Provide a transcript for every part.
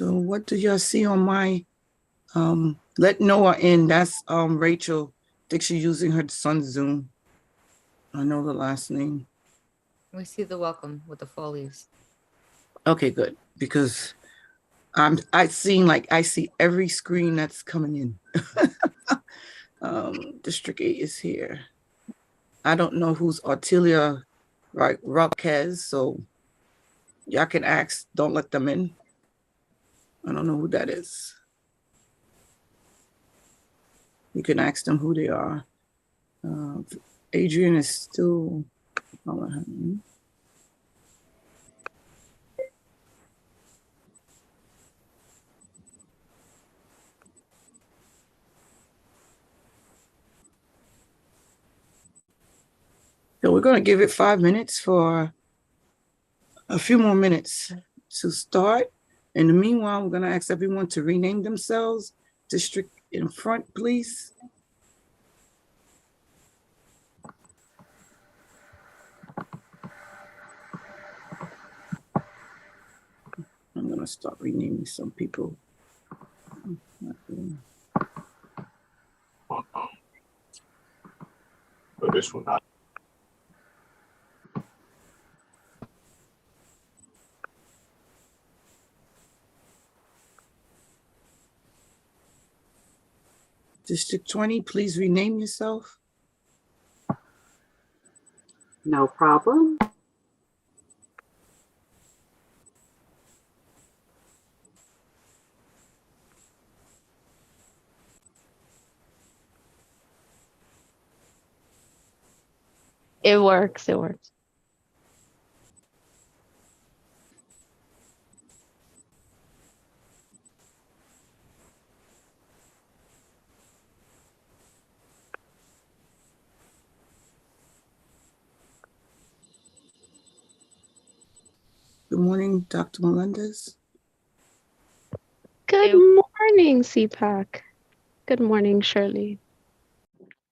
So what do y'all see on my, let Noah in, that's Rachel. I think she's using her son's Zoom. I know the last name. We see the welcome with the fall leaves. Okay, good, because I see every screen that's coming in. District 8 is here. I don't know who's Artelia, right? Roquez, so y'all can ask, don't let them in. I don't know who that is. You can ask them who they are. Adrian is still, so we're going to give it 5 minutes for a few more minutes to start. In the meanwhile, we're going to ask everyone to rename themselves. District in front, please. I'm going to start renaming some people. But this one, not. District 20, please rename yourself. No problem. It works. It works. Good morning, Dr. Melendez. Good morning, CPAC. Good morning, Shirley.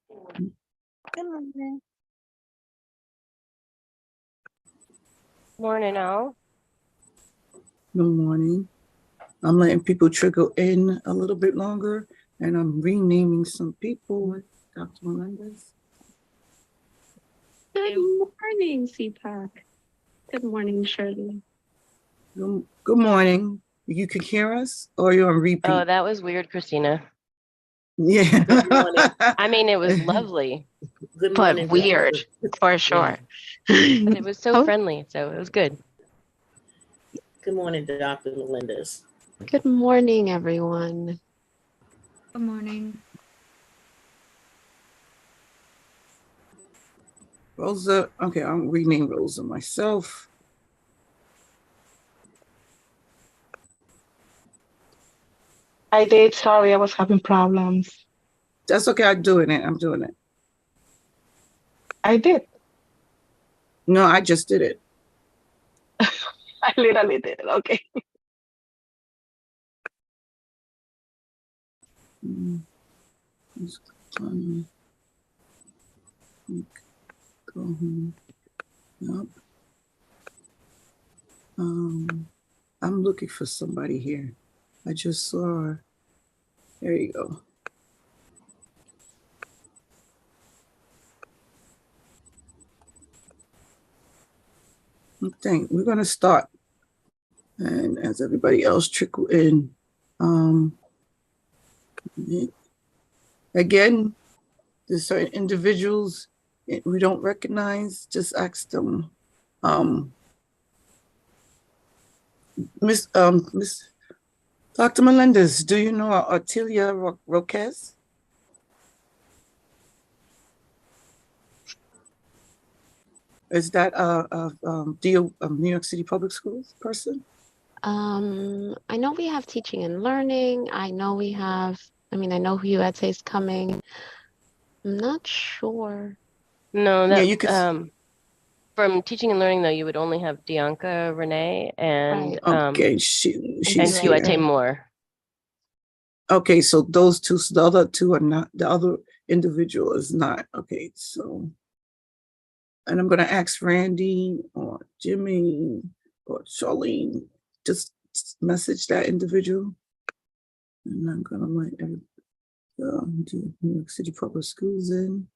Good morning. Morning, all. Good morning. I'm letting people trickle in a little bit longer, and I'm renaming some people with Dr. Melendez. Good morning, CPAC. Good morning, Shirley. Good morning. You can hear us, or you're on repeat? Oh, that was weird, Christina. Yeah. Good morning. I mean, it was lovely. Good morning. But weird, for sure. But it was so friendly, so it was good. Good morning, Dr. Melendez. Good morning, everyone. Good morning. Rosa, okay, I'll rename Rosa myself. I did. Sorry, I was having problems. That's okay. I'm doing it. I did. No, I just did it. I literally did. Okay. Go home. Yep. I'm looking for somebody here. I just saw her. There you go. Okay, we're gonna start. And as everybody else trickle in, again, there's certain individuals we don't recognize, just ask them. Miss Dr. Melendez, do you know Artelia Roquez? Is that a New York City Public Schools person? I know we have teaching and learning. I know we have, I know who you had say is coming. I'm not sure. No, that, yeah, you could. From teaching and learning, though, you would only have Dianca Renee and okay, she's and here. Kiwete Moore. Okay, so those two, so the other two are not, the other individual is not. Okay, so, and I'm gonna ask Randy or Jimmy or Charlene, just message that individual. And I'm gonna let do New York City Public Schools in.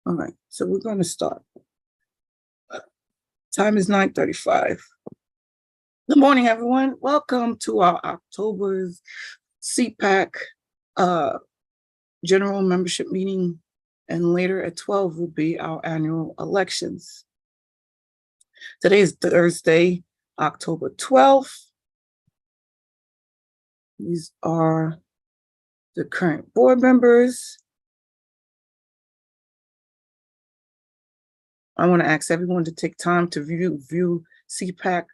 All right, so we're going to start. Time is 9:35. Good morning, everyone. Welcome to our October's CPAC general membership meeting, and later at 12 will be our annual elections. Today is Thursday, October 12th. These are the current board members. I want to ask everyone to take time to review CPAC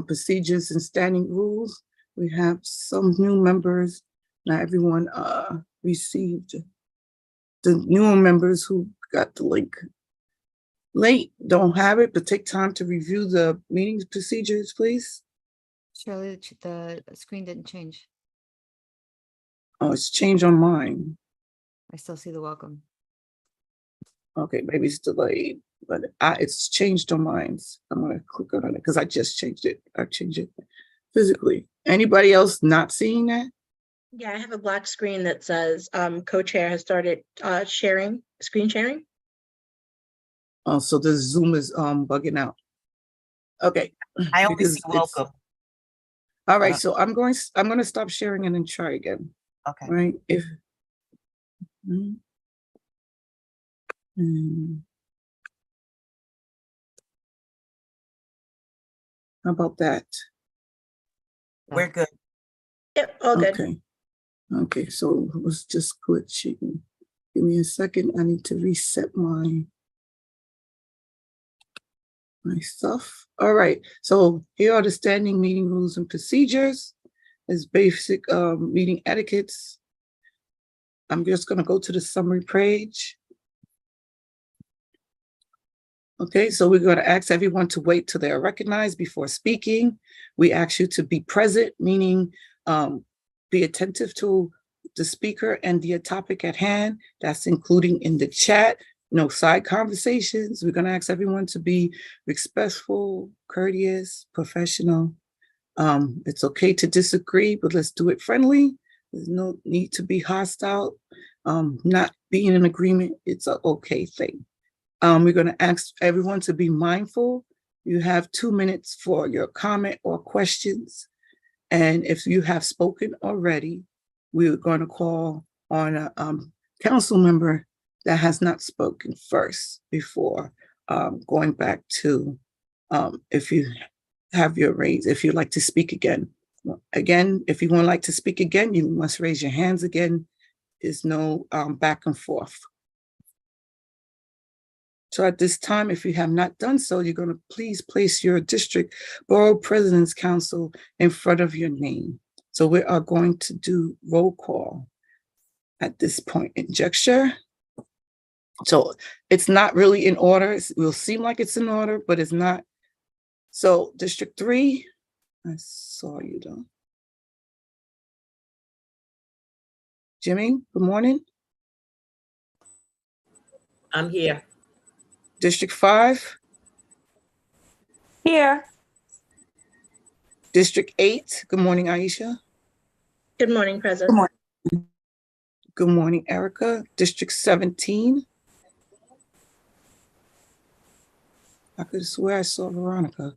procedures and standing rules. We have some new members. Not everyone received. The newer members who got the link late don't have it, but take time to review the meeting procedures, please. Shirley, the screen didn't change. Oh, it's changed on mine. I still see the welcome. Okay, maybe it's delayed, but it's changed on mine. I'm gonna click on it because I just changed it. I changed it physically. Anybody else not seeing that? Yeah, I have a black screen that says co-chair has started screen sharing. Oh, so the Zoom is bugging out. Okay. I only because see welcome. All right, so I'm going to stop sharing and then try again. Okay. Right? If how about that? We're good. Yep, all good. Okay. Okay, so it was just glitching. Give me a second. I need to reset my stuff. All right. So here are the standing meeting rules and procedures. As basic meeting etiquettes. I'm just going to go to the summary page. Okay, so we're going to ask everyone to wait till they're recognized before speaking. We ask you to be present, meaning be attentive to the speaker and the topic at hand. That's including in the chat. No side conversations. We're going to ask everyone to be respectful, courteous, professional. It's okay to disagree, but let's do it friendly. There's no need to be hostile. Not being in agreement, it's an okay thing. We're going to ask everyone to be mindful. You have 2 minutes for your comment or questions. And if you have spoken already, we're going to call on a council member that has not spoken first before going back to if you have your raise, if you'd like to speak again. Again, if you would like to speak again, you must raise your hands again. There's no back and forth. So at this time, if you have not done so, you're going to please place your district borough president's council in front of your name. So we are going to do roll call at this point in juncture. So it's not really in order. It will seem like it's in order, but it's not. So District 3, I saw you though. Jimmy, good morning. I'm here. District 5. Here. District 8, good morning, Aisha. Good morning, President. Good morning. Good morning, Erica. District 17. I could swear I saw Veronica.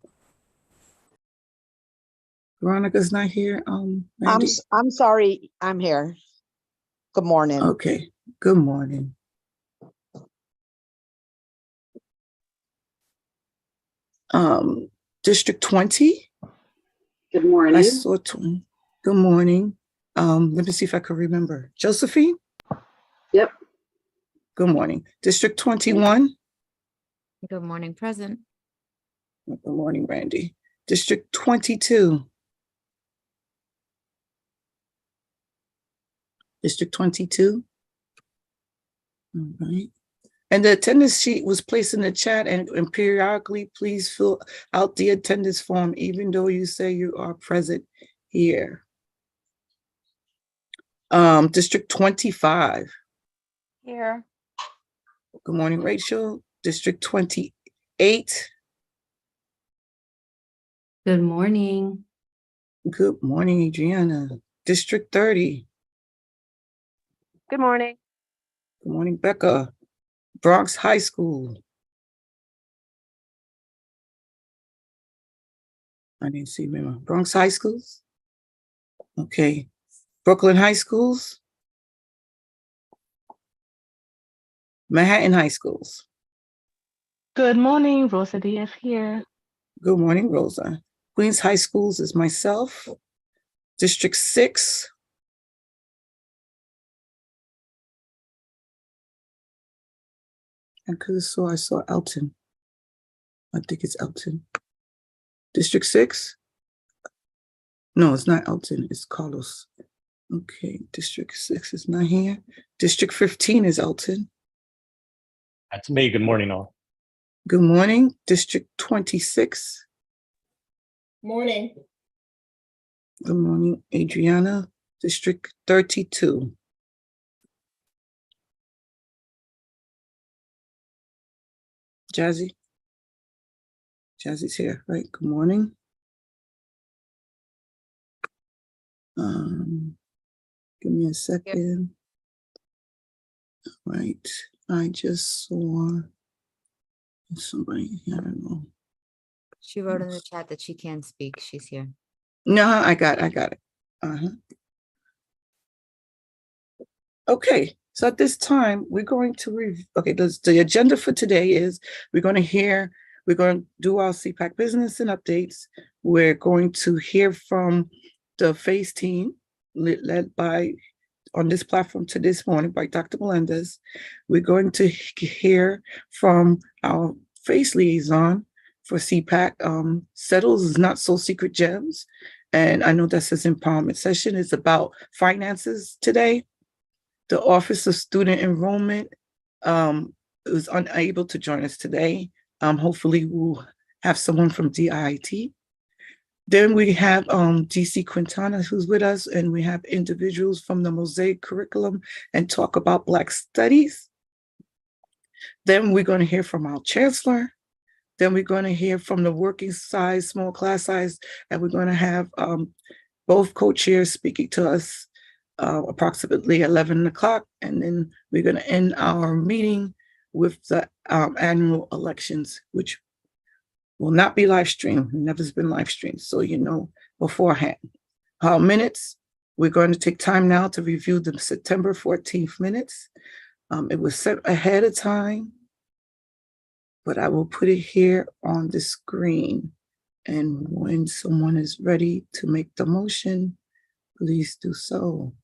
Veronica's not here. Randy? I'm sorry, I'm here. Good morning. Okay, good morning. District 20. Good morning. I saw 20. Good morning. Let me see if I can remember. Josephine? Yep. Good morning. District 21. Good morning, present. Good morning, Randy. District 22. District 22. All right. And the attendance sheet was placed in the chat, and periodically, please fill out the attendance form, even though you say you are present here. District 25. Here. Good morning, Rachel. District 28. Good morning. Good morning, Adriana. District 30. Good morning. Good morning, Becca. Bronx High School. I didn't see remember. Bronx High Schools. Okay. Brooklyn High Schools. Manhattan High Schools. Good morning, Rosa Diaz here. Good morning, Rosa. Queens High Schools is myself. District 6. I saw Elton. I think it's Elton. District 6? No, it's not Elton, it's Carlos. Okay, District 6 is not here. District 15 is Elton. That's me. Good morning, all. Good morning, District 26. Morning. Good morning, Adriana. District 32. Jazzy. Jazzy's here, right? Good morning. Give me a second. Right. I just saw somebody, I don't know. She wrote in the chat that she can't speak. She's here. No, I got it. Okay, so at this time, we're going to the agenda for today is we're going to do our CPAC business and updates. We're going to hear from the FACE team led by, on this platform to this morning by Dr. Melendez. We're going to hear from our FACE liaison for CPAC, Settles Not So Secret Gems. And I know that's his empowerment session. It's about finances today. The Office of Student Enrollment was unable to join us today. Hopefully we'll have someone from DIIT. Then we have DC Quintana who's with us, and we have individuals from the Mosaic curriculum and talk about Black studies. Then we're going to hear from our Chancellor. Then we're going to hear from the working size, small class size, and we're going to have both co-chairs speaking to us approximately 11 o'clock. And then we're going to end our meeting with the annual elections, which will not be live streamed. Never been live streamed, so you know beforehand. Our minutes, we're going to take time now to review the September 14th minutes. It was set ahead of time, but I will put it here on the screen. And when someone is ready to make the motion, please do so.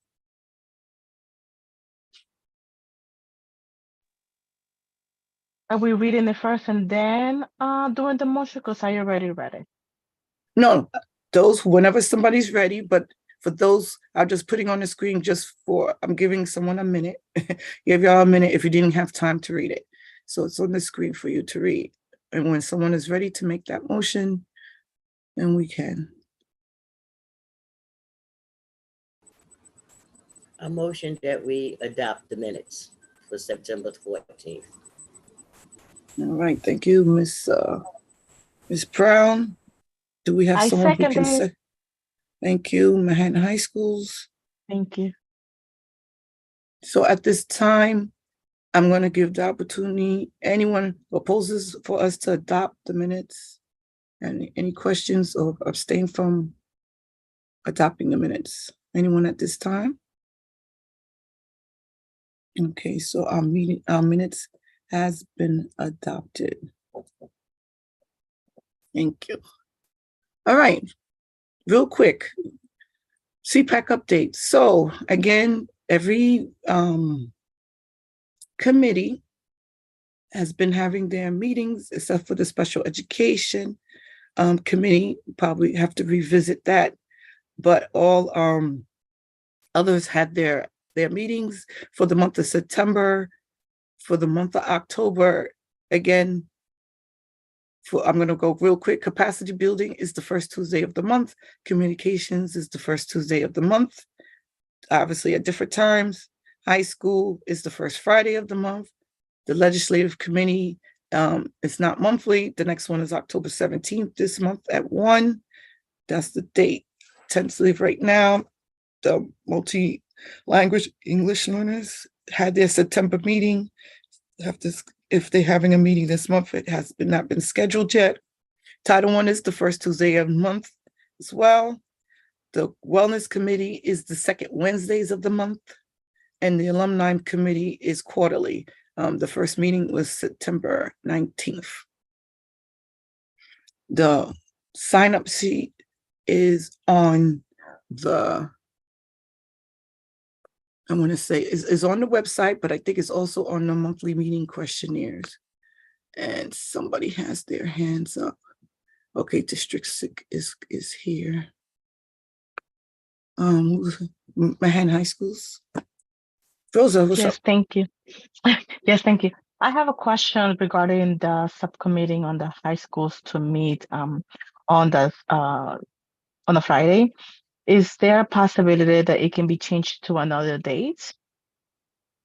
Are we reading it first and then doing the motion? Because I already read it. No, those, whenever somebody's ready, but for those, I'm just putting on the screen I'm giving someone a minute. Give y'all a minute if you didn't have time to read it. So it's on the screen for you to read. And when someone is ready to make that motion, then we can. A motion that we adopt the minutes for September 14th. All right, thank you, Miss Brown. Do we have someone who can say? Thank you, Manhattan High Schools. Thank you. So at this time, I'm going to give the opportunity, anyone opposes for us to adopt the minutes, and any questions or abstain from adopting the minutes? Anyone at this time? Okay, so our minutes has been adopted. Thank you. All right, real quick, CPAC update. So again, every committee has been having their meetings, except for the special education committee. Probably have to revisit that, but all others had their meetings for the month of September. For the month of October, again, I'm going to go real quick. Capacity building is the first Tuesday of the month. Communications is the first Tuesday of the month, obviously at different times. High school is the first Friday of the month. The legislative committee is not monthly. The next one is October 17th this month at 1. That's the date tentative right now. The multi-language English learners had their September meeting. If they're having a meeting this month, it has not been scheduled yet. Title I is the first Tuesday of the month as well. The Wellness Committee is the second Wednesdays of the month, and the Alumni Committee is quarterly. The first meeting was September 19th. The sign-up sheet is on the, I want to say, is on the website, but I think it's also on the monthly meeting questionnaires. And somebody has their hands up. Okay, District 6 is here. Manhattan High Schools. Rosa, what's up? Yes, thank you. Yes, thank you. I have a question regarding the subcommittee on the high schools to meet on a Friday. Is there a possibility that it can be changed to another date?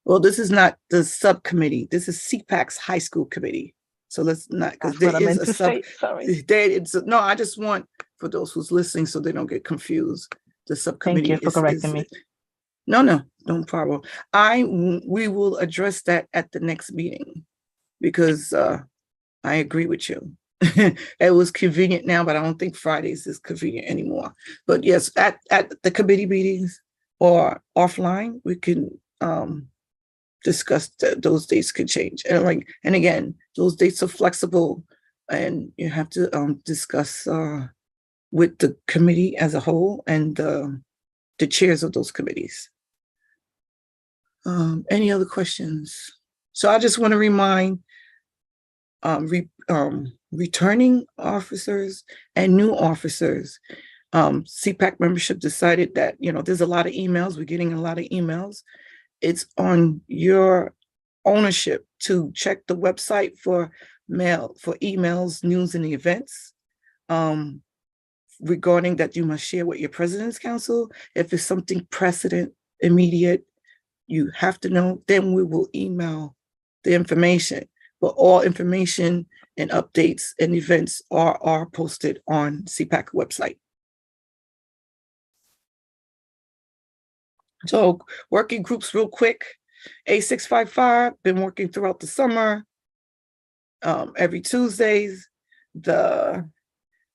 Well, this is not the subcommittee. This is CPAC's high school committee. So let's not, because That's what there I is meant a to sub. say. Sorry. No, I just want for those who's listening so they don't get confused. The subcommittee Thank you for correcting me. No problem. We will address that at the next meeting because I agree with you. It was convenient now, but I don't think Fridays is convenient anymore. But yes, at the committee meetings or offline, we can discuss those dates could change. And again, those dates are flexible, and you have to discuss with the committee as a whole and the chairs of those committees. Any other questions? So I just want to remind returning officers and new officers. CPAC membership decided that, there's a lot of emails. We're getting a lot of emails. It's on your ownership to check the website for emails, news, and events. Regarding that, you must share with your President's Council. If it's something precedent, immediate, you have to know, then we will email the information. But all information and updates and events are posted on CPAC website. So working groups real quick. A655, been working throughout the summer, every Tuesdays. The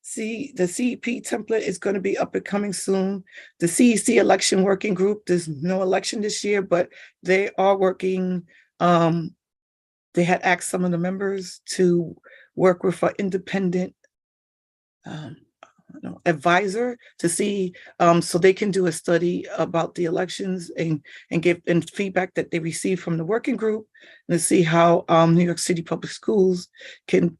CEP template is going to be up and coming soon. The CEC election working group, there's no election this year, but they are working. They had asked some of the members to work with an independent advisor to see, so they can do a study about the elections and give feedback that they receive from the working group, and to see how New York City Public Schools can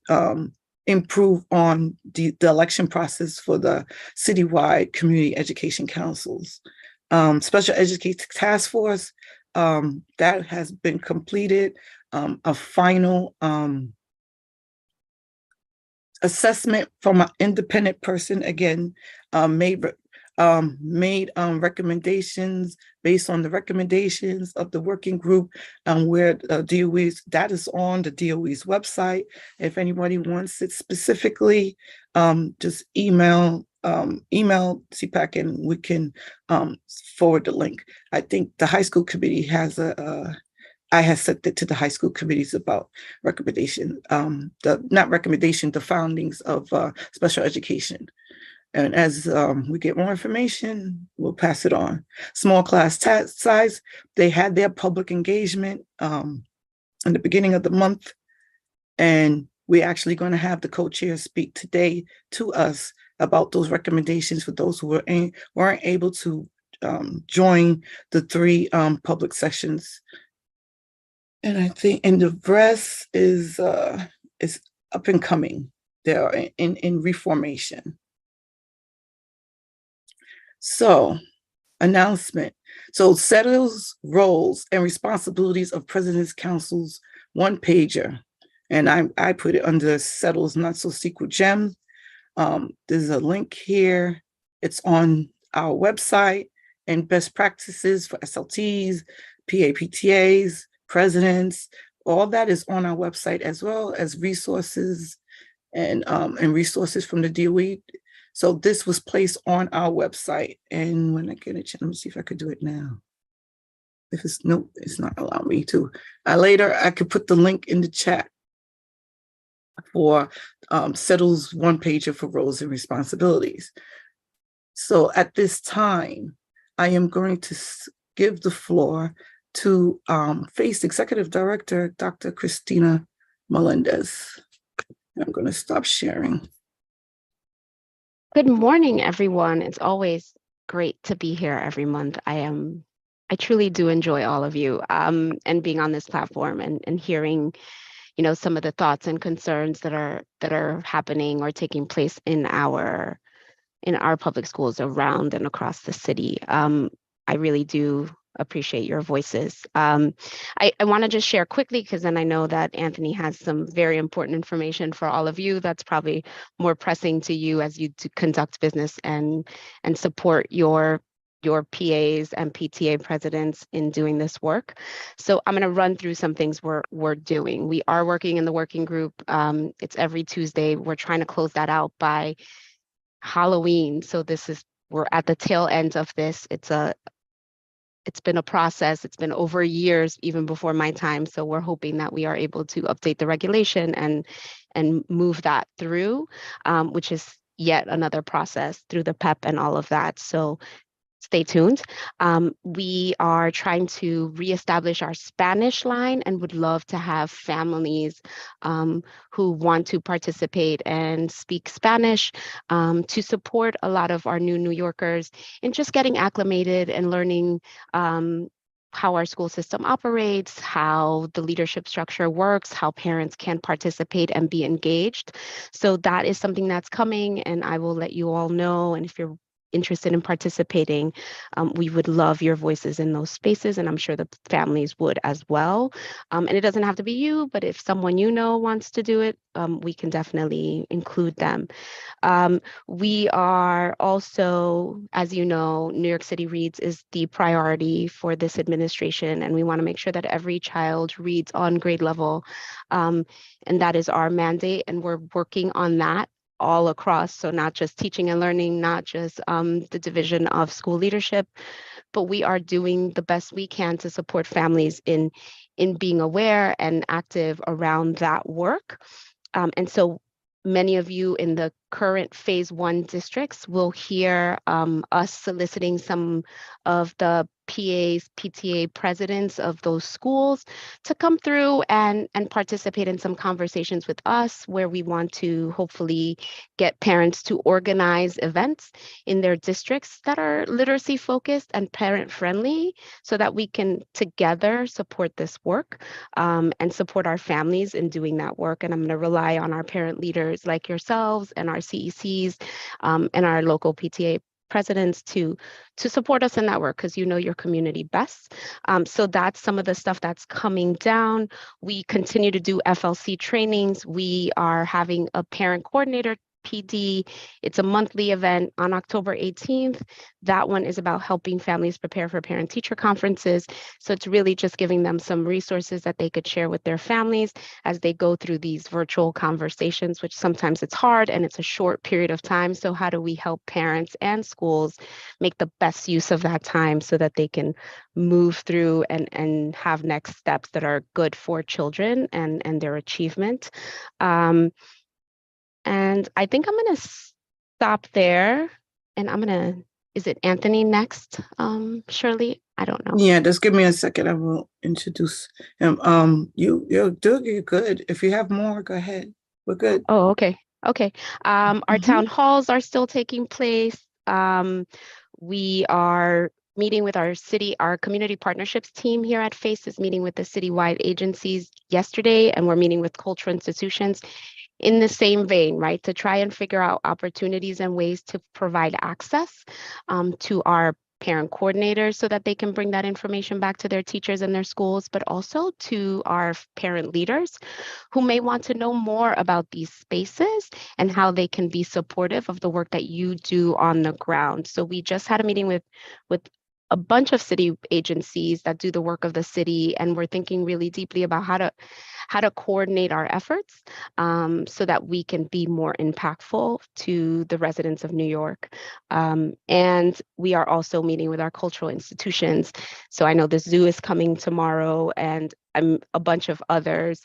improve on the election process for the citywide community education councils. Special Education Task Force, that has been completed. A final assessment from an independent person, again, made recommendations based on the recommendations of the working group, where DOE's, that is on the DOE's website. If anybody wants it specifically, just email CPAC and we can forward the link. I think the high school committee has I have sent it to the high school committees about recommendation, the foundings of special education. And as we get more information, we'll pass it on. Small class size, they had their public engagement in the beginning of the month. And we're actually going to have the co-chair speak today to us about those recommendations for those who weren't able to join the 3 public sessions. And I think, and the rest is up and coming. They are in reformation. So, announcement. So settles roles and responsibilities of President's Council's one pager. And I put it under settles not so secret gems. There's a link here. It's on our website, and best practices for SLTs, PAPTAs, presidents, all that is on our website, as well as resources and resources from the DOE. So this was placed on our website. And when I get a chance, let me see if I could do it now. If it's, nope, it's not allowing me to. Later, I could put the link in the chat for Settle's one pager for roles and responsibilities. So at this time, I am going to give the floor to FACE Executive Director, Dr. Christina Melendez. I'm going to stop sharing. Good morning, everyone. It's always great to be here every month. I truly do enjoy all of you and being on this platform and hearing, some of the thoughts and concerns that are happening or taking place in our public schools around and across the city. I really do appreciate your voices. I want to just share quickly, because then I know that Anthony has some very important information for all of you that's probably more pressing to you as you conduct business and support your PAs and PTA presidents in doing this work. So I'm going to run through some things we're doing. We are working in the working group. It's every Tuesday. We're trying to close that out by Halloween. So we're at the tail end of this. It's been a process. It's been over years, even before my time. So we're hoping that we are able to update the regulation and move that through, which is yet another process through the PEP and all of that. So stay tuned. We are trying to reestablish our Spanish line and would love to have families who want to participate and speak Spanish to support a lot of our New Yorkers in just getting acclimated and learning how our school system operates, how the leadership structure works, how parents can participate and be engaged. So that is something that's coming, and I will let you all know. And if you're interested in participating, we would love your voices in those spaces, and I'm sure the families would as well. And it doesn't have to be you, but if someone wants to do it, we can definitely include them. We are also, as you know, New York City Reads is the priority for this administration, and we want to make sure that every child reads on grade level, and that is our mandate, and we're working on that all across. So not just teaching and learning, not just the division of school leadership, but we are doing the best we can to support families in being aware and active around that work. And so many of you in the current phase 1 districts will hear us soliciting some of the PAs, PTA presidents of those schools to come through and participate in some conversations with us, where we want to hopefully get parents to organize events in their districts that are literacy focused and parent friendly, so that we can together support this work and support our families in doing that work. And I'm going to rely on our parent leaders like yourselves and our CECs and our local PTA presidents to support us in that work, because your community best. So that's some of the stuff that's coming down. We continue to do FLC trainings. We are having a parent coordinator PD. It's a monthly event on October 18th. That one is about helping families prepare for parent-teacher conferences. So it's really just giving them some resources that they could share with their families as they go through these virtual conversations, which sometimes it's hard and it's a short period of time. So how do we help parents and schools make the best use of that time so that they can move through and have next steps that are good for children and their achievement? And I think I'm going to stop there, and is it Anthony next, Shirley? I don't know. Yeah, just give me a second. I will introduce him. You're doing good. If you have more, go ahead. We're good. Oh, okay. Okay. Our town halls are still taking place. We are meeting with our community partnerships team here at FACE is meeting with the citywide agencies yesterday, and we're meeting with cultural institutions in the same vein, right, to try and figure out opportunities and ways to provide access to our parent coordinators so that they can bring that information back to their teachers and their schools, but also to our parent leaders who may want to know more about these spaces and how they can be supportive of the work that you do on the ground. So we just had a meeting with a bunch of city agencies that do the work of the city, and we're thinking really deeply about how to coordinate our efforts so that we can be more impactful to the residents of New York. And we are also meeting with our cultural institutions. So I know the zoo is coming tomorrow, and a bunch of others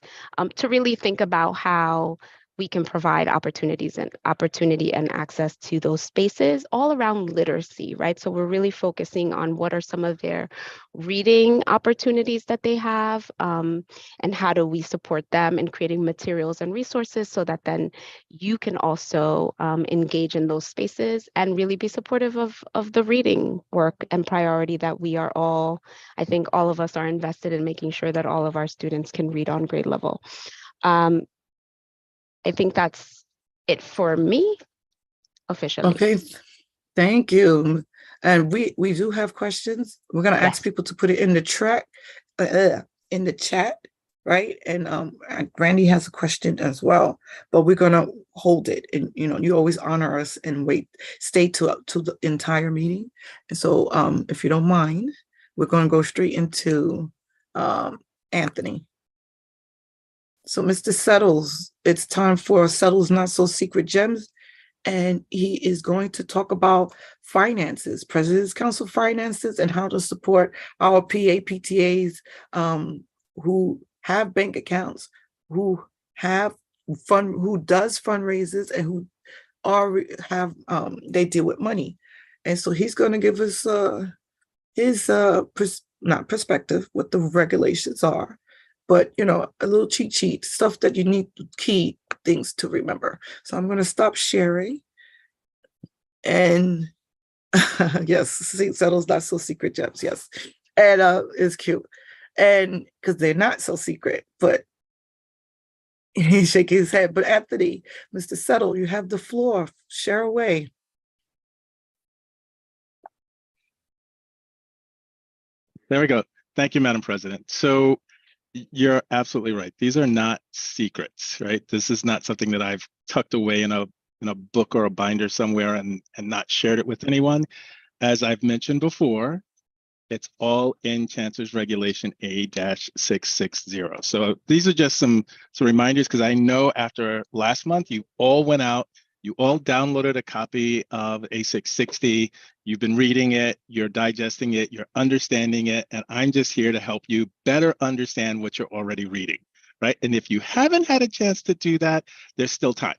to really think about how we can provide opportunity and access to those spaces all around literacy, right? So we're really focusing on what are some of their reading opportunities that they have, and how do we support them in creating materials and resources so that then you can also engage in those spaces and really be supportive of the reading work and priority that we are all, I think all of us are invested in making sure that all of our students can read on grade level. I think that's it for me officially. Okay, thank you. And we do have questions. We're gonna ask Yes. people to put it in the in the chat, right? And Randy has a question as well, but we're gonna hold it. And you always honor us and stay to the entire meeting. And so if you don't mind, we're gonna go straight into Anthony. So Mr. Settles, it's time for Settles Not So Secret Gems. And he is going to talk about finances, President's Council finances, and how to support our PTAs who have bank accounts, who does fundraisers, and who they deal with money. And so he's going to give us his not perspective, what the regulations are, but a little cheat sheet, stuff that you need, key things to remember. So I'm going to stop sharing. And yes, Settles Not So Secret Gems, yes. And it's cute. And because they're not so secret, but he's shaking his head. But Anthony, Mr. Settle, you have the floor. Share away. There we go. Thank you, Madam President. So you're absolutely right. These are not secrets, right? This is not something that I've tucked away in a book or a binder somewhere and not shared it with anyone. As I've mentioned before, it's all in Chancellor's Regulation A-660. So these are just some reminders, because I know after last month, you all went out, you all downloaded a copy of A660, you've been reading it, you're digesting it, you're understanding it, and I'm just here to help you better understand what you're already reading, right? And if you haven't had a chance to do that, there's still time,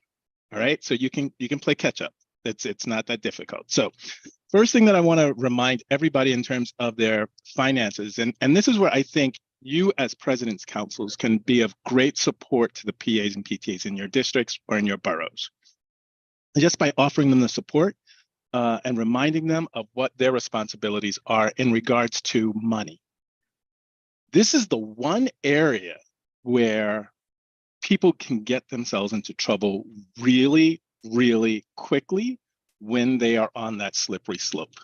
all right? So you can play catch up. It's not that difficult. So first thing that I want to remind everybody in terms of their finances, and this is where I think you as president's councils can be of great support to the PAs and PTAs in your districts or in your boroughs. Just by offering them the support and reminding them of what their responsibilities are in regards to money. This is the one area where people can get themselves into trouble really, really quickly when they are on that slippery slope.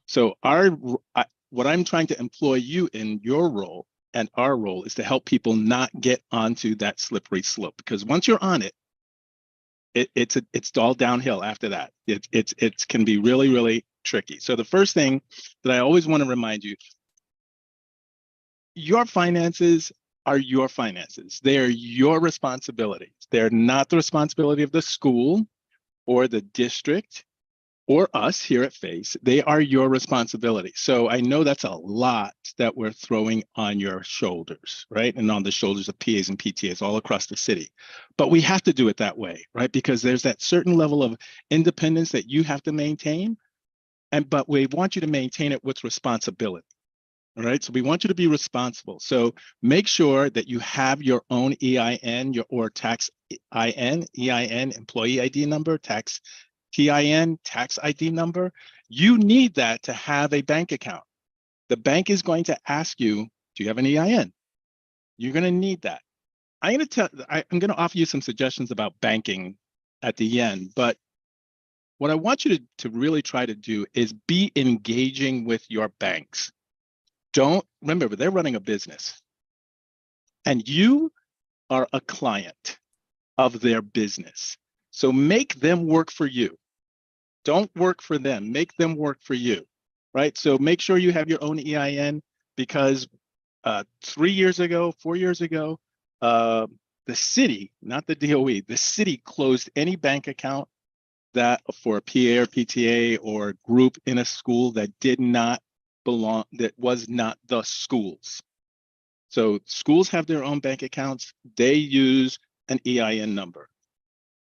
So what I'm trying to employ you in your role and our role is to help people not get onto that slippery slope, because once you're on it, it's all downhill after that. It can be really, really tricky. So the first thing that I always want to remind you, your finances are your finances. They are your responsibilities. They're not the responsibility of the school or the district or us here at FACE. They are your responsibility. So I know that's a lot that we're throwing on your shoulders, right? And on the shoulders of PAs and PTAs all across the city. But we have to do it that way, right? Because there's that certain level of independence that you have to maintain. But we want you to maintain it with responsibility. All right, so we want you to be responsible. So make sure that you have your own EIN, or tax EIN, employee ID number, tax TIN, tax ID number. You need that to have a bank account. The bank is going to ask you, do you have an EIN? You're going to need that. I'm going to offer you some suggestions about banking at the end, but what I want you to really try to do is be engaging with your banks. Don't remember, they're running a business and you are a client of their business. So make them work for you. Don't work for them, make them work for you, right? So make sure you have your own EIN, because 3 years ago, 4 years ago, the city, not the DOE, the city closed any bank account that for a PA or PTA or group in a school that did not belong, that was not the school's. So schools have their own bank accounts. They use an EIN number.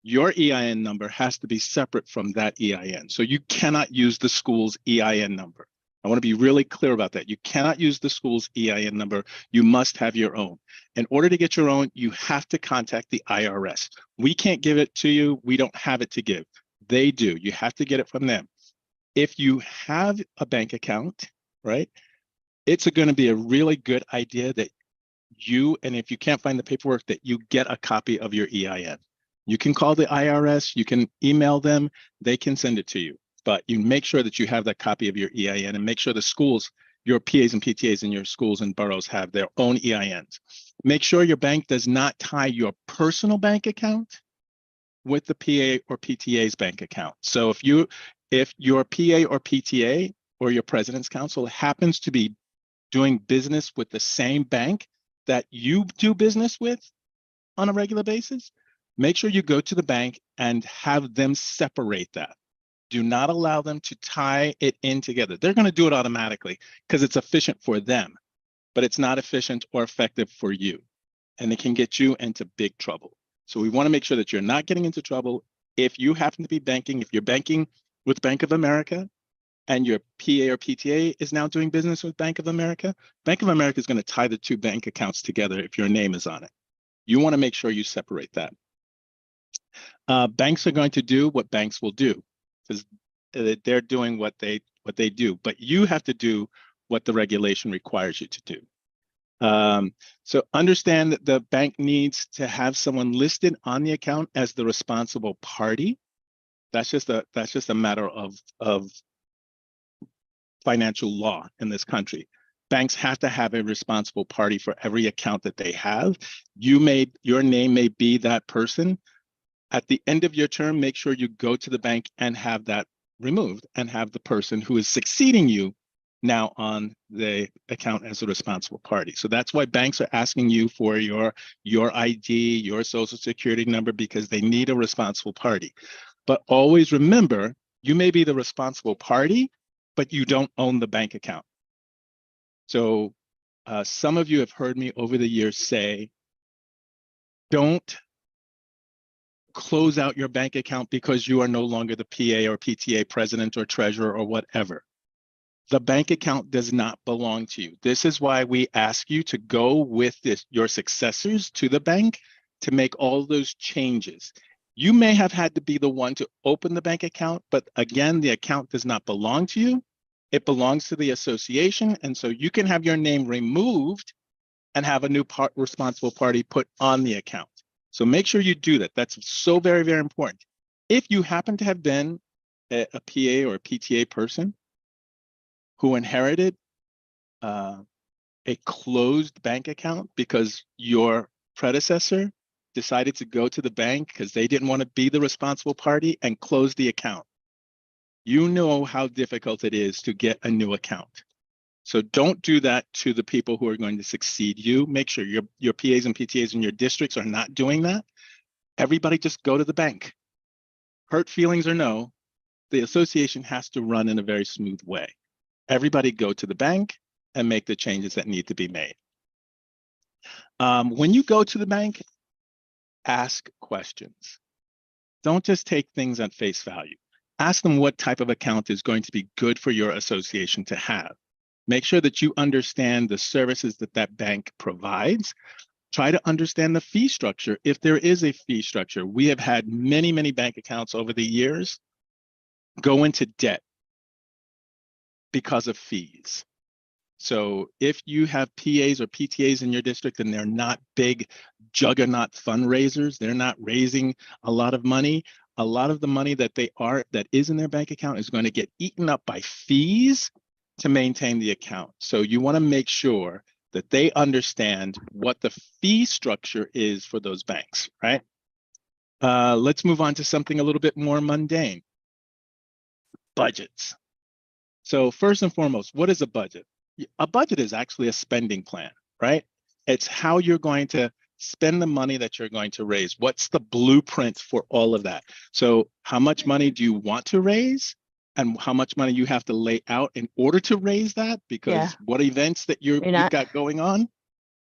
Your EIN number has to be separate from that EIN. So you cannot use the school's EIN number. I want to be really clear about that. You cannot use the school's EIN number. You must have your own. In order to get your own, you have to contact the IRS. We can't give it to you. We don't have it to give. They do. You have to get it from them. If you have a bank account, right, it's going to be a really good idea that you, and if you can't find the paperwork, that you get a copy of your EIN. You can call the IRS, you can email them, they can send it to you. But you make sure that you have that copy of your EIN, and make sure the schools, your PAs and PTAs in your schools and boroughs have their own EINs. Make sure your bank does not tie your personal bank account with the PA or PTA's bank account. So if your PA or PTA or your president's council happens to be doing business with the same bank that you do business with on a regular basis, make sure you go to the bank and have them separate that. Do not allow them to tie it in together. They're going to do it automatically because it's efficient for them, but it's not efficient or effective for you. And it can get you into big trouble. So we want to make sure that you're not getting into trouble. If you happen to be banking, if you're banking with Bank of America and your PA or PTA is now doing business with Bank of America is going to tie the two bank accounts together if your name is on it. You want to make sure you separate that. Banks are going to do what banks will do, because they're doing what they do, but you have to do what the regulation requires you to do. So understand that the bank needs to have someone listed on the account as the responsible party. That's just a matter of financial law in this country. Banks have to have a responsible party for every account that they have. Your name may be that person. At the end of your term, make sure you go to the bank and have that removed and have the person who is succeeding you now on the account as a responsible party. So that's why banks are asking you for your ID, your social security number, because they need a responsible party. But always remember, you may be the responsible party, but you don't own the bank account. So some of you have heard me over the years say, don't close out your bank account because you are no longer the PA or PTA president or treasurer or whatever. The bank account does not belong to you. This is why we ask you to go with your successors to the bank to make all those changes. You may have had to be the one to open the bank account, but again, the account does not belong to you. It belongs to the association, and so you can have your name removed and have a new responsible party put on the account. So make sure you do that. That's so very, very important. If you happen to have been a PA or a PTA person who inherited a closed bank account because your predecessor decided to go to the bank because they didn't want to be the responsible party and close the account, you know how difficult it is to get a new account. So don't do that to the people who are going to succeed you. Make sure your PAs and PTAs in your districts are not doing that. Everybody just go to the bank. Hurt feelings or no, the association has to run in a very smooth way. Everybody go to the bank and make the changes that need to be made. When you go to the bank, ask questions. Don't just take things at face value. Ask them what type of account is going to be good for your association to have. Make sure that you understand the services that that bank provides. Try to understand the fee structure, if there is a fee structure. We have had many, many bank accounts over the years go into debt because of fees. So if you have PAs or PTAs in your district and they're not big juggernaut fundraisers, they're not raising a lot of money, a lot of the money that is in their bank account is going to get eaten up by fees to maintain the account. So you want to make sure that they understand what the fee structure is for those banks, right? Let's move on to something a little bit more mundane. Budgets. So first and foremost, what is a budget? A budget is actually a spending plan, right? It's how you're going to spend the money that you're going to raise. What's the blueprint for all of that? So how much money do you want to raise? And how much money you have to lay out in order to raise that? Because what events that you've got going on,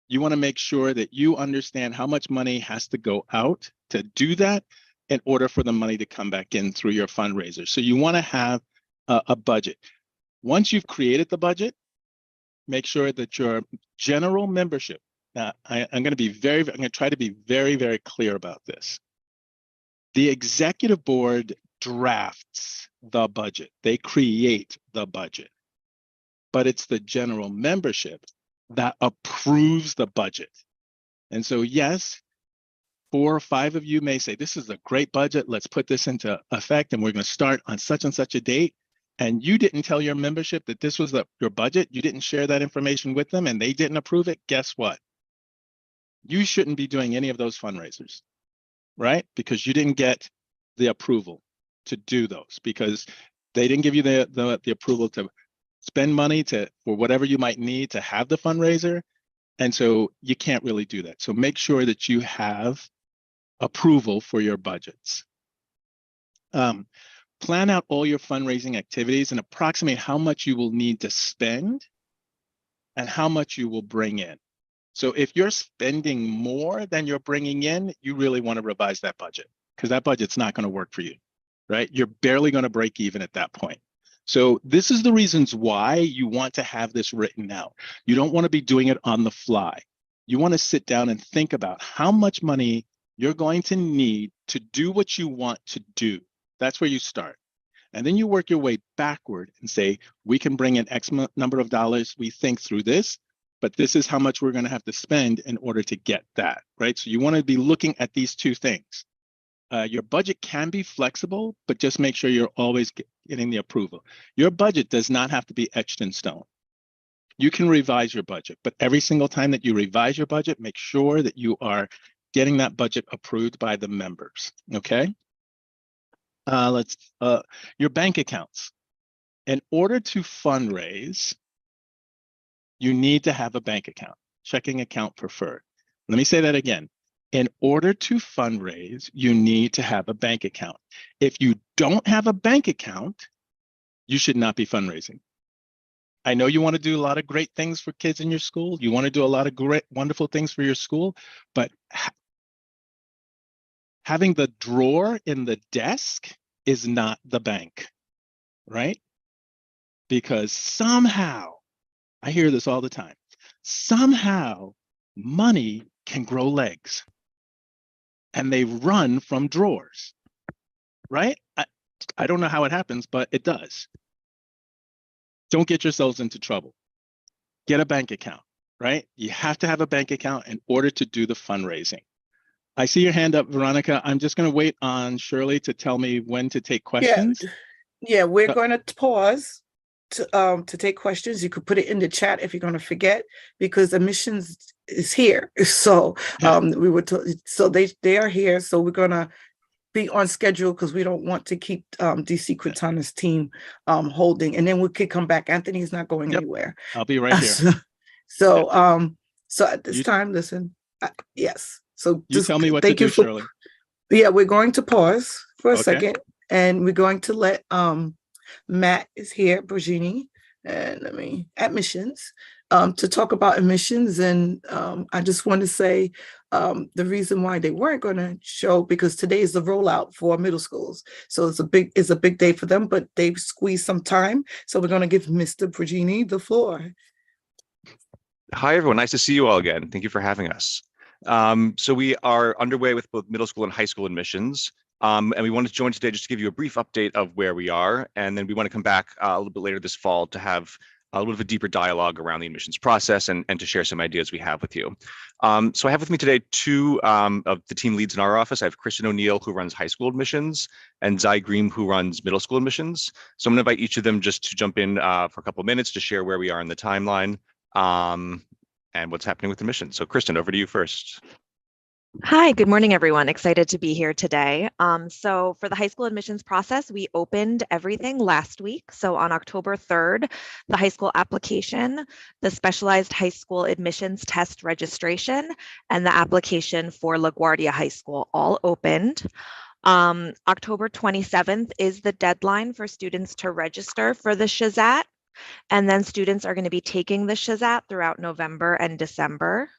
you want to make sure that you understand how much money has to go out to do that in order for the money to come back in through your fundraiser. So you want to have a budget. Once you've created the budget, make sure that your general membership, now I'm going to try to be very, very clear about this. The executive board drafts the budget. They create the budget, but it's the general membership that approves the budget. And so, yes, 4 or 5 of you may say, this is a great budget. Let's put this into effect. And we're going to start on such and such a date. And you didn't tell your membership that this was your budget. You didn't share that information with them and they didn't approve it. Guess what? You shouldn't be doing any of those fundraisers, right? Because you didn't get the approval to do those, because they didn't give you the approval to spend money for whatever you might need to have the fundraiser. And so you can't really do that. So make sure that you have approval for your budgets. Plan out all your fundraising activities and approximate how much you will need to spend and how much you will bring in. So if you're spending more than you're bringing in, you really want to revise that budget, because that budget's not going to work for you, right? You're barely going to break even at that point. So this is the reasons why you want to have this written out. You don't want to be doing it on the fly. You want to sit down and think about how much money you're going to need to do what you want to do. That's where you start. And then you work your way backward and say, we can bring in X number of dollars, we think, through this, but this is how much we're going to have to spend in order to get that, right? So you want to be looking at these two things. Your budget can be flexible, but just make sure you're always getting the approval. Your budget does not have to be etched in stone. You can revise your budget, but every single time that you revise your budget, make sure that you are getting that budget approved by the members, okay? Your bank accounts. In order to fundraise, you need to have a bank account, checking account preferred. Let me say that again. In order to fundraise, you need to have a bank account. If you don't have a bank account, you should not be fundraising. I know you want to do a lot of great things for kids in your school. You want to do a lot of great, wonderful things for your school, but having the drawer in the desk is not the bank, right? Because somehow, I hear this all the time, somehow money can grow legs and they run from drawers, right? I don't know how it happens, but it does. Don't get yourselves into trouble. Get a bank account, right? You have to have a bank account in order to do the fundraising. I see your hand up, Veronica. I'm just going to wait on Shirley to tell me when to take questions. Yeah, we're going to pause to take questions. You could put it in the chat if you're going to forget, because admissions is here. So we were so they are here. So we're going to be on schedule because we don't want to keep DC Quintana's team holding, and then we could come back. Anthony's not going anywhere. I'll be right here. So at this time, listen, yes. So you tell me what to do, Shirley. Yeah, we're going to pause for a second, and we're going to let Matt is here, Brogini, and admissions, to talk about admissions. And I just want to say the reason why they weren't going to show, because today is the rollout for middle schools. So it's a big day for them, but they've squeezed some time. So we're going to give Mr. Brogini the floor. Hi, everyone. Nice to see you all again. Thank you for having us. So we are underway with both middle school and high school admissions. And we wanted to join today just to give you a brief update of where we are. And then we want to come back a little bit later this fall to have a little bit of a deeper dialogue around the admissions process and to share some ideas we have with you. So I have with me today two of the team leads in our office. I have Kristen O'Neill, who runs high school admissions, and Zai Green, who runs middle school admissions. So I'm going to invite each of them just to jump in for a couple of minutes to share where we are in the timeline and what's happening with admissions. So Kristen, over to you first. Hi, good morning, everyone. Excited to be here today. So for the high school admissions process, we opened everything last week. So on October 3rd, the high school application, the specialized high school admissions test registration, and the application for LaGuardia High School all opened. October 27th is the deadline for students to register for the Shazat. And then students are going to be taking the Shazat throughout November and December.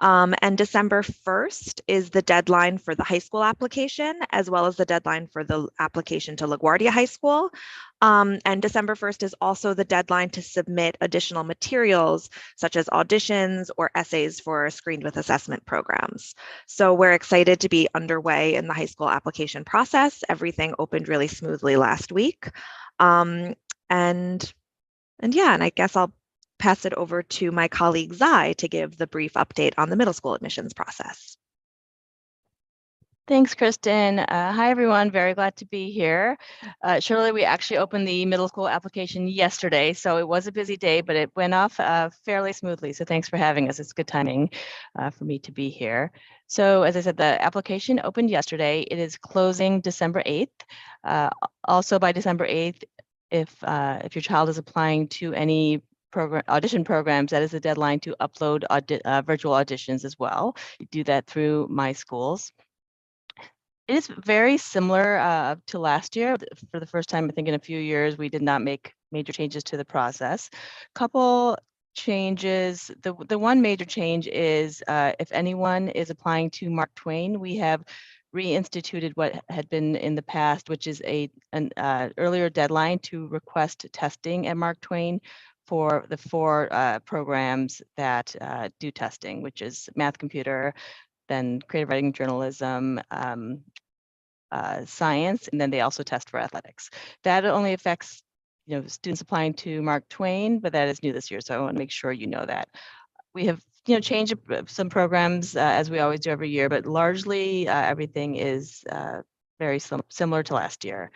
And December 1st is the deadline for the high school application, as well as the deadline for the application to LaGuardia High School. And December 1st is also the deadline to submit additional materials, such as auditions or essays for screened with assessment programs. So we're excited to be underway in the high school application process. Everything opened really smoothly last week. And I guess I'll pass it over to my colleague Zai to give the brief update on the middle school admissions process. Thanks, Kristen. Hi, everyone. Very glad to be here. Shirley, we actually opened the middle school application yesterday, so it was a busy day, but it went off fairly smoothly. So thanks for having us. It's good timing for me to be here. So as I said, the application opened yesterday. It is closing December 8th. Also by December 8th, if your child is applying to any audition programs, that is the deadline to upload virtual auditions as well. You do that through My Schools. It is very similar to last year. For the first time, I think in a few years, we did not make major changes to the process. Couple changes. The one major change is if anyone is applying to Mark Twain, we have reinstituted what had been in the past, which is an earlier deadline to request testing at Mark Twain for the 4 programs that do testing, which is math, computer, then creative writing, journalism, science, and then they also test for athletics. That only affects students applying to Mark Twain, but that is new this year, so I want to make sure you know that. We have changed some programs as we always do every year, but largely everything is very similar to last year.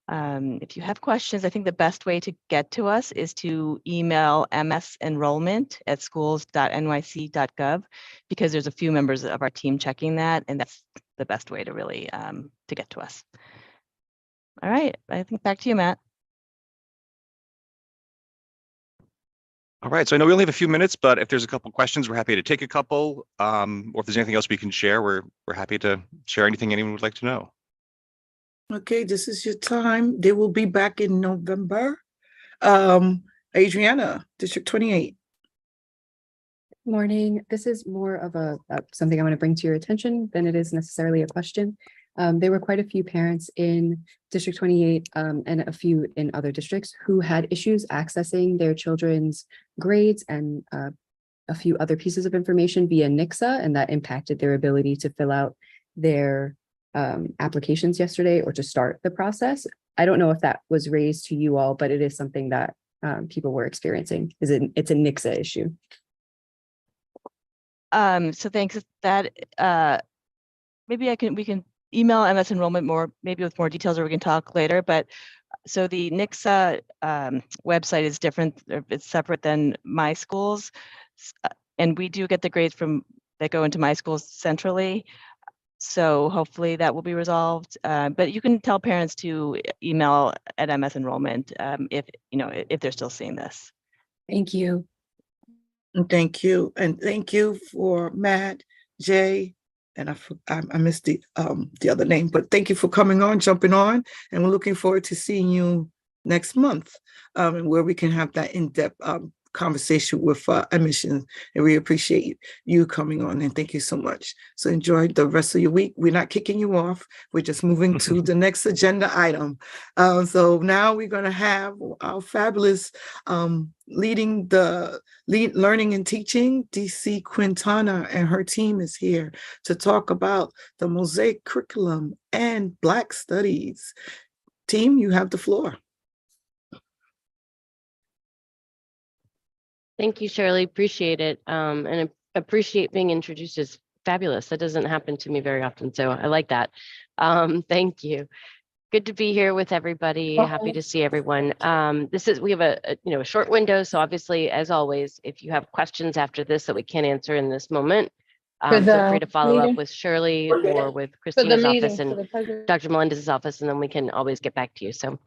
If you have questions, I think the best way to get to us is to email msenrollment@schools.nyc.gov, because there's a few members of our team checking that, and that's the best way to really to get to us. All right, I think back to you, Matt. All right, so I know we only have a few minutes, but if there's a couple questions, we're happy to take a couple. Or if there's anything else we can share, we're happy to share anything anyone would like to know. Okay, this is your time. They will be back in November. Adriana, District 28. Morning. This is more of something I want to bring to your attention than it is necessarily a question. There were quite a few parents in District 28 and a few in other districts who had issues accessing their children's grades and a few other pieces of information via NICSA, and that impacted their ability to fill out their applications yesterday or to start the process. I don't know if that was raised to you all, but it is something that people were experiencing. It's a NICSA issue. So thanks. That maybe we can email MS Enrollment maybe with more details, or we can talk later. But so the NICSA website is different. It's separate than My Schools, and we do get the grades that go into My Schools centrally. So hopefully that will be resolved. But you can tell parents to email at MS Enrollment if they're still seeing this. Thank you. Thank you. And thank you for Matt, Jay, and I missed the other name, but thank you for coming on, jumping on, and we're looking forward to seeing you next month, and where we can have that in-depth conversation with admissions, and we appreciate you coming on, and thank you so much. So enjoy the rest of your week. We're not kicking you off. We're just moving to the next agenda item. So now we're going to have our fabulous leading the learning and teaching, DC Quintana, and her team is here to talk about the Mosaic curriculum and Black studies. Team, you have the floor. Thank you, Shirley. Appreciate it. And appreciate being introduced as fabulous. That doesn't happen to me very often, so I like that. Thank you. Good to be here with everybody. Happy to see everyone. We have a short window, so obviously, as always, if you have questions after this that we can't answer in this moment, Feel free to follow up meeting? with Shirley or with For the Christina's meeting, office for and the president. Dr. Melendez's office, and then we can always get back to you. So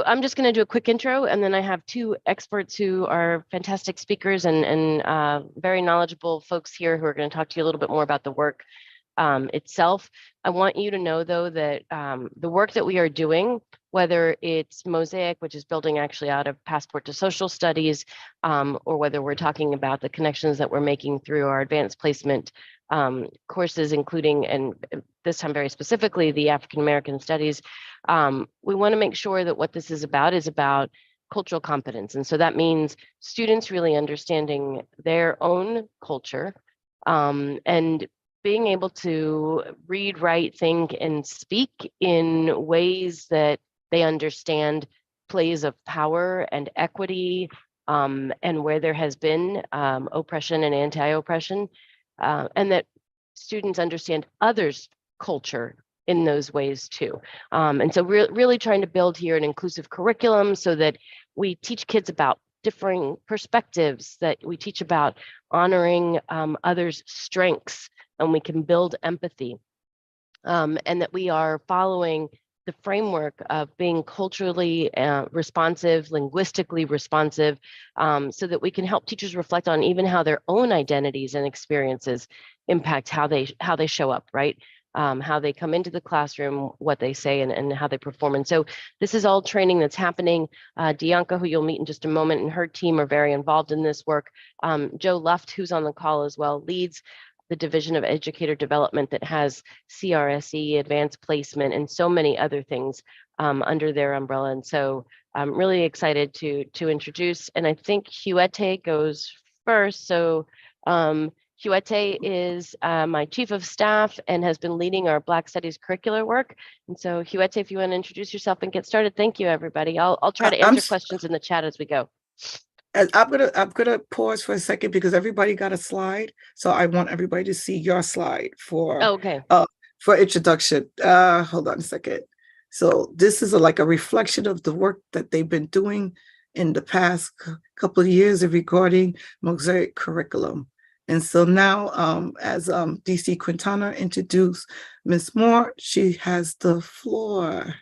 I'm just going to do a quick intro, and then I have two experts who are fantastic speakers and very knowledgeable folks here who are going to talk to you a little bit more about the work itself. I want you to know, though, that the work that we are doing, whether it's Mosaic, which is building actually out of Passport to Social Studies, or whether we're talking about the connections that we're making through our advanced placement courses, including, and this time very specifically, the African American Studies, we want to make sure that what this is about cultural competence. And so that means students really understanding their own culture and being able to read, write, think, and speak in ways that they understand plays of power and equity, and where there has been oppression and anti-oppression, and that students understand others' culture in those ways too. And so we're really trying to build here an inclusive curriculum so that we teach kids about differing perspectives, that we teach about honoring others' strengths, and we can build empathy, and that we are following the framework of being culturally responsive, linguistically responsive, so that we can help teachers reflect on even how their own identities and experiences impact how they show up, right? How they come into the classroom, what they say, and how they perform. And so this is all training that's happening. Dianca, who you'll meet in just a moment, and her team are very involved in this work. Joe Luft, who's on the call as well, leads the Division of Educator Development that has CRSE, advanced placement, and so many other things under their umbrella. And so I'm really excited to introduce, and I think Huete goes first. So Huete is my chief of staff and has been leading our Black Studies curricular work. And so Huete, if you want to introduce yourself and get started. Thank you, everybody. I'll try to answer questions in the chat as we go. And I'm gonna pause for a second because everybody got a slide, so I want everybody to see your slide for introduction. Hold on a second. So this is like a reflection of the work that they've been doing in the past couple of years regarding Mosaic curriculum. And so now, as DC Quintana introduced Ms. Moore, she has the floor.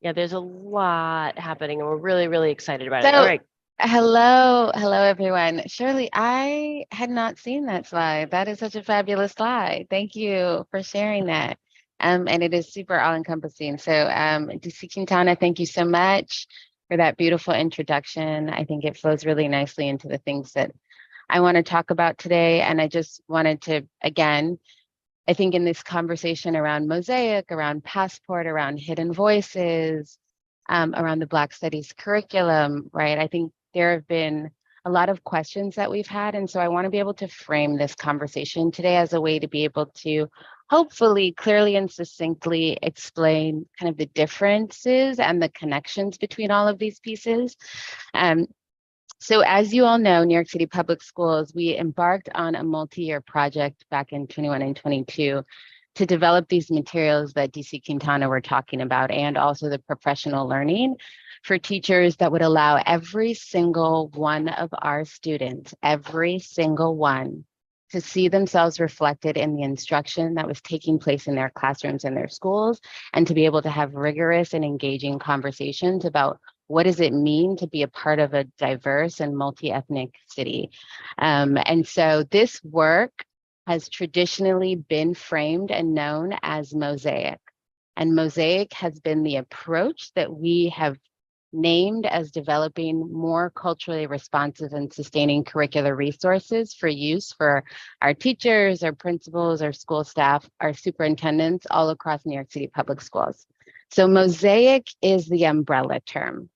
Yeah, there's a lot happening, and we're really, really excited about it. So, All right. hello everyone. Shirley, I had not seen that slide. That is such a fabulous slide. Thank you for sharing that. And it is super all-encompassing. So DC Quintana, thank you so much for that beautiful introduction. I think it flows really nicely into the things that I want to talk about today. And I just wanted to, again, I think in this conversation around Mosaic, around Passport, around hidden voices, around the Black Studies curriculum, right? I think there have been a lot of questions that we've had. And so I want to be able to frame this conversation today as a way to be able to hopefully clearly and succinctly explain kind of the differences and the connections between all of these pieces. So as you all know, New York City Public Schools, we embarked on a multi-year project back in 21 and 22 to develop these materials that DC Quintana were talking about, and also the professional learning for teachers that would allow every single one of our students, every single one, to see themselves reflected in the instruction that was taking place in their classrooms and their schools, and to be able to have rigorous and engaging conversations about what does it mean to be a part of a diverse and multi-ethnic city. And so this work has traditionally been framed and known as Mosaic. And Mosaic has been the approach that we have named as developing more culturally responsive and sustaining curricular resources for use for our teachers, our principals, our school staff, our superintendents all across New York City Public Schools. So Mosaic is the umbrella term,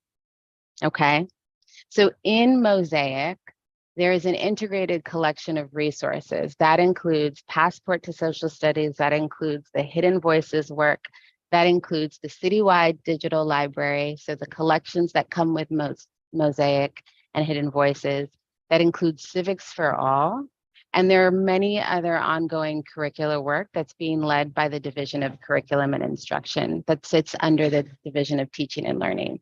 okay? So in Mosaic, there is an integrated collection of resources. That includes Passport to Social Studies, that includes the Hidden Voices work, that includes the citywide digital library, so the collections that come with Mosaic and Hidden Voices, that includes Civics for All, and there are many other ongoing curricular work that's being led by the Division of Curriculum and Instruction that sits under the Division of Teaching and Learning.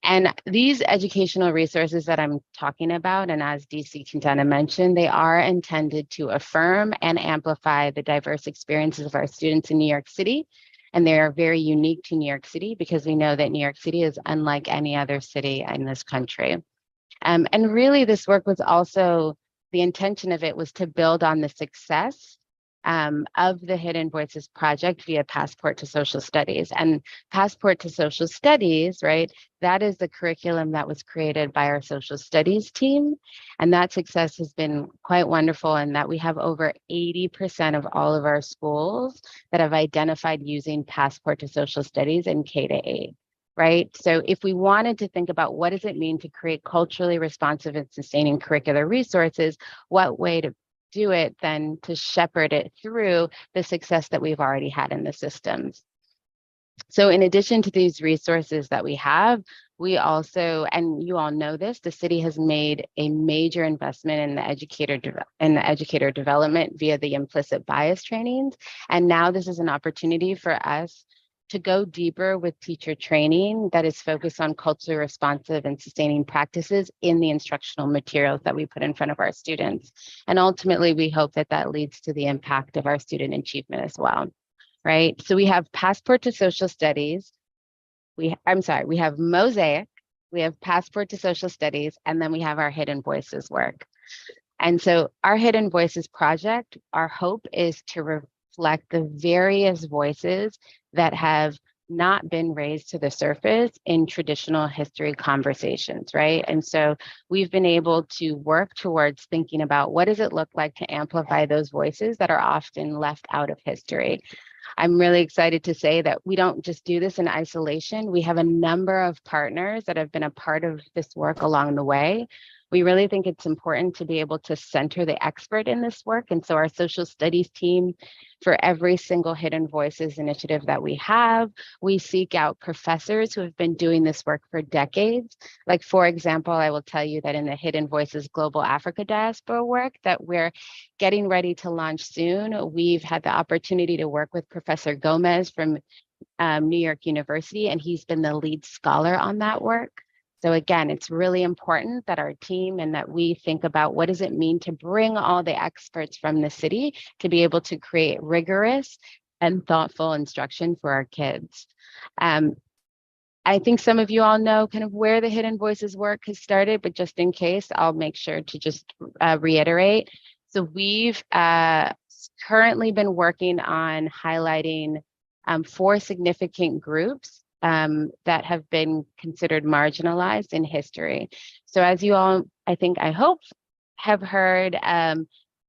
And these educational resources that I'm talking about, and as DC Quintana mentioned, they are intended to affirm and amplify the diverse experiences of our students in New York City. And they are very unique to New York City because we know that New York City is unlike any other city in this country. And really this work was also, the intention of it was to build on the success of the Hidden Voices project via Passport to Social Studies. And Passport to Social Studies, right, that is the curriculum that was created by our social studies team. And that success has been quite wonderful in that we have over 80% of all of our schools that have identified using Passport to Social Studies in K-8. Right. So if we wanted to think about what does it mean to create culturally responsive and sustaining curricular resources, what way to do it than to shepherd it through the success that we've already had in the systems. So in addition to these resources that we have, we also, and you all know this, the city has made a major investment in the educator development via the implicit bias trainings. And now this is an opportunity for us to go deeper with teacher training that is focused on culturally responsive and sustaining practices in the instructional materials that we put in front of our students. And ultimately, we hope that that leads to the impact of our student achievement as well, right? So we have Passport to Social Studies. We have Mosaic, we have Passport to Social Studies, and then we have our Hidden Voices work. And so our Hidden Voices project, our hope is to reflect the various voices that have not been raised to the surface in traditional history conversations, right? And so we've been able to work towards thinking about what does it look like to amplify those voices that are often left out of history. I'm really excited to say that we don't just do this in isolation. We have a number of partners that have been a part of this work along the way. We really think it's important to be able to center the expert in this work. And so our social studies team, for every single Hidden Voices initiative that we have, we seek out professors who have been doing this work for decades. Like, for example, I will tell you that in the Hidden Voices Global Africa Diaspora work that we're getting ready to launch soon, we've had the opportunity to work with Professor Gomez from New York University, and he's been the lead scholar on that work. So again, it's really important that our team and that we think about what does it mean to bring all the experts from the city to be able to create rigorous and thoughtful instruction for our kids. I think some of you all know kind of where the Hidden Voices work has started, but just in case, I'll make sure to just reiterate. So we've currently been working on highlighting 4 significant groups that have been considered marginalized in history. So as you all, I hope, have heard,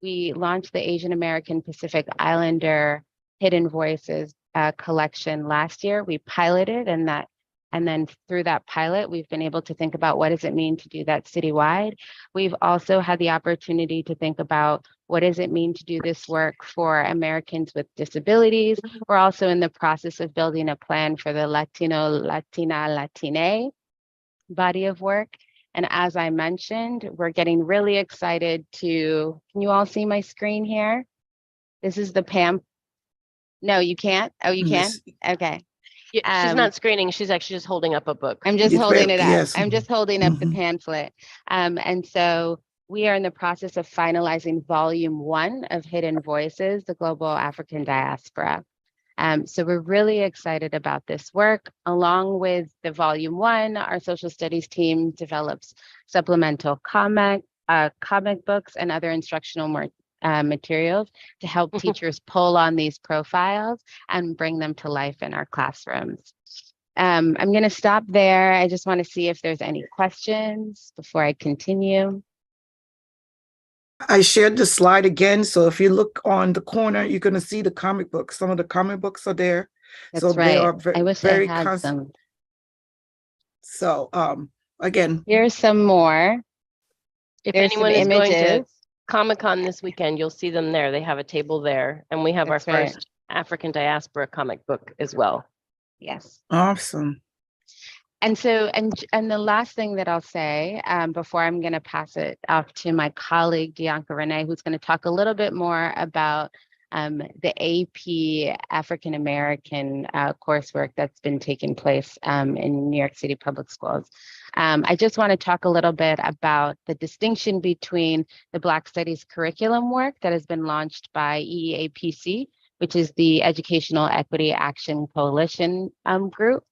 we launched the Asian American Pacific Islander Hidden Voices collection last year. We piloted, and then through that pilot, we've been able to think about what does it mean to do that citywide. We've also had the opportunity to think about what does it mean to do this work for Americans with disabilities. We're also in the process of building a plan for the Latino, Latina, Latine body of work. And as I mentioned, we're getting really excited to, can you all see my screen here? This is the PAM. No, you can't? Oh, you can? Okay. Yeah, she's not screening. She's actually just holding up a book. I'm just holding it up. Yes. I'm just holding up the pamphlet. And so we are in the process of finalizing volume 1 of Hidden Voices, the Global African Diaspora. So we're really excited about this work. Along with the volume 1, our social studies team develops supplemental comic books and other instructional materials to help teachers pull on these profiles and bring them to life in our classrooms. I'm going to stop there. I just want to see if there's any questions before I continue. I shared the slide again, so if you look on the corner, you're going to see the comic books. Some of the comic books are there. That's so right. They are I wish very I had some. So again, here's some more. If There's anyone some is going to images. Comic-Con this weekend, you'll see them there. They have a table there, and we have That's our right. first African diaspora comic book as well. Yes. Awesome. And so, and the last thing that I'll say before I'm going to pass it off to my colleague, Dianca Renee, who's going to talk a little bit more about the AP African American coursework that's been taking place in New York City Public Schools. I just want to talk a little bit about the distinction between the Black Studies curriculum work that has been launched by EEAPC, which is the Educational Equity Action Coalition group.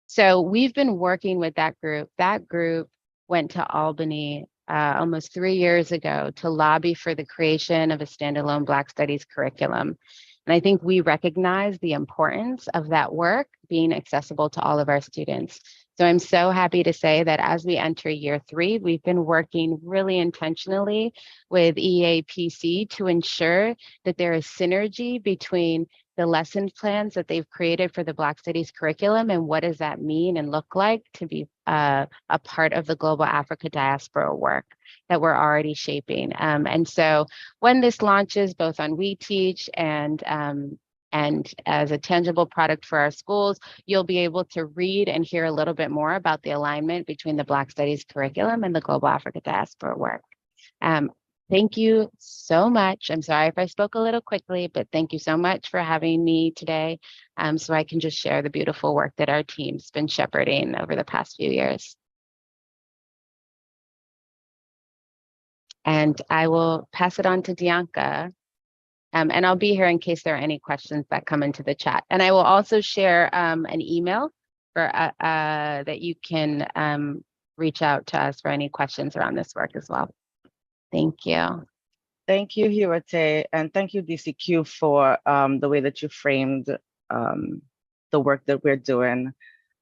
So we've been working with that group. That group went to Albany almost 3 years ago to lobby for the creation of a standalone Black Studies curriculum. And I think we recognize the importance of that work being accessible to all of our students. So I'm so happy to say that as we enter year 3, we've been working really intentionally with EAPC to ensure that there is synergy between the lesson plans that they've created for the Black Studies curriculum and what does that mean and look like to be a part of the global Africa diaspora work that we're already shaping. And so when this launches both on WeTeach and as a tangible product for our schools, you'll be able to read and hear a little bit more about the alignment between the Black Studies curriculum and the global Africa diaspora work. Thank you so much. I'm sorry if I spoke a little quickly, but thank you so much for having me today so I can just share the beautiful work that our team's been shepherding over the past few years. And I will pass it on to Dianca. And I'll be here in case there are any questions that come into the chat. And I will also share an email for that you can reach out to us for any questions around this work as well. Thank you. Thank you, Hirate, and thank you, DCQ, for the way that you framed the work that we're doing.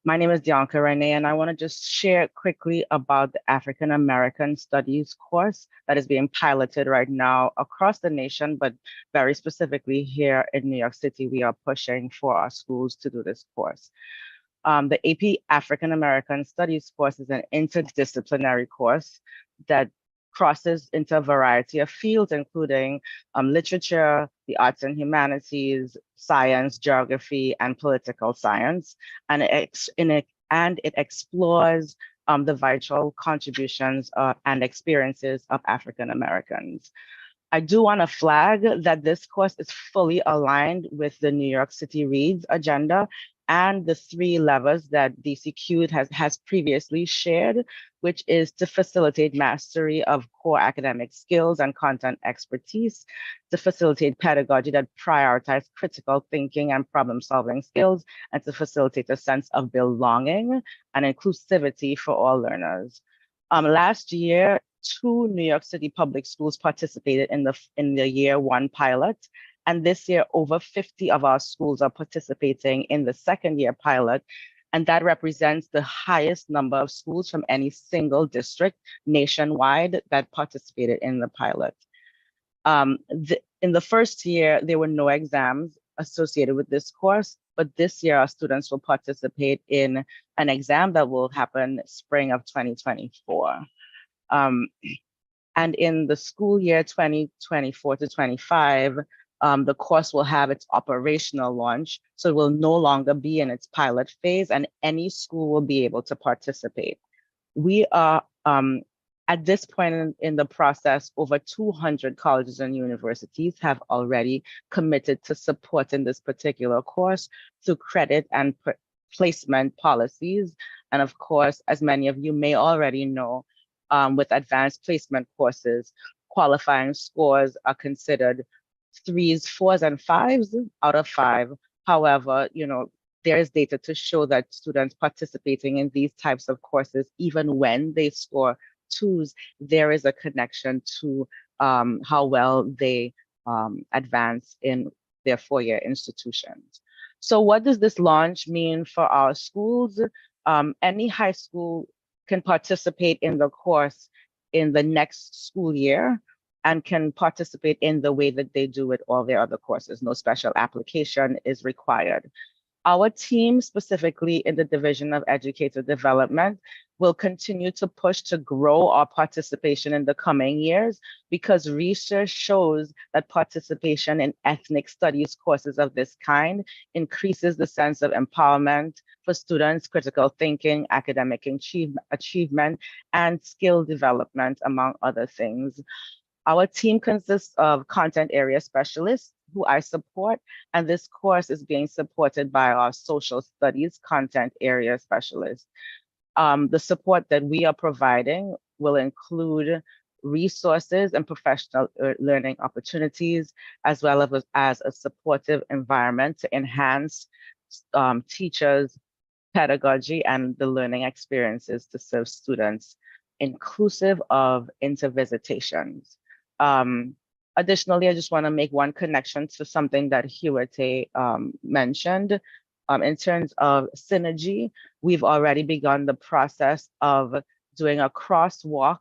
My name is Dianca Renee, and I want to just share quickly about the African American Studies course that is being piloted right now across the nation, but very specifically here in New York City, we are pushing for our schools to do this course. The AP African American Studies course is an interdisciplinary course that crosses into a variety of fields, including literature, the arts and humanities, science, geography, and political science. And it explores the vital contributions and experiences of African Americans. I do want to flag that this course is fully aligned with the New York City Reads agenda and the 3 levers that DCQ has previously shared, which is to facilitate mastery of core academic skills and content expertise, to facilitate pedagogy that prioritizes critical thinking and problem-solving skills, and to facilitate a sense of belonging and inclusivity for all learners. Last year, 2 New York City public schools participated in the year 1 pilot. And this year, over 50 of our schools are participating in the 2nd year pilot. And that represents the highest number of schools from any single district nationwide that participated in the pilot. In the first year, there were no exams associated with this course, but this year our students will participate in an exam that will happen spring of 2024. And in the school year 2024 to 25, the course will have its operational launch, so it will no longer be in its pilot phase and any school will be able to participate. We are, at this point in the process, over 200 colleges and universities have already committed to supporting this particular course through credit and placement policies. And of course, as many of you may already know, with advanced placement courses, qualifying scores are considered 3s, 4s, and 5s out of 5. However, there is data to show that students participating in these types of courses, even when they score 2s, there is a connection to how well they advance in their 4-year institutions. So what does this launch mean for our schools? Any high school can participate in the course in the next school year and can participate in the way that they do with all their other courses. No special application is required. Our team, specifically in the Division of Educator Development, will continue to push to grow our participation in the coming years because research shows that participation in ethnic studies courses of this kind increases the sense of empowerment for students, critical thinking, academic achievement, and skill development, among other things. Our team consists of content area specialists who I support, and this course is being supported by our social studies content area specialist. The support that we are providing will include resources and professional learning opportunities, as well as a supportive environment to enhance teachers' pedagogy and the learning experiences to serve students, inclusive of intervisitations. Additionally, I just want to make one connection to something that Huarte mentioned. In terms of synergy, we've already begun the process of doing a crosswalk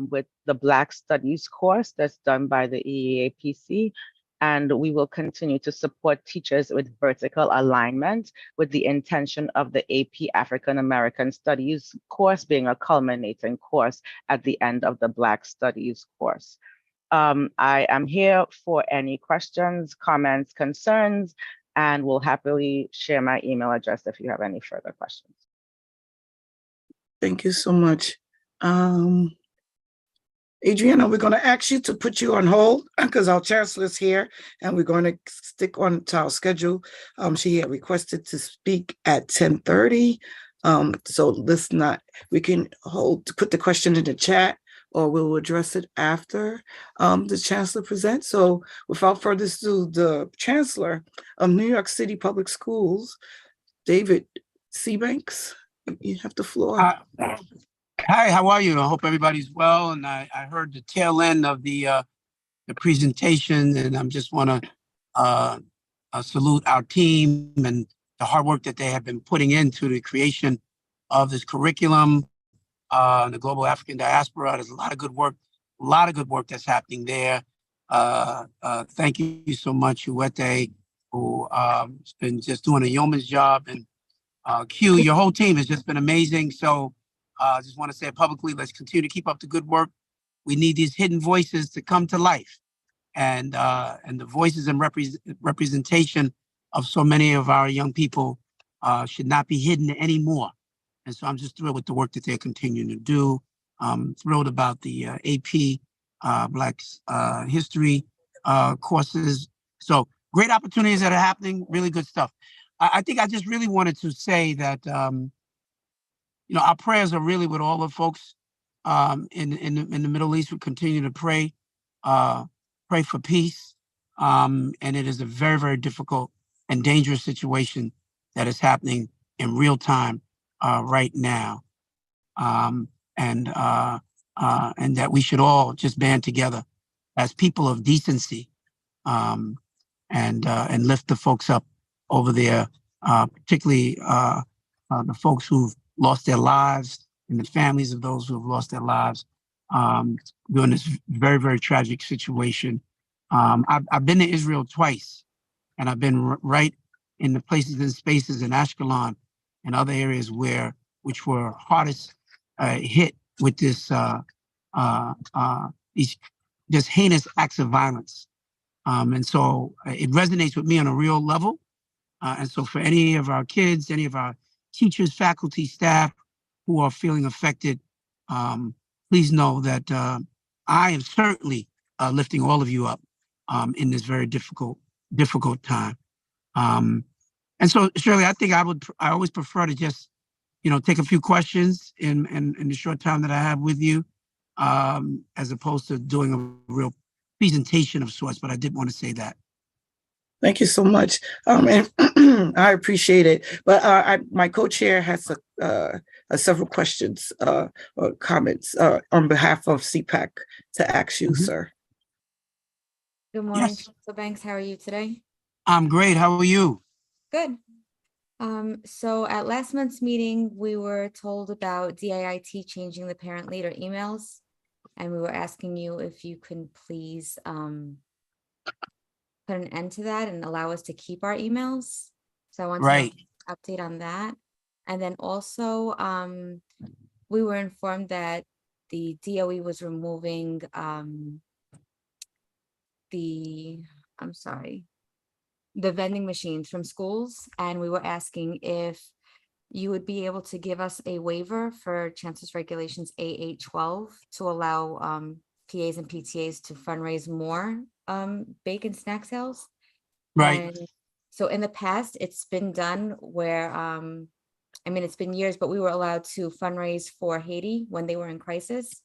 with the Black Studies course that's done by the EAPC. And we will continue to support teachers with vertical alignment with the intention of the AP African American Studies course being a culminating course at the end of the Black Studies course. I am here for any questions, comments, concerns, and will happily share my email address if you have any further questions. Thank you so much. Adriana, we're going to ask you to put you on hold because our chancellor is here and we're going to stick on to our schedule. She had requested to speak at 10:30. So let's not, we can hold to put the question in the chat or we'll address it after the chancellor presents. So without further ado, the chancellor of New York City Public Schools, David Seabanks, you have the floor. Hi, how are you? I hope everybody's well. And I heard the tail end of the presentation, and I just want to salute our team and the hard work that they have been putting into the creation of this curriculum. The global African diaspora. There's a lot of good work that's happening there. Thank you so much, Huarte, who has been just doing a yeoman's job, and Q, your whole team has just been amazing. So I just want to say publicly, let's continue to keep up the good work. We need these hidden voices to come to life, and the voices and representation of so many of our young people should not be hidden anymore. And so I'm just thrilled with the work that they're continuing to do. Thrilled about the AP Black History courses. So great opportunities that are happening, really good stuff. I think I just really wanted to say that, our prayers are really with all the folks in the Middle East. We continue to pray for peace. And it is a very, very difficult and dangerous situation that is happening in real time right now. And that we should all just band together as people of decency and lift the folks up over there, particularly the folks who've lost their lives and the families of those who have lost their lives during this very, very tragic situation. I've been to Israel twice, and I've been right in the places and spaces in Ashkelon and other areas which were hardest hit with these just heinous acts of violence. And so it resonates with me on a real level. And so for any of our kids, any of our teachers, faculty, staff who are feeling affected, please know that I am certainly lifting all of you up in this very difficult time. And so, Shirley, I think I always prefer to just, take a few questions in the short time that I have with you, as opposed to doing a real presentation of sorts, but I did want to say that. Thank you so much. And I appreciate it. But my co-chair has several questions or comments on behalf of CPAC to ask you, sir. Good morning, Yes. Chancellor Banks. How are you today? I'm great. How are you? Good. So at last month's meeting, we were told about DIIT changing the parent leader emails, and we were asking you if you can please put an end to that and allow us to keep our emails. So I want to know an update on that. And then also, we were informed that the DOE was removing the vending machines from schools, and we were asking if you would be able to give us a waiver for Chancellor's Regulations A812 to allow PAs and PTAs to fundraise more bake and snack sales. Right. And so in the past, it's been done where, I mean, it's been years, but we were allowed to fundraise for Haiti when they were in crisis.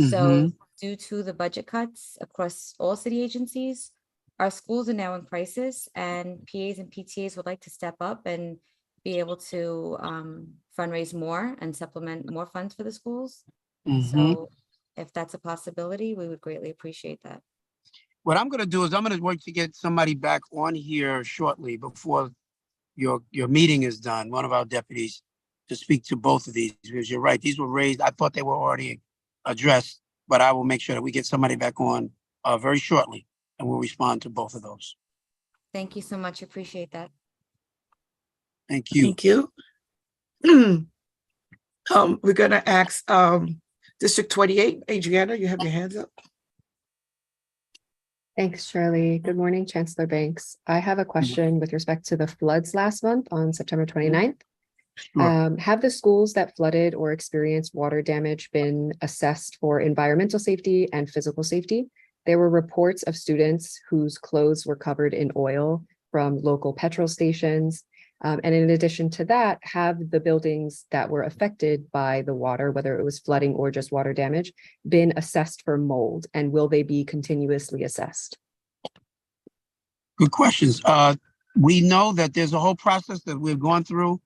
So due to the budget cuts across all city agencies, our schools are now in crisis, and PAs and PTAs would like to step up and be able to fundraise more and supplement more funds for the schools. So if that's a possibility, we would greatly appreciate that. What I'm going to do is I'm going to work to get somebody back on here shortly before your meeting is done, one of our deputies, to speak to both of these, because you're right. These were raised. I thought they were already addressed, but I will make sure that we get somebody back on very shortly, and we'll respond to both of those. Thank you so much. Appreciate that. Thank you. Thank you. We're going to ask District 28, Adriana, you have your hands up. Thanks, Shirley. Good morning, Chancellor Banks. I have a question with respect to the floods last month on September 29th. Sure. Have the schools that flooded or experienced water damage been assessed for environmental safety and physical safety? There were reports of students whose clothes were covered in oil from local petrol stations. And in addition to that, have the buildings that were affected by the water, whether it was flooding or just water damage, been assessed for mold? And will they be continuously assessed? Good questions. We know that there's a whole process that we've gone through,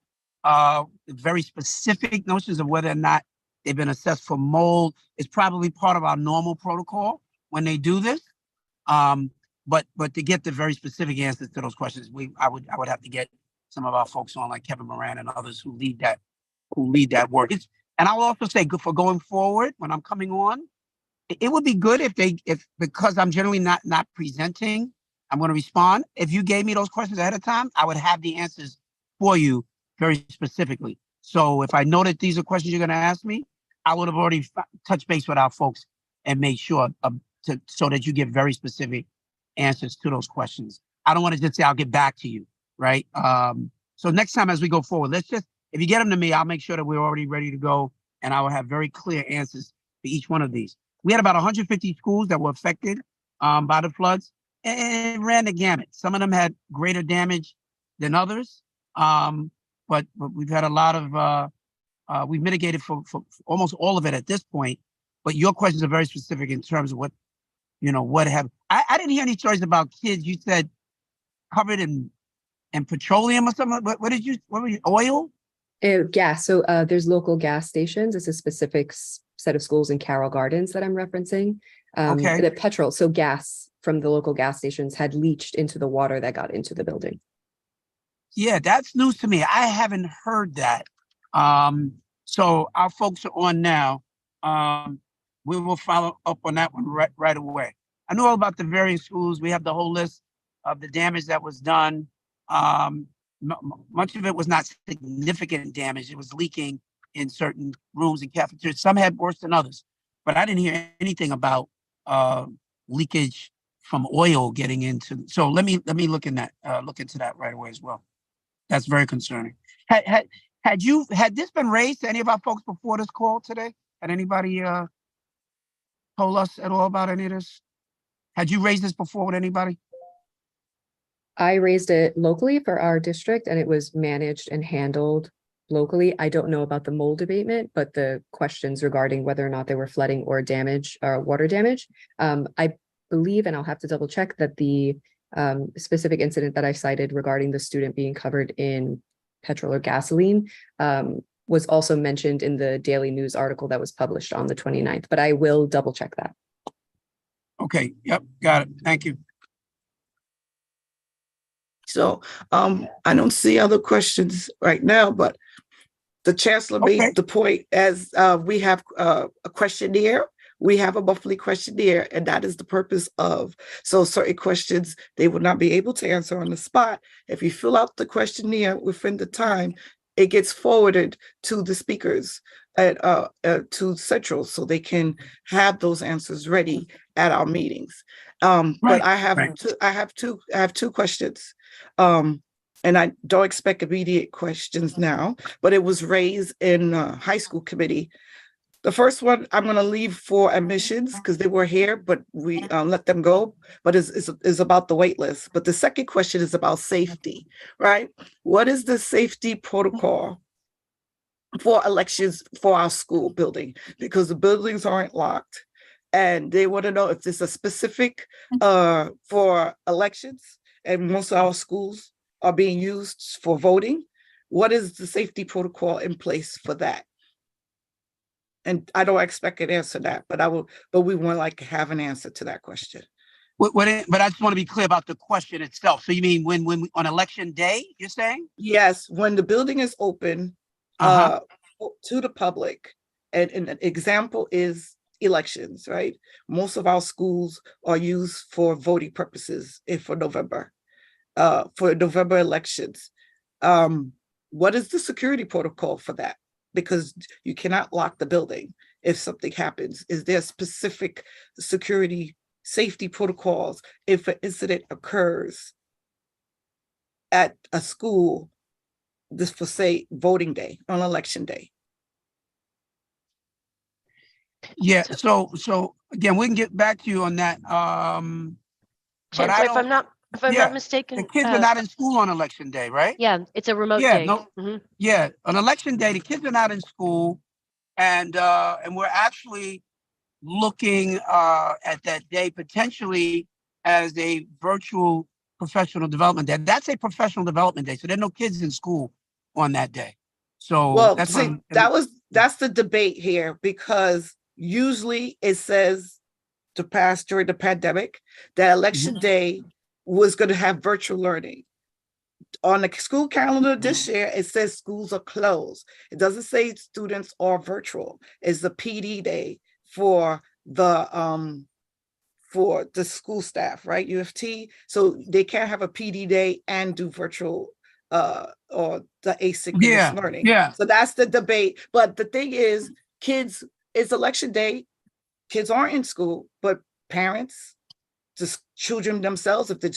very specific notions of whether or not they've been assessed for mold. It's probably part of our normal protocol when they do this. But to get the very specific answers to those questions, I would have to get some of our folks on, like Kevin Moran and others who lead that work. And I'll also say, good for going forward when I'm coming on, it would be good if because I'm generally not presenting, I'm going to respond. If you gave me those questions ahead of time, I would have the answers for you very specifically. So if I know that these are questions you're going to ask me, I would have already touched base with our folks and made sure so that you get very specific answers to those questions. I don't want to just say, I'll get back to you, right? So next time as we go forward, if you get them to me, I'll make sure that we're already ready to go, and I will have very clear answers for each one of these. We had about 150 schools that were affected by the floods, and it ran the gamut. Some of them had greater damage than others, but we've had a lot of, we've mitigated for almost all of it at this point. But your questions are very specific in terms of what I didn't hear any stories about kids. You said covered in petroleum or something. What were you, oil? Gas. So there's local gas stations. It's a specific set of schools in Carroll Gardens that I'm referencing. Okay. The petrol, so gas from the local gas stations had leached into the water that got into the building. Yeah, that's news to me. I haven't heard that. So our folks are on now. We will follow up on that one right away. I know all about the various schools. We have the whole list of the damage that was done. Much of it was not significant damage. It was leaking in certain rooms and cafeterias. Some had worse than others, but I didn't hear anything about leakage from oil getting into. So let me look into that right away as well. That's very concerning. Had this been raised to any of our folks before this call today? Had anybody told us at all about any of this? Had you raised this before with anybody? I raised it locally for our district, and it was managed and handled locally. I don't know about the mold abatement, but the questions regarding whether or not they were flooding or damage or water damage. I believe, and I'll have to double check, that the specific incident that I cited regarding the student being covered in petrol or gasoline was also mentioned in the Daily News article that was published on the 29th, but I will double check that. Okay, yep, got it. Thank you. So I don't see other questions right now, but the Chancellor made the point as we have a questionnaire. We have a monthly questionnaire, and that is the purpose of. So certain questions they will not be able to answer on the spot. If you fill out the questionnaire within the time, it gets forwarded to the speakers to Central, so they can have those answers ready at our meetings. But I have two questions. And I don't expect immediate questions now, but it was raised in high school committee The first one I'm going to leave for admissions because they were here, but we let them go. But is about the wait list. But the second question is about safety, right? What is the safety protocol for elections for our school building? Because the buildings aren't locked, and they want to know if there's a specific for elections, and most of our schools are being used for voting. What is the safety protocol in place for that? And I don't expect an answer to that, but we want like to have an answer to that question. But I just want to be clear about the question itself. So you mean when on election day, you're saying? Yes, when the building is open to the public, and an example is elections, right? Most of our schools are used for voting purposes for November elections. What is the security protocol for that? Because you cannot lock the building if something happens. Is there specific security safety protocols if an incident occurs at a school, this for say voting day, on election day? Yeah, so again, we can get back to you on that. But Chancellor, if I'm not mistaken, the kids are not in school on election day, right? yeah, it's a remote Yeah, day. no, yeah, on election day, the kids are not in school, and we're actually looking at that day potentially as a virtual professional development day. That's a professional development day, so there are no kids in school on that day. So Well, that's see, that's the debate here, because usually it says to pass during the pandemic that election day was going to have virtual learning. On the school calendar this year, it says schools are closed. It doesn't say students are virtual. It's the PD day for the school staff, right? UFT. So they can't have a PD day and do virtual or the asynchronous learning. Yeah. So that's the debate. But the thing is, kids, it's election day. Kids aren't in school, but parents, just children themselves, if the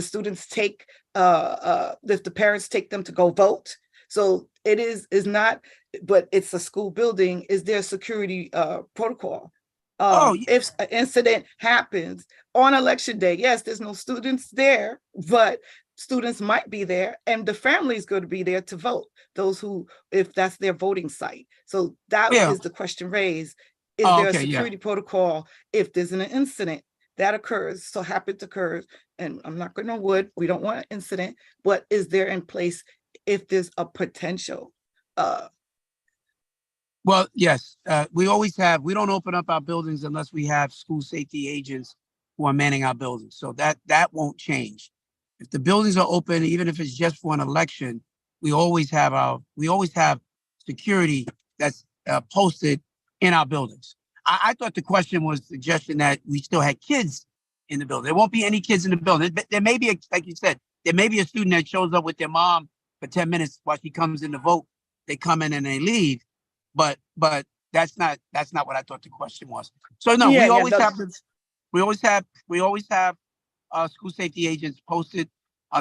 students take if the parents take them to go vote. So it is not, but it's a school building. Is there a security protocol? If an incident happens on election day, yes, there's no students there, but students might be there, and the family is going to be there to vote, those who, if that's their voting site. So that is the question raised. Is there a security protocol if there's an incident that occurs, so happens occurs, and I'm not going to wood, we don't want an incident, but is there in place if there's a potential? Well, yes, we always have. We don't open up our buildings unless we have school safety agents who are manning our buildings. So that won't change. If the buildings are open, even if it's just for an election, we always have security that's posted in our buildings. I thought the question was suggesting that we still had kids in the building. There won't be any kids in the building. There may be, like you said, there may be a student that shows up with their mom for 10 minutes while she comes in to vote. They come in and they leave. But that's not what I thought the question was. So no, we always have school safety agents posted.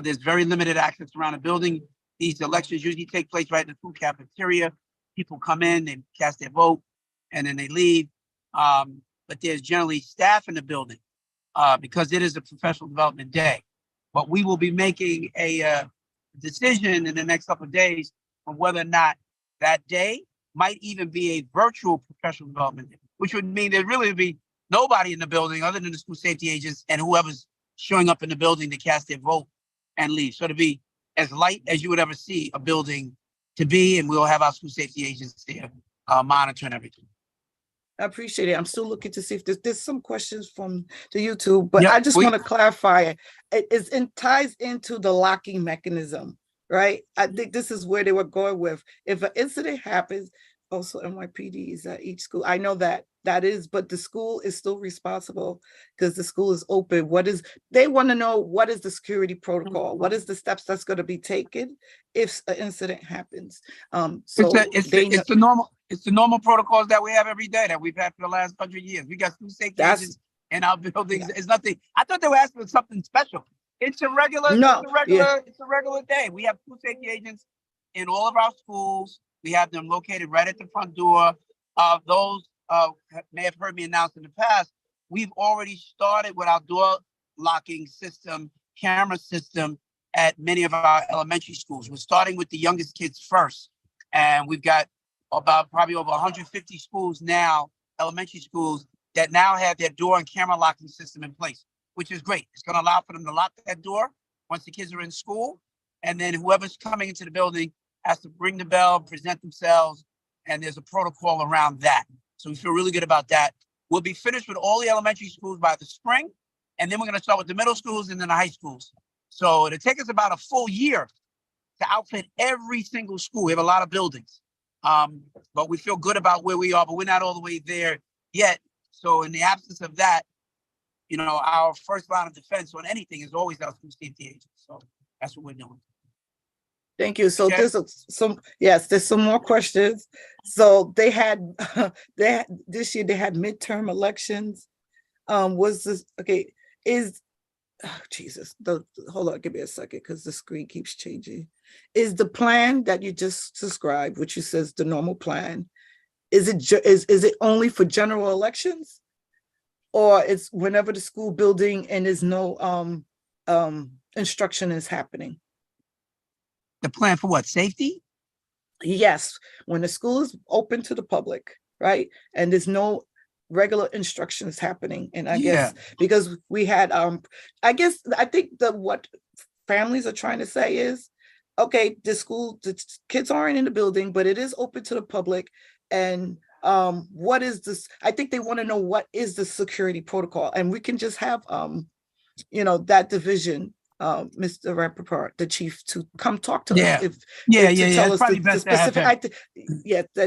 There's very limited access around the building. These elections usually take place right in the food cafeteria. People come in, they cast their vote, and then they leave. But there's generally staff in the building because it is a professional development day. But we will be making a decision in the next couple of days on whether or not that day might even be a virtual professional development day, which would mean there really would be nobody in the building other than the school safety agents and whoever's showing up in the building to cast their vote and leave. So to be as light as you would ever see a building to be, and we'll have our school safety agents there monitoring everything. I appreciate it. I'm still looking to see if there's some questions from the YouTube, but I just want to clarify it ties into the locking mechanism, right? I think this is where they were going with. If an incident happens, also NYPD is at each school. I know that is, but the school is still responsible because the school is open. They want to know what is the security protocol? What is the steps that's going to be taken if an incident happens? It's the normal protocols that we have every day that we've had for the last 100 years. We got school safety agents in our buildings. It's nothing. I thought they were asking for something special. It's a regular day. We have school safety agents in all of our schools. We have them located right at the front door. those may have heard me announce in the past, we've already started with our door locking system, camera system at many of our elementary schools. We're starting with the youngest kids first. And we've got about probably over 150 schools now, elementary schools, that now have their door and camera locking system in place, which is great. It's going to allow for them to lock that door once the kids are in school. And then whoever's coming into the building has to ring the bell, present themselves, and there's a protocol around that. So we feel really good about that. We'll be finished with all the elementary schools by the spring, and then we're going to start with the middle schools and then the high schools. So it'll take us about a full year to outfit every single school. We have a lot of buildings, but we feel good about where we are, but we're not all the way there yet. So in the absence of that, you know, our first line of defense on anything is always our school safety agents. So that's what we're doing. Thank you. So Okay. there's some more questions. So they had this year they had midterm elections. Was this okay? Jesus, hold on, give me a second because the screen keeps changing. Is the plan that you just described, which you says the normal plan, is it only for general elections, or it's whenever the school building and there's no instruction is happening? The plan for what? Safety? Yes, when the school is open to the public, right? And there's no regular instructions happening. And I guess because we had I think that what families are trying to say is, okay, the kids aren't in the building, but it is open to the public. And what is this? I think they want to know what is the security protocol, and we can just have that division, Mr. Rappaport, the chief, to come talk to us. Tell us the specific. I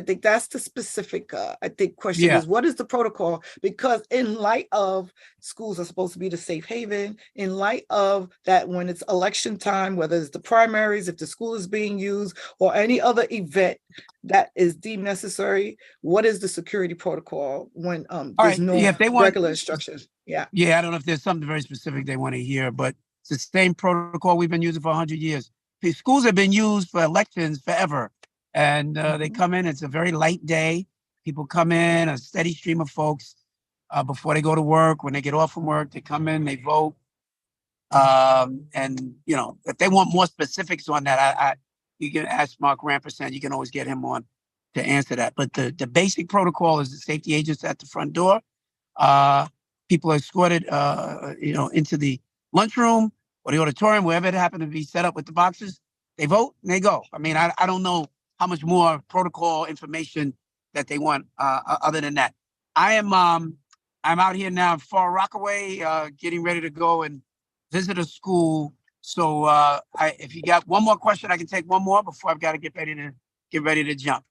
think that's the specific. I think question is, what is the protocol? Because in light of schools are supposed to be the safe haven, in light of that, when it's election time, whether it's the primaries, if the school is being used, or any other event that is deemed necessary, what is the security protocol when there's regular instructions? Yeah, I don't know if there's something very specific they want to hear, but it's the same protocol we've been using for 100 years. The schools have been used for elections forever. And they come in, it's a very light day. People come in, a steady stream of folks before they go to work. When they get off from work, they come in, they vote. And, if they want more specifics on that, you can ask Mark Rampersand. You can always get him on to answer that. But the basic protocol is the safety agents at the front door. People are escorted, into the lunchroom or the auditorium, wherever it happened to be set up with the boxes. They vote and they go. I mean, I don't know how much more protocol information that they want other than that. I'm out here now in Far Rockaway, getting ready to go and visit a school. So if you got one more question, I can take one more before I've got to get ready to jump.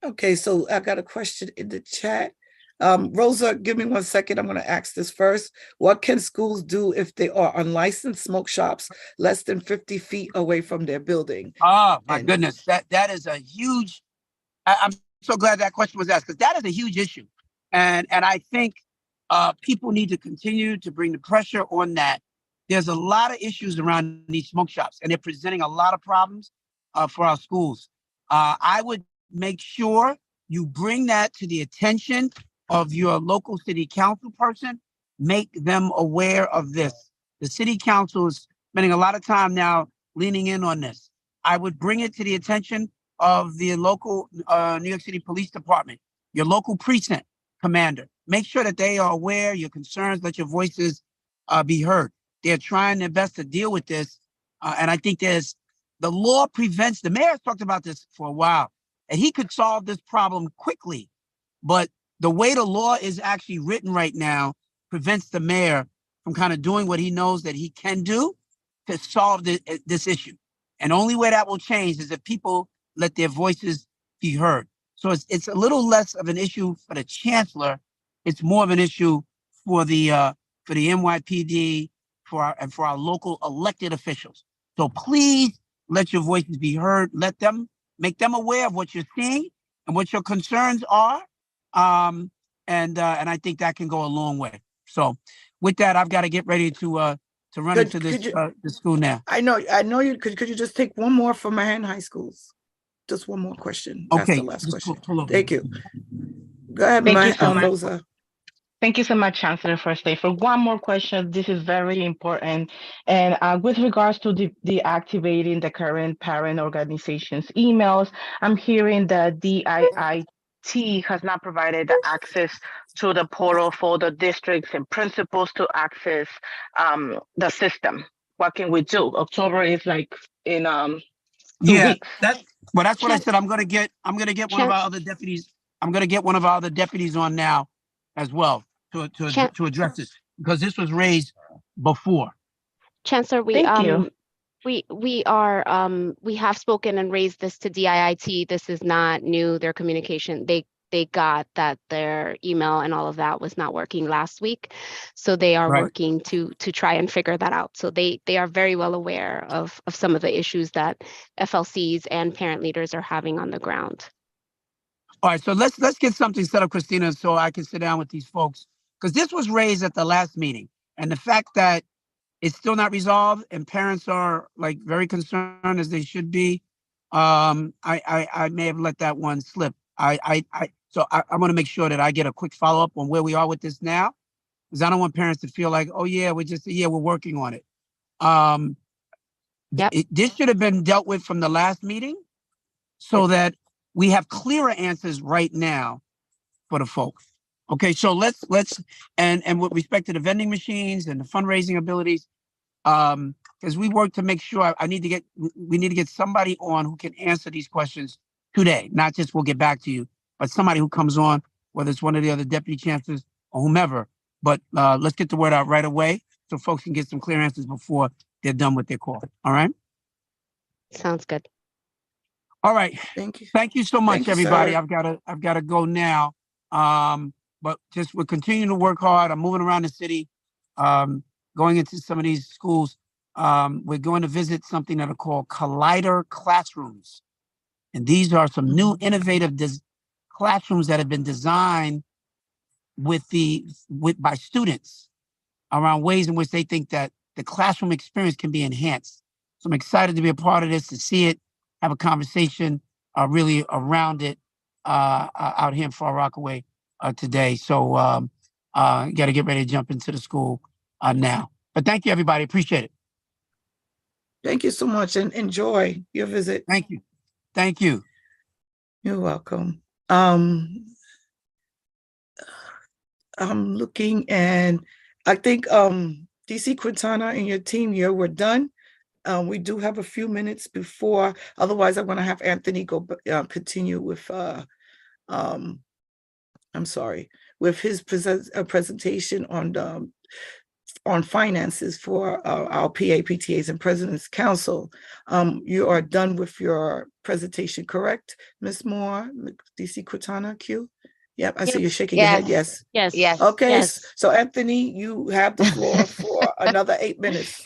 Okay, so I got a question in the chat. Rosa, give me 1 second. I'm going to ask this first. What can schools do if they are unlicensed smoke shops less than 50 feet away from their building? Oh, my goodness. That is a huge, I'm so glad that question was asked, because that is a huge issue. And I think people need to continue to bring the pressure on that. There's a lot of issues around these smoke shops, and they're presenting a lot of problems for our schools. I would make sure you bring that to the attention of your local city council person. Make them aware of this. The city council is spending a lot of time now leaning in on this. I would bring it to the attention of the local New York City Police Department, your local precinct commander. Make sure that they are aware of your concerns, let your voices be heard. They're trying their best to deal with this. And I think the law prevents, the mayor has talked about this for a while, and he could solve this problem quickly. But the way the law is actually written right now prevents the mayor from kind of doing what he knows that he can do to solve this issue. And the only way that will change is if people let their voices be heard. So it's a little less of an issue for the chancellor. It's more of an issue for the NYPD, for our local elected officials. So please let your voices be heard. Make them aware of what you're seeing and what your concerns are. And I think that can go a long way. So with that, I've got to get ready to run into the school now. I know you could you just take one more for Manhattan High Schools? just one more question. That's Okay, the last just question. pull over. Thank you. Go ahead, Thank you so much. Rosa. Thank you so much, Chancellor, for stay. For one more question, this is very important. And with regards to deactivating the current parent organization's emails, I'm hearing that DIIT has not provided the access to the portal for the districts and principals to access the system. What can we do? October is like in 2 weeks. That's what I said. I'm gonna get one of our other deputies. I'm gonna get one of our other deputies on now as well to address this, because this was raised before. Chancellor, Thank you. we have spoken and raised this to DIIT. This is not new. Their communication, they got that their email and all of that was not working last week. So they are working to try and figure that out. So they are very well aware of some of the issues that FLCs and parent leaders are having on the ground. All right, so let's get something set up, Christina, so I can sit down with these folks, because this was raised at the last meeting, and the fact that it's still not resolved and parents are like very concerned, as they should be. I may have let that one slip. So I want to make sure that I get a quick follow-up on where we are with this now, because I don't want parents to feel like, oh yeah, we're working on it. This should have been dealt with from the last meeting, so that we have clearer answers right now for the folks. Okay, so let's and with respect to the vending machines and the fundraising abilities, because we work to make sure we need to get somebody on who can answer these questions today, not just we'll get back to you, but somebody who comes on, whether it's one of the other deputy chancellors or whomever. But let's get the word out right away so folks can get some clear answers before they're done with their call. All right? Sounds good. All right. Thank you. Thank you so much, Thank you, everybody. sir. I've gotta go now. But just we're continuing to work hard. I'm moving around the city, going into some of these schools. We're going to visit something that are called Collider classrooms. And these are some new innovative classrooms that have been designed by students around ways in which they think that the classroom experience can be enhanced. So I'm excited to be a part of this, to see it, have a conversation really around it out here in Far Rockaway today. So got to get ready to jump into the school now. But thank you, everybody. Appreciate it. Thank you so much, and enjoy your visit. Thank you. Thank you. You're welcome. I'm looking, and I think DC Quintana and your team here, we're done. We do have a few minutes before, otherwise I'm going to have Anthony go continue with with his presentation on finances for our PA, PTAs, and President's Council. You are done with your presentation, correct, Ms. Moore, DC Quintana, Q? Yep, I see you shaking your head. Yes. Yes. Okay, Yes. so Anthony, you have the floor for another 8 minutes.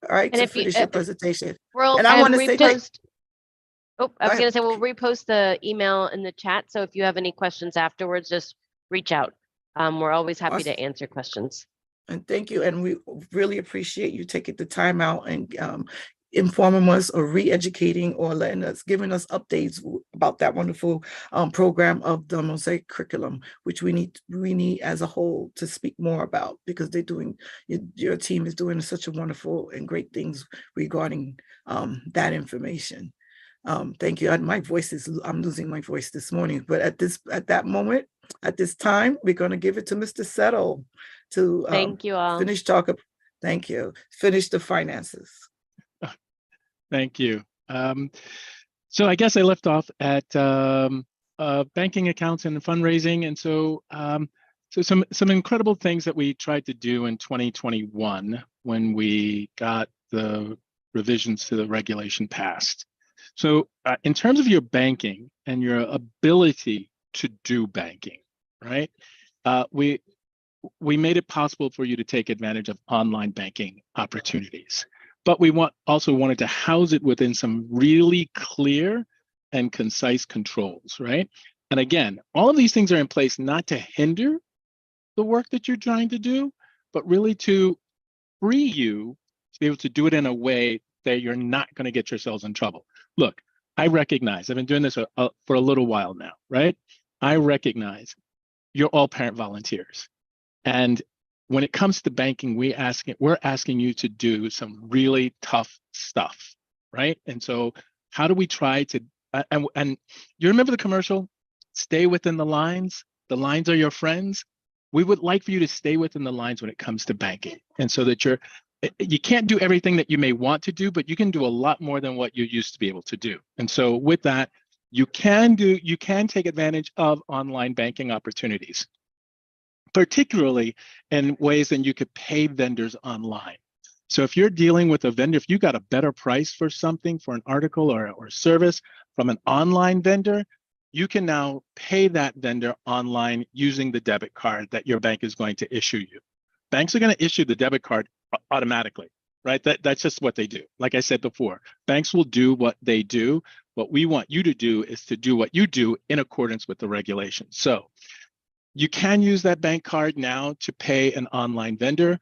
All right, And to if you, finish your presentation. We'll And I want to say thank. repost. Oh, I was going to say, we'll repost the email in the chat. So if you have any questions afterwards, just reach out. We're always happy to answer questions. And thank you. And we really appreciate you taking the time out and informing us or re-educating or giving us updates about that wonderful program of the Mosaic curriculum, which we need as a whole to speak more about, because they're doing, your team is doing such a wonderful and great things regarding that information. Thank you. I'm losing my voice this morning, but at this time, we're going to give it to Mr. Settle to thank you all. Finish the finances. Thank you. So I guess I left off at banking accounts and fundraising, and so some incredible things that we tried to do in 2021 when we got the revisions to the regulation passed. So in terms of your banking and your ability to do banking, right? We made it possible for you to take advantage of online banking opportunities, but we also wanted to house it within some really clear and concise controls, right? And again, all of these things are in place not to hinder the work that you're trying to do, but really to free you to be able to do it in a way that you're not going to get yourselves in trouble. Look, I recognize, I've been doing this for a little while now, right? I recognize you're all parent volunteers. And when it comes to banking, we're asking you to do some really tough stuff, right? And so how do we try to, and you remember the commercial, stay within the lines are your friends. We would like for you to stay within the lines when it comes to banking. And so that you can't do everything that you may want to do, but you can do a lot more than what you used to be able to do. And so with that, you can take advantage of online banking opportunities, particularly in ways that you could pay vendors online. So if you're dealing with a vendor, if you got a better price for something, for an article or service from an online vendor, you can now pay that vendor online using the debit card that your bank is going to issue you. Banks are going to issue the debit card automatically, right? That's just what they do. Like I said before, banks will do what they do. What we want you to do is to do what you do in accordance with the regulations. So you can use that bank card now to pay an online vendor.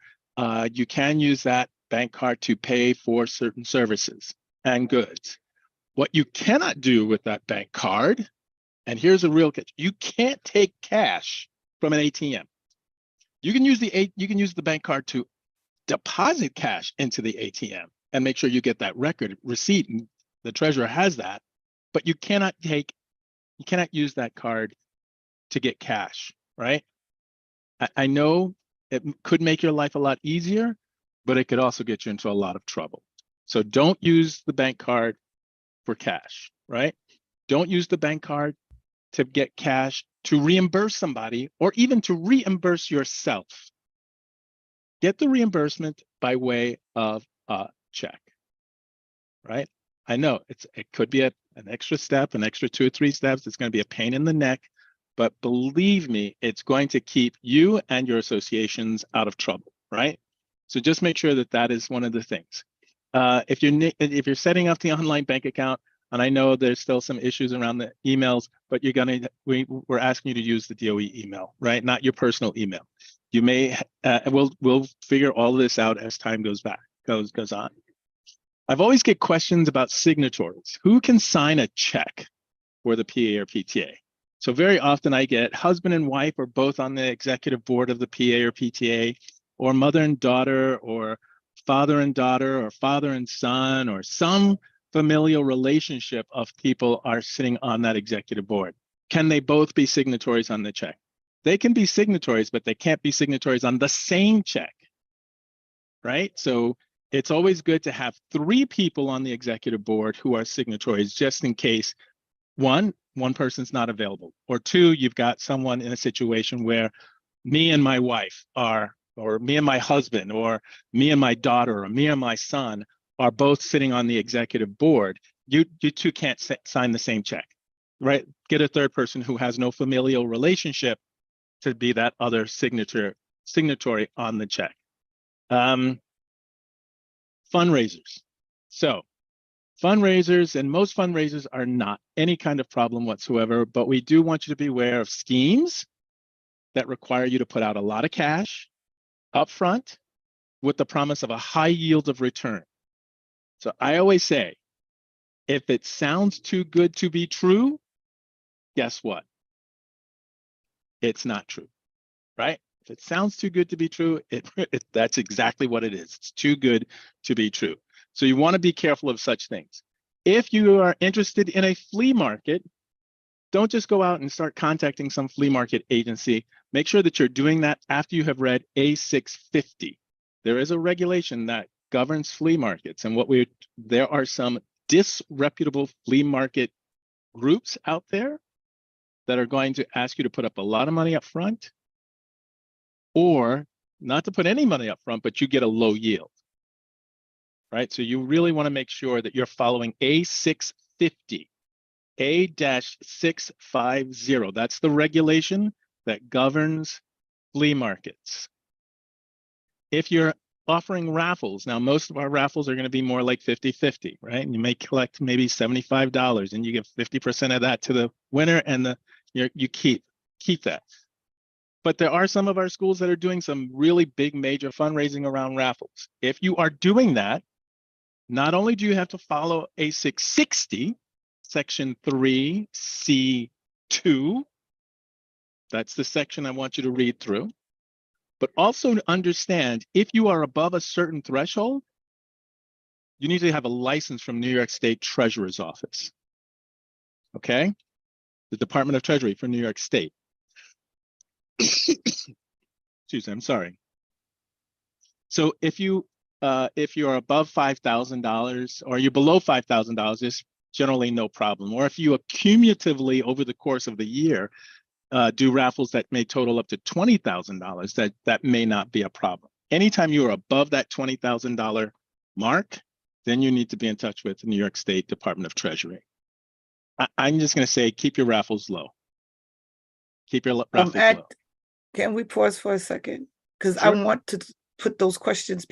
You can use that bank card to pay for certain services and goods. What you cannot do with that bank card, and here's a real catch, you can't take cash from an ATM. You can use the bank card to deposit cash into the ATM and make sure you get that receipt, and the treasurer has that, but you cannot use that card to get cash, right? I know it could make your life a lot easier, but it could also get you into a lot of trouble. So don't use the bank card for cash, right? Don't use the bank card to get cash to reimburse somebody or even to reimburse yourself. Get the reimbursement by way of a check, right? I know it could be an extra step, an extra 2 or 3 steps. It's going to be a pain in the neck, but believe me, it's going to keep you and your associations out of trouble, right? So just make sure that is one of the things. If you're setting up the online bank account, and I know there's still some issues around the emails, but we're asking you to use the DOE email, right? Not your personal email. You may, we'll figure all this out as time goes on. I've always get questions about signatories. Who can sign a check for the PA or PTA? So very often I get husband and wife are both on the executive board of the PA or PTA, or mother and daughter, or father and daughter, or father and son, or some familial relationship of people are sitting on that executive board. Can they both be signatories on the check? They can be signatories, but they can't be signatories on the same check, right? So it's always good to have 3 people on the executive board who are signatories, just in case one person's not available, or 2, you've got someone in a situation where me and my wife are, or me and my husband, or me and my daughter, or me and my son are both sitting on the executive board. You 2 can't sign the same check, right? Get a 3rd person who has no familial relationship to be that other signatory on the check. Fundraisers. So fundraisers, and most fundraisers are not any kind of problem whatsoever, but we do want you to be aware of schemes that require you to put out a lot of cash upfront with the promise of a high yield of return. So I always say, if it sounds too good to be true, guess what? It's not true, right? If it sounds too good to be true, that's exactly what it is. It's too good to be true. So you want to be careful of such things. If you are interested in a flea market, don't just go out and start contacting some flea market agency. Make sure that you're doing that after you have read A650. There is a regulation that governs flea markets, and there are some disreputable flea market groups out there that are going to ask you to put up a lot of money up front, or not to put any money up front, but you get a low yield, right? So you really want to make sure that you're following A650, A-650. That's the regulation that governs flea markets. If you're offering raffles, now most of our raffles are going to be more like 50-50, right? And you may collect maybe $75 and you give 50% of that to the winner, and you keep that. But there are some of our schools that are doing some really big major fundraising around raffles. If you are doing that, not only do you have to follow A660, section 3C2. That's the section I want you to read through. But also to understand, if you are above a certain threshold, you need to have a license from New York State Treasurer's Office. Okay? The Department of Treasury for New York State. Excuse me, I'm sorry. So if you're above $5,000 or you're below $5,000, there's generally no problem. Or if you accumulatively over the course of the year do raffles that may total up to $20,000, that may not be a problem. Anytime you are above that $20,000 mark, then you need to be in touch with the New York State Department of Treasury. I'm just going to say, keep your raffles low. Keep your raffles low. Can we pause for a second? Because Sure. I want to put those questions,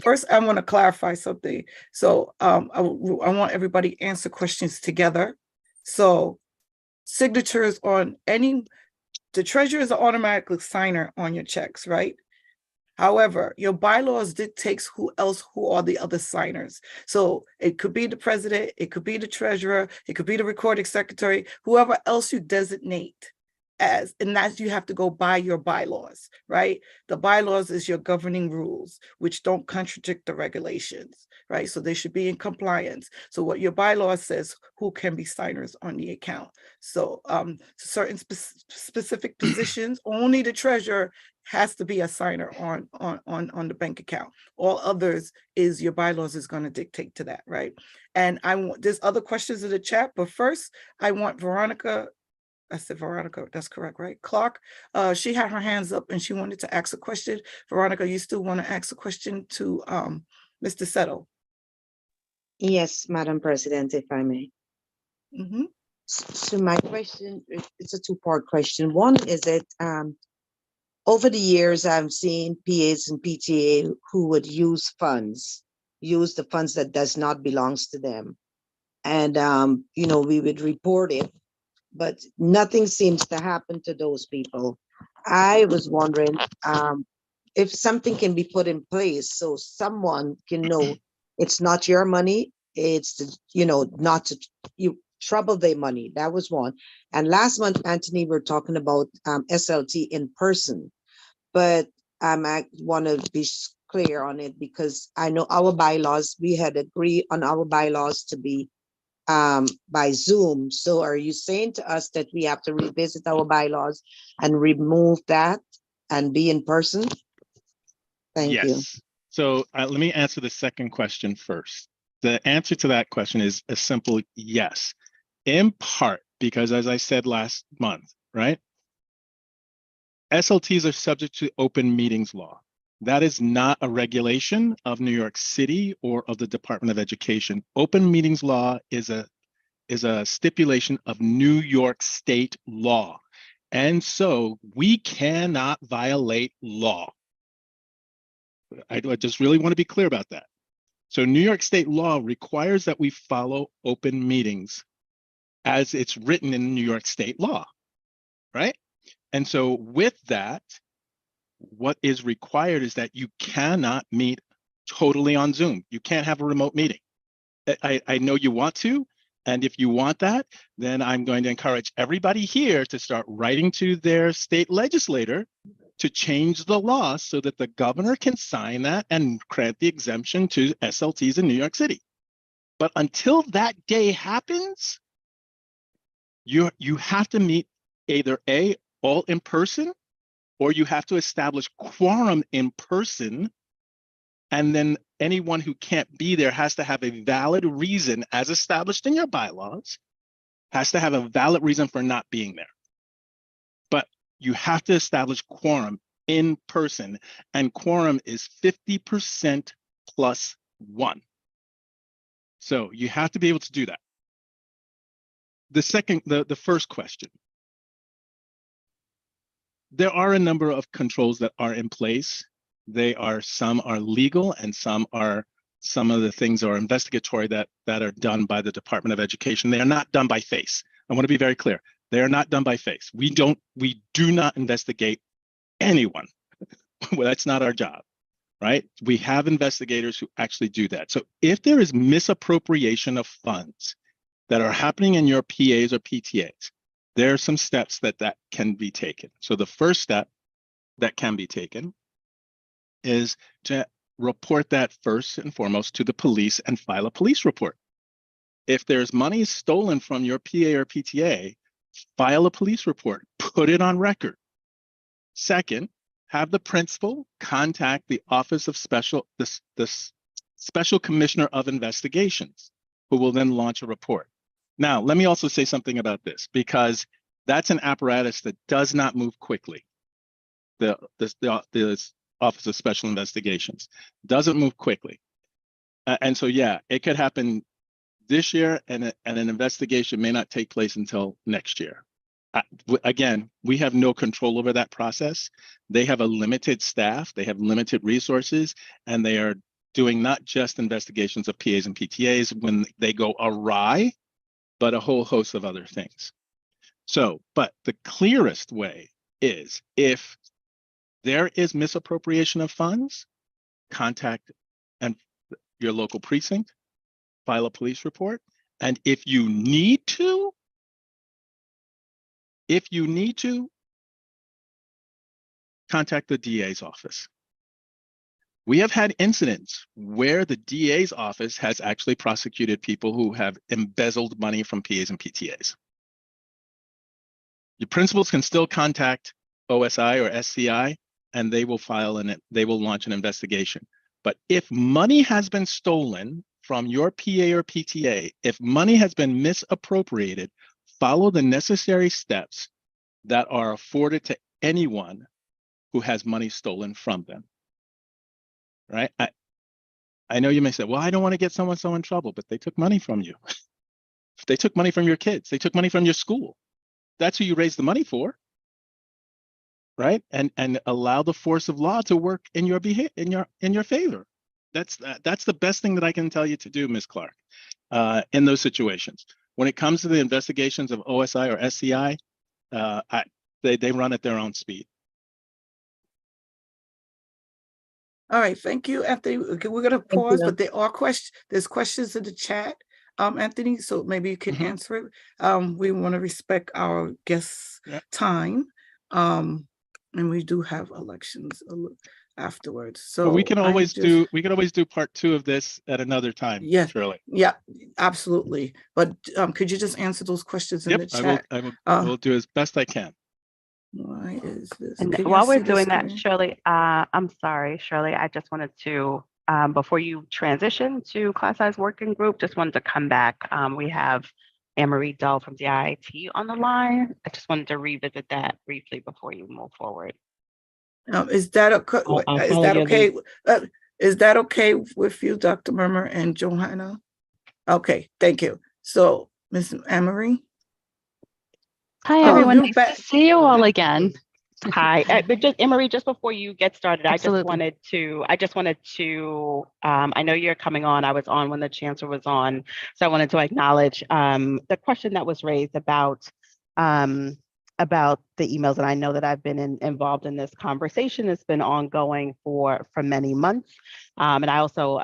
First, I want to clarify something. So I want everybody to answer questions together. So signatures on the treasurer is an automatic signer on your checks, right? However, your bylaws dictates who are the other signers. So it could be the president, it could be the treasurer, it could be the recording secretary, whoever else you designate as, and that's, you have to go by your bylaws, right? The bylaws is your governing rules, which don't contradict the regulations, right? So they should be in compliance. So what your bylaws says, who can be signers on the account. So certain specific positions, only the treasurer has to be a signer on the bank account. All others is your bylaws is going to dictate to that, right? And there's other questions in the chat, but first I want Veronica. I said Veronica, that's correct, right? Clark, she had her hands up and she wanted to ask a question. Veronica, you still want to ask a question to Mr. Settle? Yes, Madam President, if I may. Mm-hmm. So my question, it's a two-part question. One is that over the years, I've seen PAs and PTA who would use the funds that does not belongs to them. And, we would report it, but nothing seems to happen to those people. I was wondering if something can be put in place so someone can know it's not your money, it's, not to trouble their money. That was one. And last month, Anthony, we're talking about SLT in person, but I want to be clear on it because I know our bylaws, we had agreed on our bylaws to be by Zoom. So are you saying to us that we have to revisit our bylaws and remove that and be in person? Thank you. So let me answer the second question first. The answer to that question is a simple yes, in part because as I said last month, right? SLTs are subject to open meetings law. That is not a regulation of New York City or of the Department of Education. Open meetings law is a stipulation of New York State law. And so we cannot violate law. I just really want to be clear about that. So New York State law requires that we follow open meetings as it's written in New York State law, right? And so with that, what is required is that you cannot meet totally on Zoom. You can't have a remote meeting. I know you want to, and if you want that, then I'm going to encourage everybody here to start writing to their state legislator to change the law so that the governor can sign that and grant the exemption to SLTs in New York City. But until that day happens, you have to meet either A, all in person, or you have to establish quorum in person. And then anyone who can't be there has to have a valid reason as established in your bylaws, has to have a valid reason for not being there. But you have to establish quorum in person, and quorum is 50% plus 1. So you have to be able to do that. The first question. There are a number of controls that are in place. Some are legal and some of the things are investigatory that are done by the Department of Education. They are not done by face. I want to be very clear. They are not done by face. We do not investigate anyone. Well, that's not our job, right? We have investigators who actually do that. So if there is misappropriation of funds that are happening in your PAs or PTAs, there are some steps that can be taken. So the first step that can be taken is to report that first and foremost to the police and file a police report. If there's money stolen from your PA or PTA, file a police report, put it on record. Second, have the principal contact the Office of the Special Commissioner of Investigations, who will then launch a report. Now, let me also say something about this, because that's an apparatus that does not move quickly. The Office of Special Investigations doesn't move quickly. And so, yeah, it could happen this year, and an investigation may not take place until next year. Again, we have no control over that process. They have a limited staff, they have limited resources, and they are doing not just investigations of PAs and PTAs when they go awry, but a whole host of other things. So, but the clearest way is, if there is misappropriation of funds, contact your local precinct, file a police report, and if you need to, contact the DA's office. We have had incidents where the DA's office has actually prosecuted people who have embezzled money from PAs and PTAs. Your principals can still contact OSI or SCI, and they will launch an investigation. But if money has been stolen from your PA or PTA, if money has been misappropriated, follow the necessary steps that are afforded to anyone who has money stolen from them, right? I know you may say, well, I don't want to get so-and-so in trouble, but they took money from you. They took money from your kids. They took money from your school. That's who you raised the money for, right? And allow the force of law to work in your favor. That's the best thing that I can tell you to do, Ms. Clark, in those situations. When it comes to the investigations of OSI or SCI, they run at their own speed. All right, thank you, Anthony. Okay, we're gonna pause, but there are questions. There's questions in the chat, Anthony, so maybe you can answer it. We want to respect our guests' time, and we do have elections afterwards. So but we can always do part 2 of this at another time. Yes, Shirley. Yeah, absolutely. But could you just answer those questions in the chat? I will do as best I can. Why is this? And Can while y'all we're see the doing that, screen? Shirley, I'm sorry, Shirley, I just wanted to, before you transition to class size working group, just wanted to come back. We have Anne-Marie Dull from DIIT on the line. I just wanted to revisit that briefly before you move forward. Is that okay? Is that okay with you, Dr. Murmer and Johanna? Okay, thank you. So, Ms. Anne-Marie? Hi, everyone. Nice to see you all again. Hi, but just Anne-Marie, just before you get started, Absolutely. I just wanted to, I know you're coming on, I was on when the Chancellor was on, so I wanted to acknowledge the question that was raised about the emails, and I know that I've been involved in this conversation. It's been ongoing for many months, and I also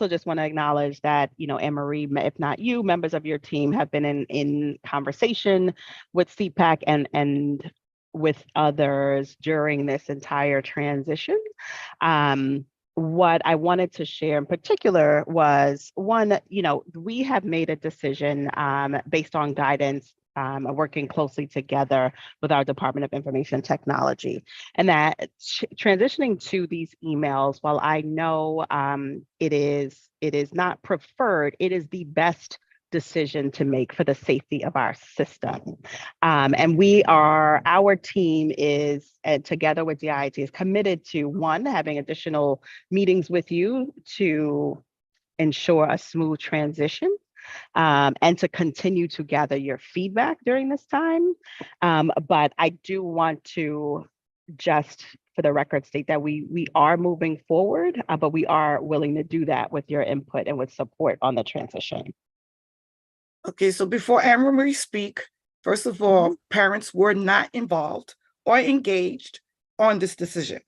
just want to acknowledge that, you know, Anne-Marie, if not you, members of your team have been in conversation with CPAC and with others during this entire transition. What I wanted to share in particular was, one, you know, we have made a decision based on guidance, working closely together with our Department of Information Technology, and that transitioning to these emails, while I know it is not preferred, it is the best decision to make for the safety of our system. And our team is, and together with DIIT, is committed to, one, having additional meetings with you to ensure a smooth transition, and to continue to gather your feedback during this time. But I do want to just, for the record, state that we are moving forward, but we are willing to do that with your input and with support on the transition. Okay, so before Anne-Marie speak, first of all, parents were not involved or engaged on this decision.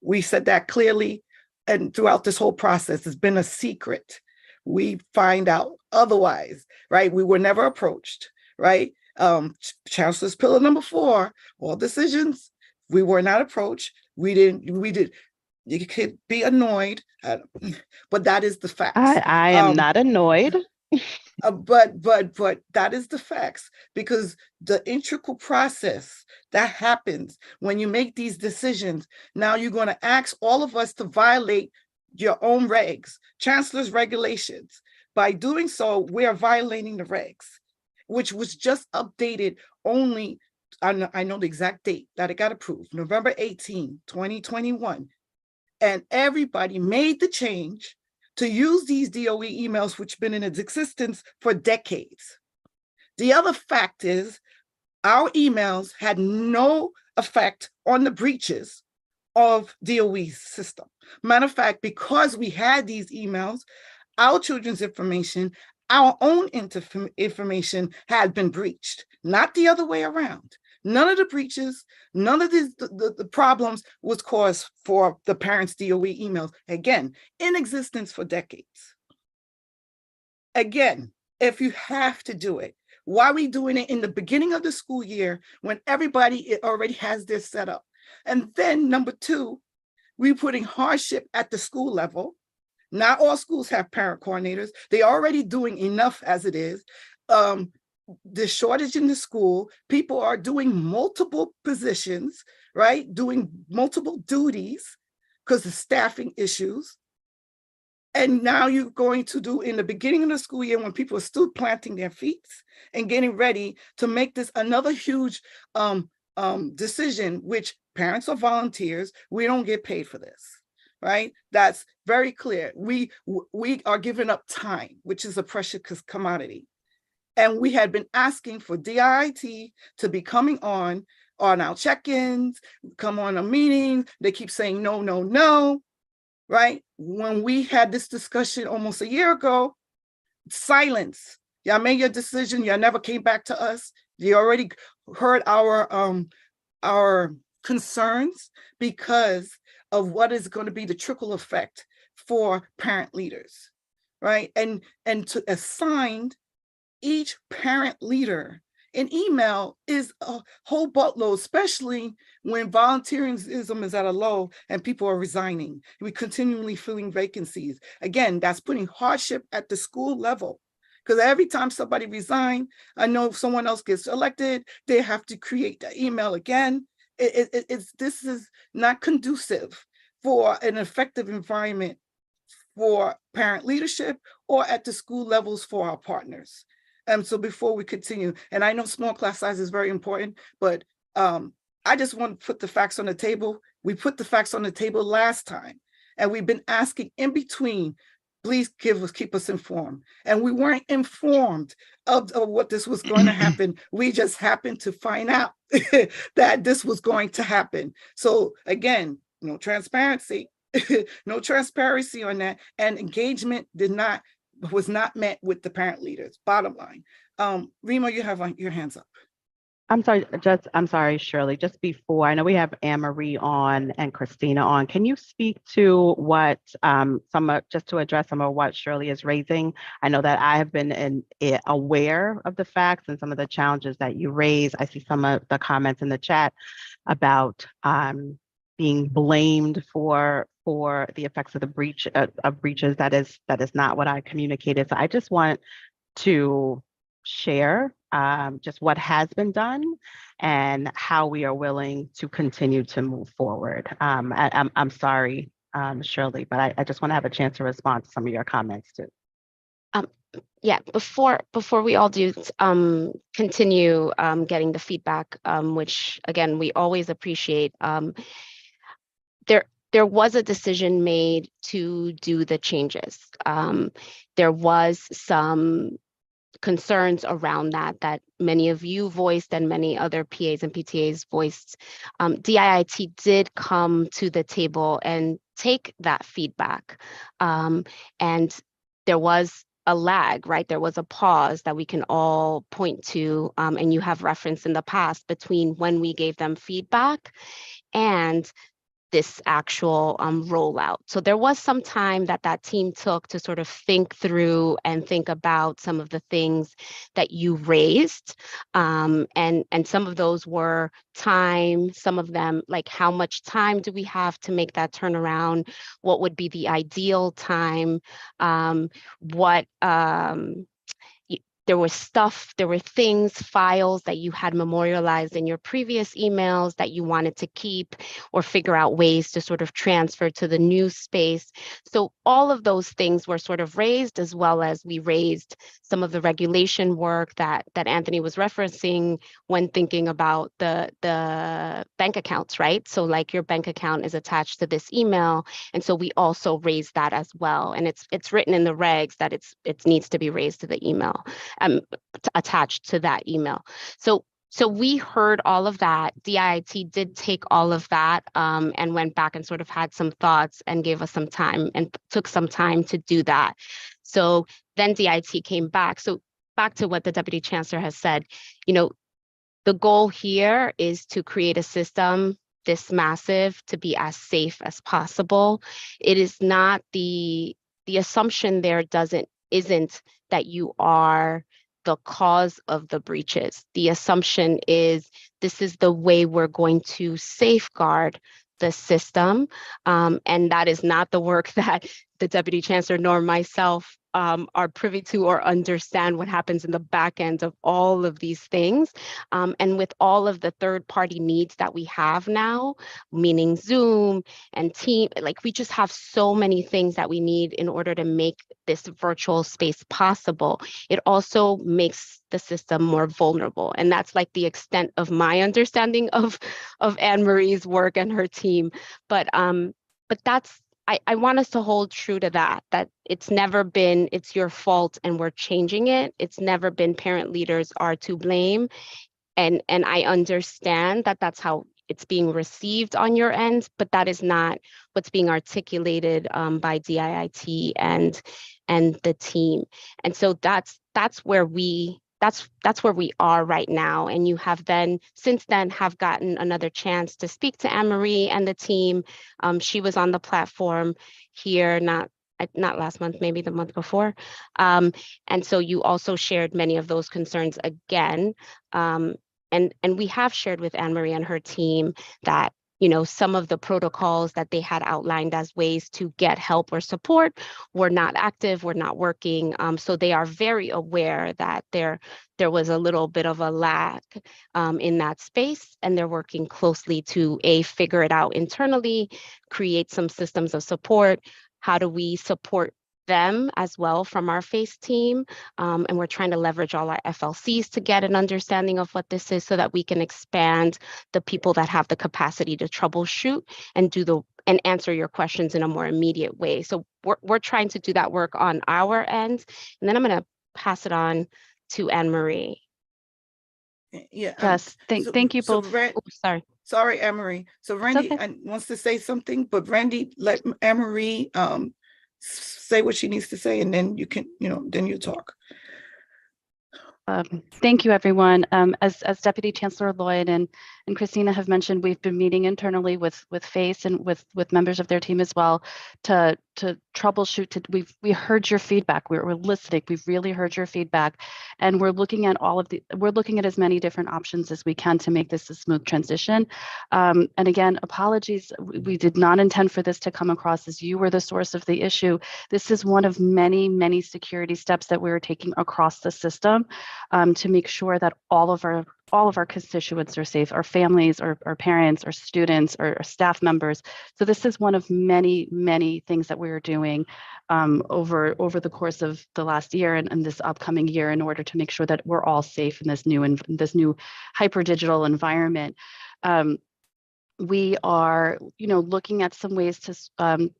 We said that clearly, and throughout this whole process, it's been a secret. we find out otherwise, right? We were never approached, right? Chancellor's pillar number 4, all decisions, we were not approached. We did, you could be annoyed, but that is the facts. I am not annoyed. But that is the facts, because the integral process that happens when you make these decisions, now you're going to ask all of us to violate your own regs, Chancellor's regulations. By doing so, we are violating the regs, which was just updated only, I know the exact date that it got approved, November 18, 2021. And everybody made the change to use these DOE emails, which have been in existence for decades. The other fact is our emails had no effect on the breaches of DOE's system. Matter of fact, because we had these emails, our children's information, our own information had been breached, not the other way around. None of the breaches, none of the problems was caused for the parents' DOE emails, again, in existence for decades. Again, if you have to do it, why are we doing it in the beginning of the school year when everybody already has this set up? And then number 2, we're putting hardship at the school level. Not all schools have parent coordinators. They're already doing enough as it is. The shortage in the school, people are doing multiple positions, right? Doing multiple duties because of staffing issues. And now you're going to do in the beginning of the school year when people are still planting their feet and getting ready to make this another huge decision, which parents are volunteers. We don't get paid for this, right? That's very clear. We are giving up time, which is a precious commodity. And we had been asking for DIIT to be coming on our check-ins, come on a meeting. They keep saying no, no, no, right? When we had this discussion almost a year ago, silence. Y'all made your decision. Y'all never came back to us. You already heard our concerns because of what is going to be the trickle effect for parent leaders, right? And to assign each parent leader an email is a whole boatload, especially when volunteerism is at a low and people are resigning. We continually filling vacancies. Again, that's putting hardship at the school level, because every time somebody resigns, I know if someone else gets elected, they have to create the email again. This is not conducive for an effective environment for parent leadership or at the school levels for our partners. So before we continue, and I know small class size is very important, but I just want to put the facts on the table. We put the facts on the table last time, and we've been asking in between, please keep us informed. And we weren't informed of what this was going to happen. We just happened to find out that this was going to happen. So again, no transparency, no transparency on that, and engagement was not met with the parent leaders, bottom line. Rima, you have your hands up. I'm sorry, Shirley, just before, I know we have Anne-Marie on and Christina on. Can you speak to what, just to address some of what Shirley is raising? I know that I have been aware of the facts and some of the challenges that you raise. I see some of the comments in the chat about being blamed for the effects of the breaches. That is not what I communicated. So I just want to share just what has been done and how we are willing to continue to move forward. I'm sorry, Shirley, but I just want to have a chance to respond to some of your comments too. Yeah, before we all do continue getting the feedback, which again, we always appreciate, there was a decision made to do the changes. There was some concerns around that many of you voiced and many other PAs and PTAs voiced. DIIT did come to the table and take that feedback. And there was a lag, right? There was a pause that we can all point to, and you have referenced in the past between when we gave them feedback and this actual rollout. So there was some time that team took to sort of think through and think about some of the things that you raised. And some of those were time, some of them like how much time do we have to make that turnaround? What would be the ideal time? There was stuff, there were things, files that you had memorialized in your previous emails that you wanted to keep or figure out ways to sort of transfer to the new space. So all of those things were sort of raised, as well as we raised some of the regulation work that Anthony was referencing when thinking about the bank accounts, right? So like your bank account is attached to this email. And so we also raised that as well. And it's written in the regs that it needs to be raised to the email. Attached to that email. So we heard all of that. DIIT did take all of that and went back and sort of had some thoughts and gave us some time and took some time to do that. So then DIIT came back. So back to what the Deputy Chancellor has said, the goal here is to create a system this massive to be as safe as possible. It is not the assumption there isn't that you are the cause of the breaches. The assumption is this is the way we're going to safeguard the system. And that is not the work that the Deputy Chancellor nor myself are privy to or understand what happens in the back end of all of these things. And with all of the third-party needs that we have now, meaning Zoom and Team, like we just have so many things that we need in order to make this virtual space possible. It also makes the system more vulnerable. And that's like the extent of my understanding of Anne-Marie's work and her team. But that's, I want us to hold true to that it's never been, it's your fault and we're changing it. It's never been parent leaders are to blame. And I understand that that's how it's being received on your end, but that is not what's being articulated by DIIT and the team. And so that's where we are right now. And you have then, since then, have gotten another chance to speak to Anne-Marie and the team. She was on the platform here, not last month, maybe the month before. And so you also shared many of those concerns again. And we have shared with Anne-Marie and her team that some of the protocols that they had outlined as ways to get help or support were not active, were not working. So they are very aware that there was a little bit of a lack in that space, and they're working closely to figure it out internally, create some systems of support. How do we support them as well from our FACE team? And we're trying to leverage all our FLCs to get an understanding of what this is so that we can expand the people that have the capacity to troubleshoot and answer your questions in a more immediate way. So we're trying to do that work on our end. And then I'm going to pass it on to Anne-Marie. Yeah. Yes, thank you both. Sorry, Anne-Marie. So Randy wants to say something, but Randy, let Anne-Marie say what she needs to say, and then you can, then you talk. Thank you, everyone. As Deputy Chancellor Lloyd and Christina have mentioned, we've been meeting internally with FACE and with members of their team as well to troubleshoot. We heard your feedback. We're listening. We've really heard your feedback, and we're looking at as many different options as we can to make this a smooth transition. And again, apologies. We did not intend for this to come across as you were the source of the issue. This is one of many security steps that we're taking across the system. To make sure that all of our constituents are safe, our families, our parents, our students, our staff members. So this is one of many things that we're doing over the course of the last year and this upcoming year in order to make sure that we're all safe in this new hyper digital environment. We are, looking at some ways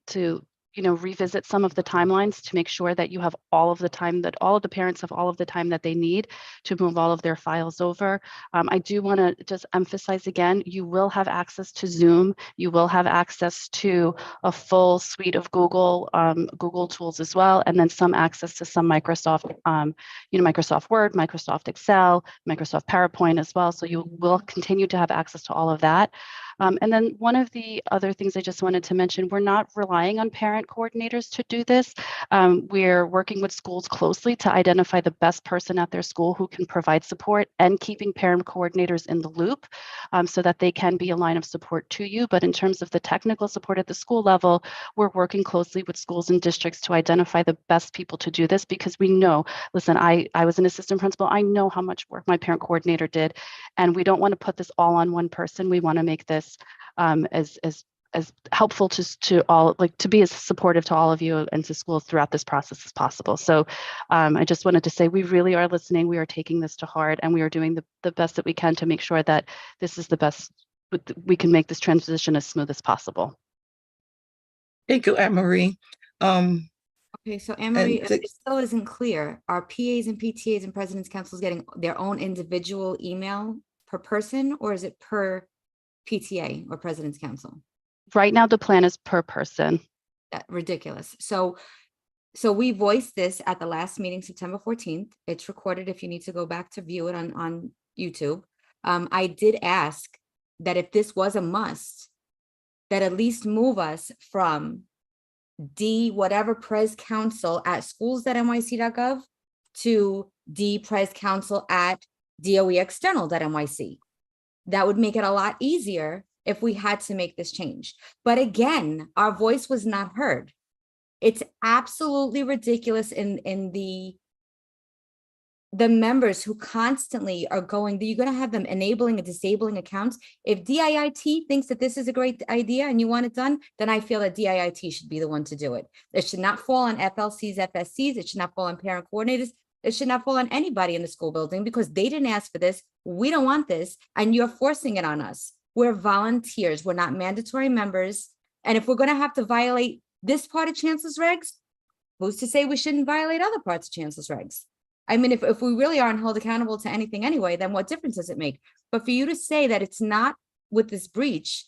to revisit some of the timelines to make sure that you have all of the time, that all of the parents have all of the time that they need to move all of their files over. I do want to just emphasize again, you will have access to Zoom. You will have access to a full suite of Google tools as well, and then some access to some Microsoft, Microsoft Word, Microsoft Excel, Microsoft PowerPoint as well. So you will continue to have access to all of that. And then one of the other things I just wanted to mention, we're not relying on parent coordinators to do this. We're working with schools closely to identify the best person at their school who can provide support, and keeping parent coordinators in the loop so that they can be a line of support to you. But in terms of the technical support at the school level, we're working closely with schools and districts to identify the best people to do this, because we know, listen, I was an assistant principal. I know how much work my parent coordinator did, and we don't want to put this all on one person. We want to make this as helpful to all, like to be as supportive to all of you and to schools throughout this process as possible. So I just wanted to say we really are listening. We are taking this to heart, and we are doing the best that we can to make sure that this is the best, we can make this transition as smooth as possible. Thank you, Anne-Marie. Okay, so Anne-Marie, if it still isn't clear, are PAs and PTAs and President's Councils getting their own individual email per person, or is it per PTA or President's Council? Right now, the plan is per person. Ridiculous. So we voiced this at the last meeting, September 14th. It's recorded if you need to go back to view it on YouTube. I did ask that if this was a must, that at least move us from D whatever Pres Council at schools.nyc.gov to D Pres Council at DOEexternal.nyc. That would make it a lot easier if we had to make this change. But again, our voice was not heard. It's absolutely ridiculous in the members who constantly are going, you're going to have them enabling and disabling accounts. If DIIT thinks that this is a great idea and you want it done, then I feel that DIIT should be the one to do it. It should not fall on FLCs, FSCs. It should not fall on parent coordinators. It should not fall on anybody in the school building, because they didn't ask for this. We don't want this, and you're forcing it on us. We're volunteers. We're not mandatory members. And if we're going to have to violate this part of Chancellor's regs, who's to say we shouldn't violate other parts of Chancellor's regs? I mean, if we really aren't held accountable to anything anyway, then what difference does it make? But for you to say that it's not with this breach,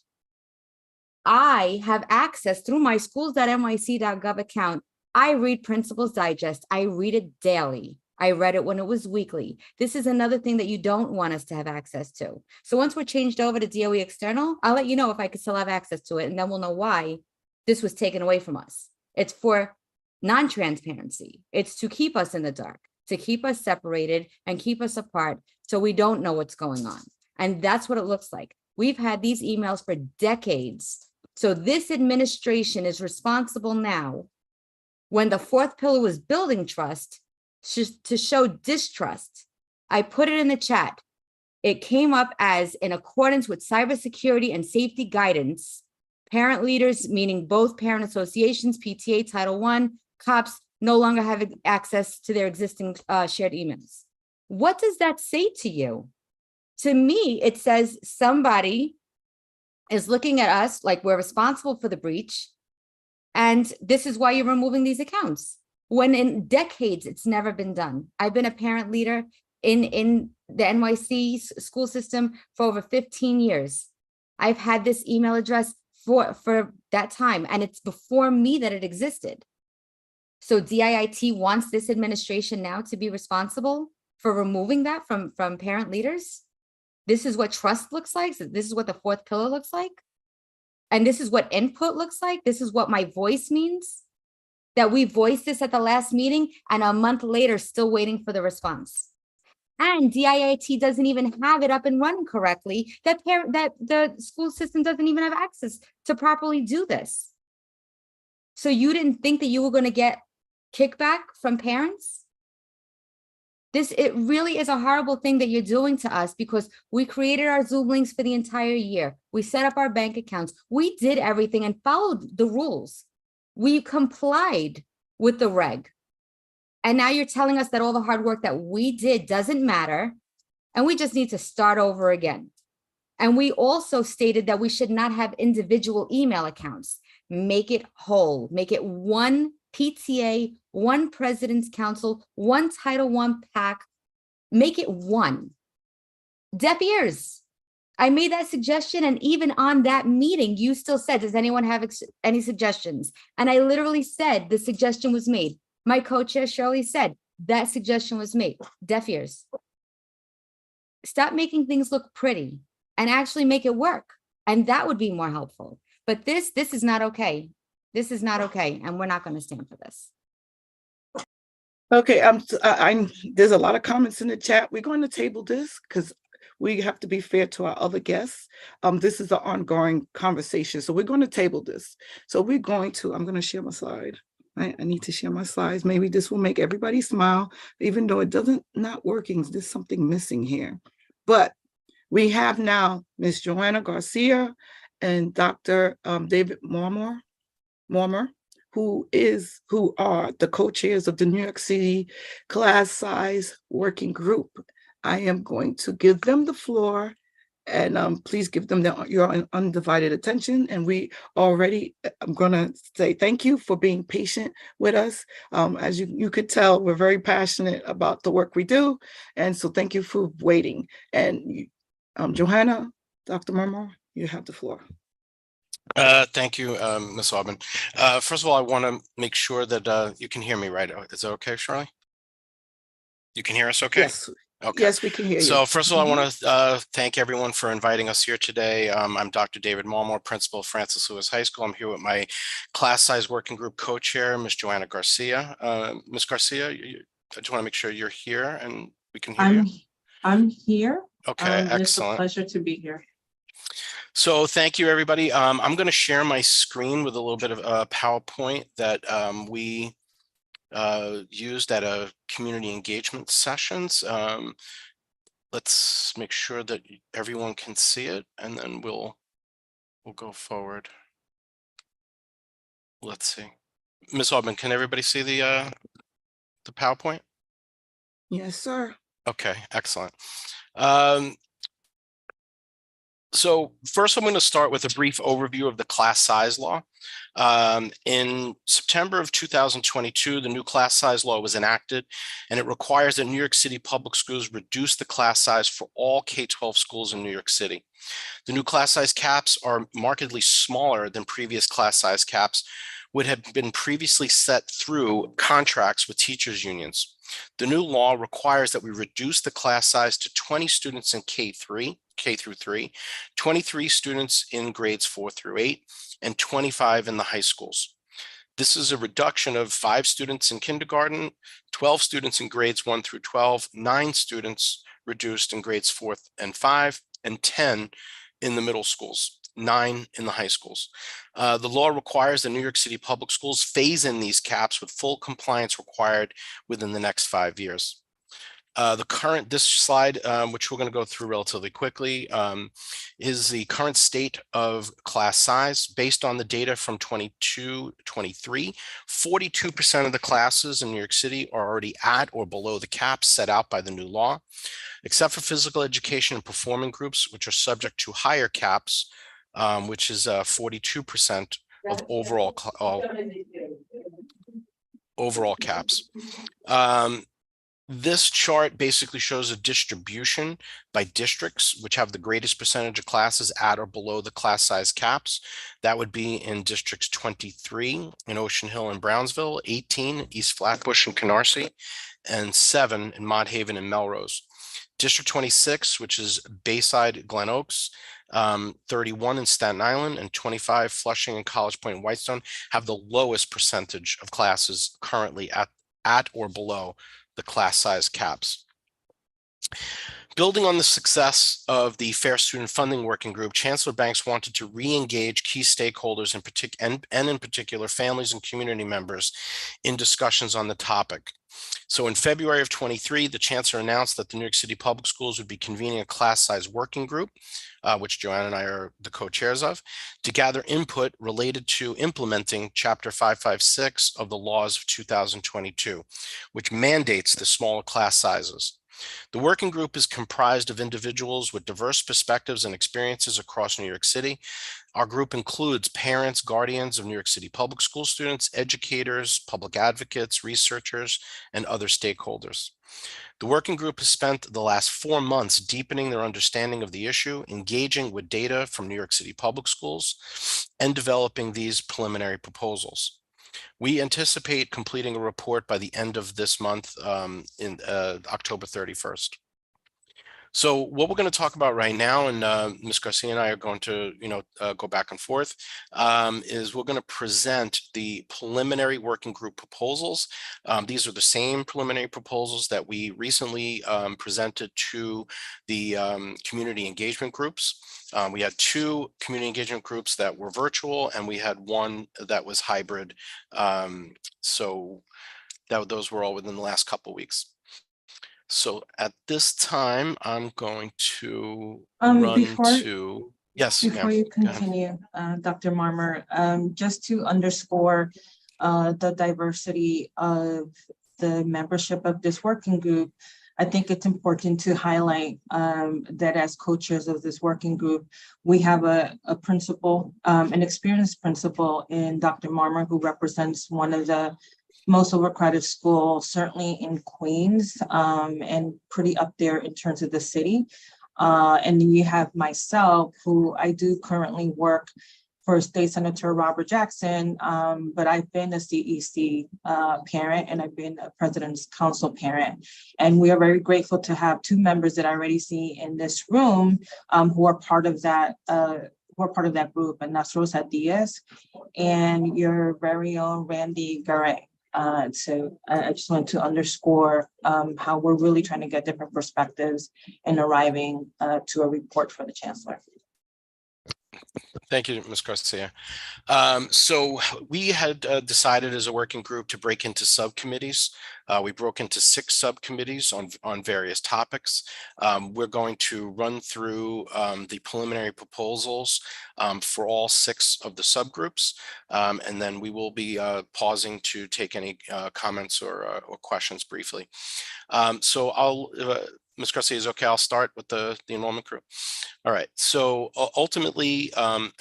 I have access through my schools.nyc.gov account. I read Principal's Digest. I read it daily. I read it when it was weekly. This is another thing that you don't want us to have access to. So once we're changed over to DOE External, I'll let you know if I could still have access to it, and then we'll know why this was taken away from us. It's for non-transparency. It's to keep us in the dark, to keep us separated and keep us apart so we don't know what's going on. And that's what it looks like. We've had these emails for decades. So this administration is responsible now, when the fourth pillar was building trust, to show distrust. I put it in the chat. It came up as in accordance with cybersecurity and safety guidance, parent leaders, meaning both parent associations, PTA, Title I, COPS, no longer have access to their existing shared emails. What does that say to you? To me, it says somebody is looking at us like we're responsible for the breach, and this is why you're removing these accounts, when in decades it's never been done. I've been a parent leader in the NYC school system for over 15 years. I've had this email address for that time, and it's before me that it existed. So DIIT wants this administration now to be responsible for removing that from parent leaders. This is what trust looks like. So this is what the fourth pillar looks like. And this is what input looks like. This is what my voice means. That we voiced this at the last meeting, and a month later still waiting for the response. And DIIT doesn't even have it up and running correctly. That the school system doesn't even have access to properly do this. So you didn't think that you were going to get kickback from parents? It really is a horrible thing that you're doing to us, because we created our Zoom links for the entire year. We set up our bank accounts. We did everything and followed the rules. We complied with the reg. And now you're telling us that all the hard work that we did doesn't matter, and we just need to start over again. And we also stated that we should not have individual email accounts. Make it whole. Make it one PTA, one President's Council, one Title I PAC. Make it one. Deaf ears. I made that suggestion, and even on that meeting, you still said, does anyone have any suggestions? And I literally said the suggestion was made. My co-chair Shirley said that suggestion was made. Deaf ears. Stop making things look pretty and actually make it work. And that would be more helpful. But this is not okay. This is not okay. And we're not going to stand for this. Okay, there's a lot of comments in the chat. We're going to table this because we have to be fair to our other guests. This is an ongoing conversation. So we're going to table this. So I'm going to share my slide. Right? I need to share my slides. Maybe this will make everybody smile, even though it doesn't not working. There's something missing here. But we have now Ms. Joanna Garcia and Dr. David Mormor, who are the co-chairs of the New York City Class Size Working Group. I am going to give them the floor, and please give them your undivided attention. And I'm going to say thank you for being patient with us. As you could tell, we're very passionate about the work we do. And so thank you for waiting. And Johanna, Dr. Mormor, you have the floor. Thank you, Ms. Aubin. First of all, I want to make sure that you can hear me right. Is that okay, Shirley? You can hear us okay? Yes. Okay. Yes, we can hear you. So first of all, I want to thank everyone for inviting us here today. I'm Dr. David Mormor, principal of Francis Lewis High School. I'm here with my class size working group co-chair, Ms. Joanna Garcia. Ms. Garcia, I just want to make sure you're here and we can hear you. I'm here. Okay, excellent. It's a pleasure to be here. So thank you, everybody. I'm going to share my screen with a little bit of a PowerPoint that we used at a community engagement sessions. Let's make sure that everyone can see it, and then we'll go forward. Let's see. Ms. Aubin, can everybody see the PowerPoint? Yes, sir. Okay, excellent. So first, I'm going to start with a brief overview of the class size law. In September of 2022, the new class size law was enacted, and it requires that New York City public schools reduce the class size for all K-12 schools in New York City. The new class size caps are markedly smaller than previous class size caps, which had been previously set through contracts with teachers' unions. The new law requires that we reduce the class size to 20 students in K through 3, 23 students in grades 4 through 8, and 25 in the high schools. This is a reduction of 5 students in kindergarten, 12 students in grades 1 through 12, 9 students reduced in grades 4 and 5, and 10 in the middle schools, 9 in the high schools. The law requires the New York City public schools phase in these caps with full compliance required within the next 5 years. This slide, which we're going to go through relatively quickly, is the current state of class size. Based on the data from 22-23, 42% of the classes in New York City are already at or below the caps set out by the new law, except for physical education and performing groups, which are subject to higher caps, which is 42% of overall caps. This chart basically shows a distribution by districts which have the greatest percentage of classes at or below the class size caps. That would be in districts 23 in Ocean Hill and Brownsville, 18 in East Flatbush and Canarsie, and 7 in Mott Haven and Melrose. District 26, which is Bayside, Glen Oaks, 31 in Staten Island, and 25 Flushing and College Point and Whitestone have the lowest percentage of classes currently at or below the class size caps. Building on the success of the Fair Student Funding Working Group, Chancellor Banks wanted to re-engage key stakeholders and in particular families and community members in discussions on the topic. So in February of 23, the Chancellor announced that the New York City Public Schools would be convening a class size working group, which Joanna and I are the co-chairs of, to gather input related to implementing Chapter 556 of the laws of 2022, which mandates the smaller class sizes. The working group is comprised of individuals with diverse perspectives and experiences across New York City. Our group includes parents, guardians of New York City public school students, educators, public advocates, researchers, and other stakeholders. The working group has spent the last 4 months deepening their understanding of the issue, engaging with data from New York City public schools, and developing these preliminary proposals. We anticipate completing a report by the end of this month in October 31st. So what we're going to talk about right now, and Ms. Garcia and I are going to, go back and forth, is we're going to present the preliminary working group proposals. These are the same preliminary proposals that we recently presented to the community engagement groups. We had 2 community engagement groups that were virtual, and we had 1 that was hybrid. So those were all within the last couple of weeks. So at this time, I'm going to yes, before you continue, Dr. Marmer, just to underscore the diversity of the membership of this working group, I think it's important to highlight that as co-chairs of this working group, we have a principal, an experienced principal in Dr. Marmer, who represents one of the most overcrowded school, certainly in Queens, and pretty up there in terms of the city. And then you have myself, who I do currently work for State Senator Robert Jackson, but I've been a CEC parent, and I've been a President's Council parent. And we are very grateful to have 2 members that I already see in this room who are part of that group, and that's Rosa Diaz and your very own Randy Garay. So I just want to underscore how we're really trying to get different perspectives and arriving to a report for the Chancellor. Thank you, Ms. Garcia. So we had decided as a working group to break into subcommittees. We broke into 6 subcommittees on various topics. We're going to run through the preliminary proposals for all 6 of the subgroups, and then we will be pausing to take any comments or questions briefly. So I'll Ms. Garcia is okay. I'll start with the enrollment group. All right. So ultimately,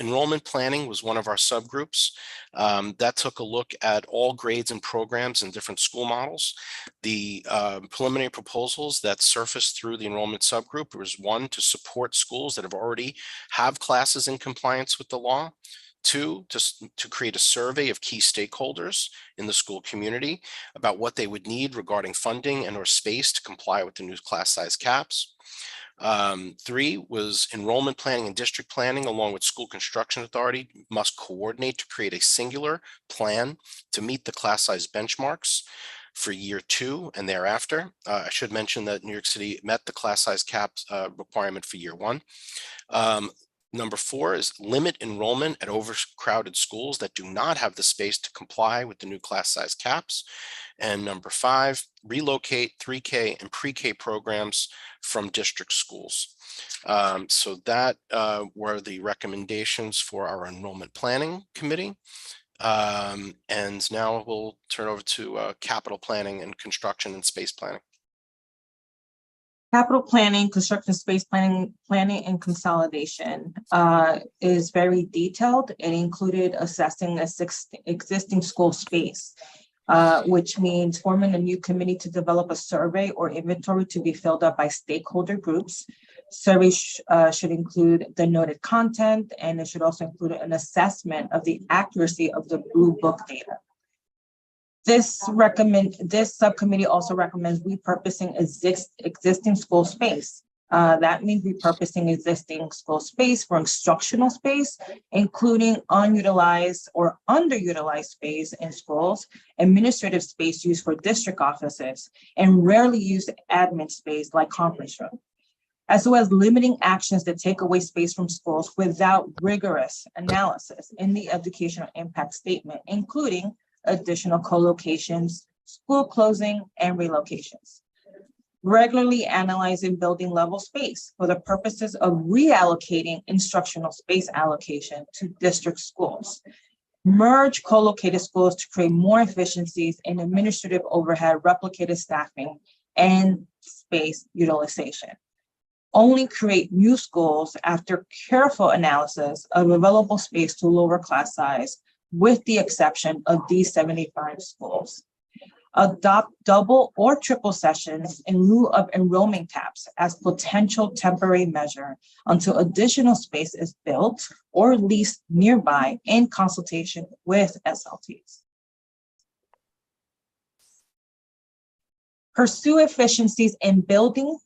enrollment planning was one of our subgroups that took a look at all grades and programs in different school models. The preliminary proposals that surfaced through the enrollment subgroup was 1, to support schools that already have classes in compliance with the law. 2, to create a survey of key stakeholders in the school community about what they would need regarding funding and or space to comply with the new class size caps. 3 was enrollment planning and district planning, along with school construction authority, must coordinate to create a singular plan to meet the class size benchmarks for year 2 and thereafter. I should mention that New York City met the class size caps requirement for year 1. Number 4 is limit enrollment at overcrowded schools that do not have the space to comply with the new class size caps. And number 5, relocate 3K and pre-K programs from district schools. So that were the recommendations for our enrollment planning committee. And now we'll turn over to capital planning and construction and space planning. Capital planning, construction, space planning, and consolidation is very detailed. It included assessing existing school space, which means forming a new committee to develop a survey or inventory to be filled out by stakeholder groups. Surveys should include the noted content, and it should also include an assessment of the accuracy of the Blue Book data. This subcommittee also recommends repurposing existing school space. That means repurposing existing school space for instructional space, including unutilized or underutilized space in schools, administrative space used for district offices, and rarely used admin space like conference room, as well as limiting actions that take away space from schools without rigorous analysis in the educational impact statement, including additional co-locations, school closing, and relocations. Regularly analyzing building level space for the purposes of reallocating instructional space allocation to district schools. Merge co-located schools to create more efficiencies in administrative overhead, replicated staffing, and space utilization. Only create new schools after careful analysis of available space to lower class size, with the exception of these 75 schools. Adopt double or triple sessions in lieu of enrollment caps as potential temporary measure until additional space is built or leased nearby in consultation with SLTs. Pursue efficiencies in building,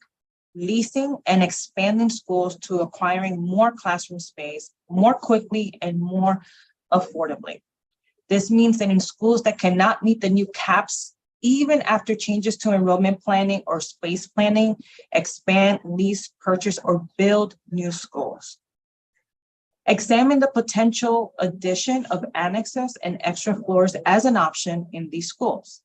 leasing and expanding schools to acquiring more classroom space more quickly and more affordably. This means that in schools that cannot meet the new caps, even after changes to enrollment planning or space planning, expand, lease, purchase, or build new schools. Examine the potential addition of annexes and extra floors as an option in these schools.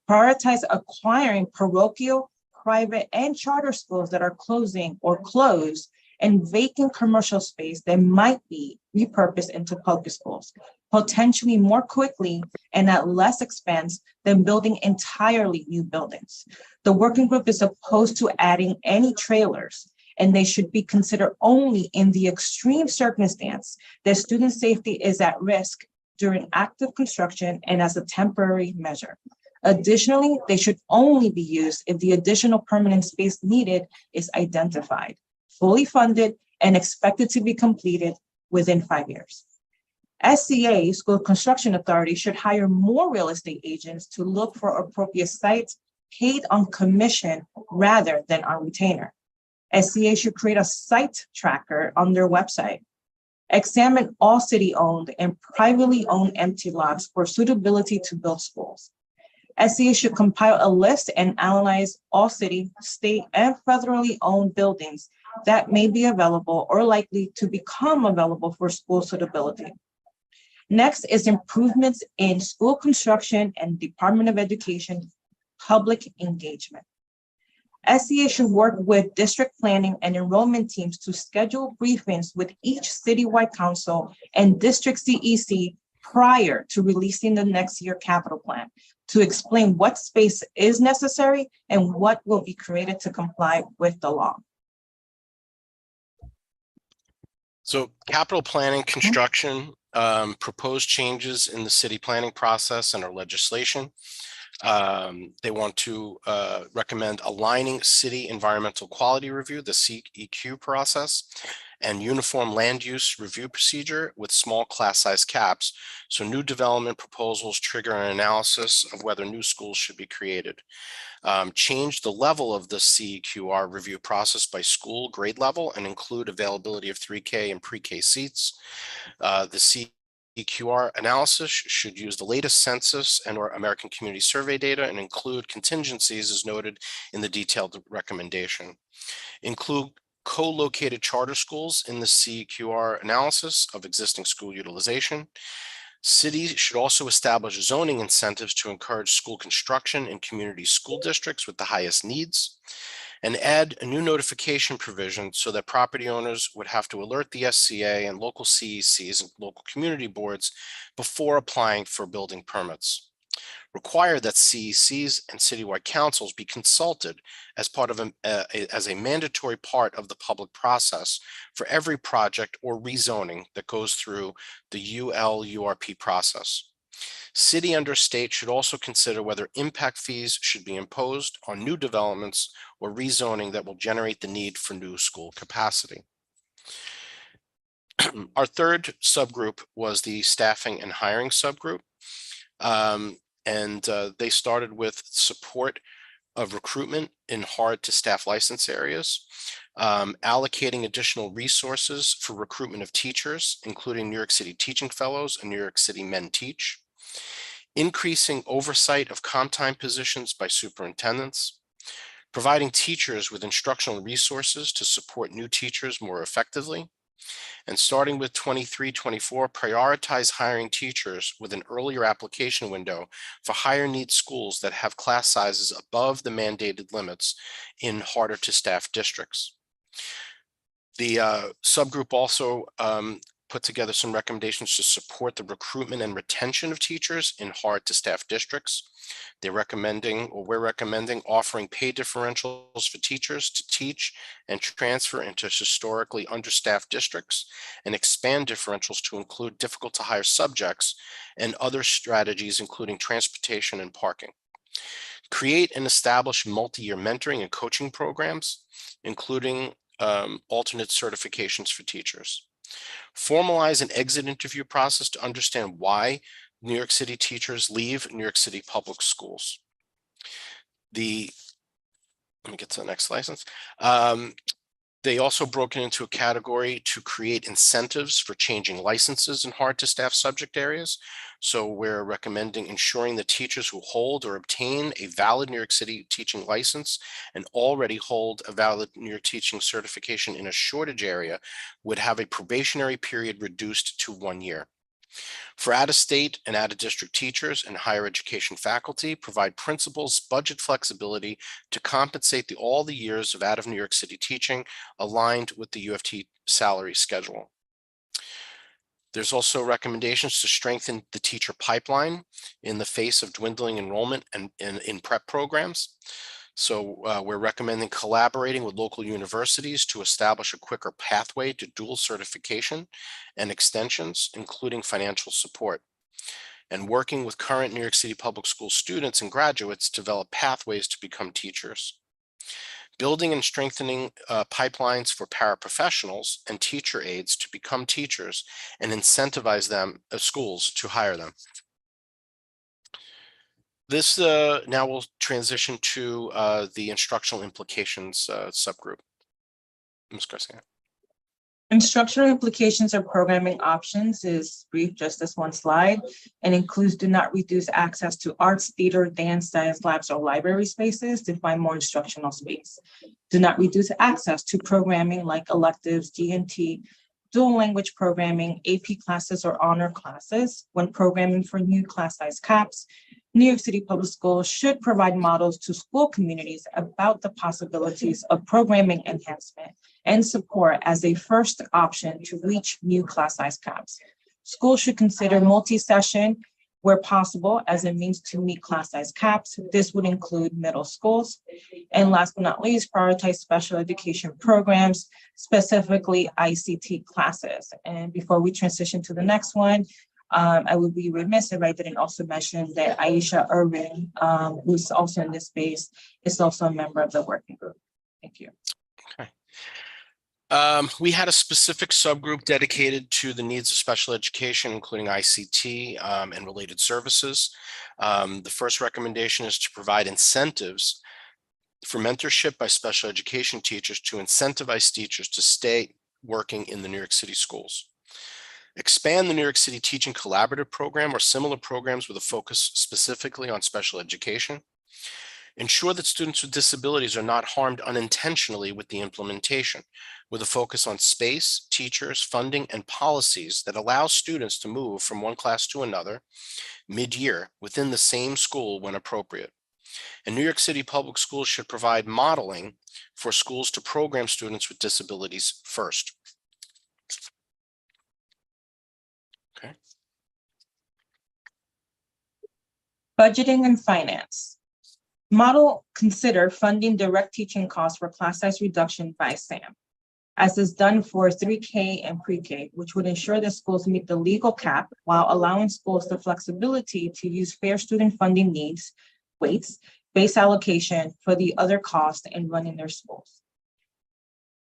Prioritize acquiring parochial, private, and charter schools that are closing or closed and vacant commercial space that might be repurposed into public schools, potentially more quickly and at less expense than building entirely new buildings. The working group is opposed to adding any trailers, and they should be considered only in the extreme circumstance that student safety is at risk during active construction and as a temporary measure. Additionally, they should only be used if the additional permanent space needed is identified, fully funded, and expected to be completed within 5 years. SCA, School Construction Authority, should hire more real estate agents to look for appropriate sites paid on commission rather than on retainer. SCA should create a site tracker on their website. Examine all city-owned and privately owned empty lots for suitability to build schools. SCA should compile a list and analyze all city, state, and federally owned buildings that may be available or likely to become available for school suitability. Next is improvements in school construction and Department of Education public engagement. SCA should work with district planning and enrollment teams to schedule briefings with each citywide council and district CEC prior to releasing the next year capital plan to explain what space is necessary and what will be created to comply with the law. So capital planning, construction, proposed changes in the city planning process and our legislation. They want to recommend aligning city environmental quality review, the CEQ process, and uniform land use review procedure with small class size caps. So new development proposals trigger an analysis of whether new schools should be created. Change the level of the CEQR review process by school grade level and include availability of 3K and pre-K seats. The CEQR analysis should use the latest census and or American Community Survey data and include contingencies as noted in the detailed recommendation. Include co-located charter schools in the CEQR analysis of existing school utilization. Cities should also establish zoning incentives to encourage school construction in community school districts with the highest needs, and add a new notification provision so that property owners would have to alert the SCA and local CECs and local community boards before applying for building permits. Require that CECs and citywide councils be consulted as part of as a mandatory part of the public process for every project or rezoning that goes through the ULURP process. City under state should also consider whether impact fees should be imposed on new developments or rezoning that will generate the need for new school capacity. Our third subgroup was the staffing and hiring subgroup. They started with support of recruitment in hard to staff license areas, allocating additional resources for recruitment of teachers, including New York City Teaching Fellows and New York City Men Teach, increasing oversight of comp time positions by superintendents, providing teachers with instructional resources to support new teachers more effectively, and starting with 23-24, prioritize hiring teachers with an earlier application window for higher need schools that have class sizes above the mandated limits in harder to staff districts. The subgroup also put together some recommendations to support the recruitment and retention of teachers in hard to staff districts. We're recommending offering pay differentials for teachers to teach and transfer into historically understaffed districts and expand differentials to include difficult to hire subjects and other strategies, including transportation and parking. Create and establish multi-year mentoring and coaching programs, including alternate certifications for teachers. Formalize an exit interview process to understand why New York City teachers leave New York City public schools. The let me get to the next license. They also broke it into a category to create incentives for changing licenses in hard to staff subject areas. So we're recommending ensuring that teachers who hold or obtain a valid New York City teaching license and already hold a valid New York teaching certification in a shortage area would have a probationary period reduced to 1 year. For out-of-state and out-of-district teachers and higher education faculty, provide principals budget flexibility to compensate all the years of out of New York City teaching aligned with the UFT salary schedule. There's also recommendations to strengthen the teacher pipeline in the face of dwindling enrollment and in prep programs. So we're recommending collaborating with local universities to establish a quicker pathway to dual certification and extensions, including financial support, and working with current New York City public school students and graduates to develop pathways to become teachers. Building and strengthening pipelines for paraprofessionals and teacher aides to become teachers and incentivize them, schools to hire them. This now will transition to the instructional implications subgroup. Ms. Garcia. Instructional implications of programming options is brief, just this one slide, and includes do not reduce access to arts, theater, dance, science labs, or library spaces to find more instructional space. Do not reduce access to programming like electives, G&T, dual language programming, AP classes, or honor classes when programming for new class size caps. New York City Public Schools should provide models to school communities about the possibilities of programming enhancement and support as a first option to reach new class size caps. Schools should consider multi-session where possible as a means to meet class size caps. This would include middle schools. And last but not least, prioritize special education programs, specifically ICT classes. And before we transition to the next one, I would be remiss if I didn't also mention that Aisha Irvin, who's also in this space, is also a member of the working group. Thank you. Okay. We had a specific subgroup dedicated to the needs of special education, including ICT and related services. The first recommendation is to provide incentives for mentorship by special education teachers to incentivize teachers to stay working in the New York City schools. Expand the New York City Teaching Collaborative Program or similar programs with a focus specifically on special education. Ensure that students with disabilities are not harmed unintentionally with the implementation, with a focus on space, teachers, funding, and policies that allow students to move from one class to another mid-year within the same school when appropriate. And New York City Public Schools should provide modeling for schools to program students with disabilities first. Okay. Budgeting and finance. Model consider funding direct teaching costs for class size reduction by SAM, as is done for 3K and pre-K, which would ensure that schools meet the legal cap while allowing schools the flexibility to use fair student funding needs, weights, base allocation for the other costs in running their schools.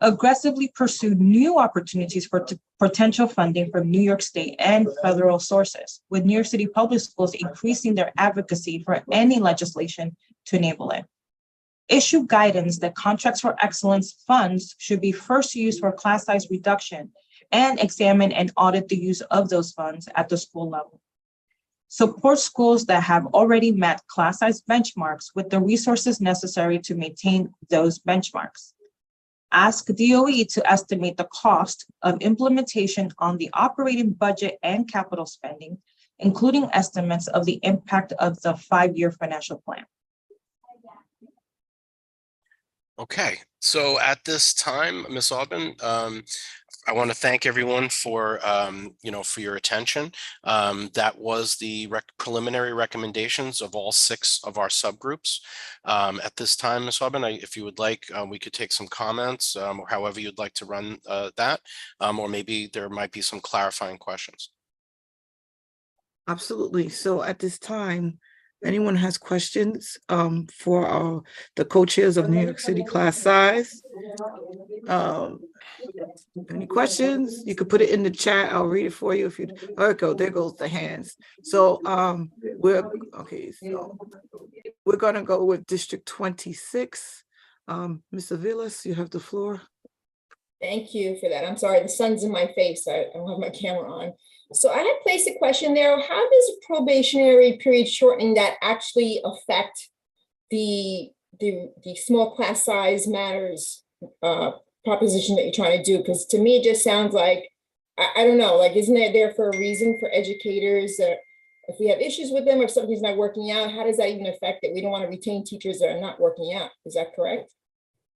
Aggressively pursue new opportunities for potential funding from New York State and federal sources, with New York City Public Schools increasing their advocacy for any legislation to enable it. Issue guidance that contracts for excellence funds should be first used for class size reduction and examine and audit the use of those funds at the school level. Support schools that have already met class size benchmarks with the resources necessary to maintain those benchmarks. Ask DOE to estimate the cost of implementation on the operating budget and capital spending, including estimates of the impact of the 5-year financial plan. Okay, so at this time, Ms. Aubin, I want to thank everyone for, for your attention. That was the preliminary recommendations of all 6 of our subgroups. At this time, Ms. Aubin, if you would like, we could take some comments or however you'd like to run that, or maybe there might be some clarifying questions. Absolutely. So at this time, anyone has questions for the co-chairs of New York City class size? Any questions? You could put it in the chat. I'll read it for you if you. There goes the hands. So we're gonna go with District 26. Ms. Aviles, you have the floor. Thank you for that. I'm sorry, the sun's in my face. I don't have my camera on. So I had placed a question there. How does probationary period shortening that actually affect the small class size matters proposition that you're trying to do? Because to me, it just sounds like, I don't know, like, isn't it there for a reason for educators? If we have issues with them, or if something's not working out, how does that even affect it? We don't want to retain teachers that are not working out. Is that correct?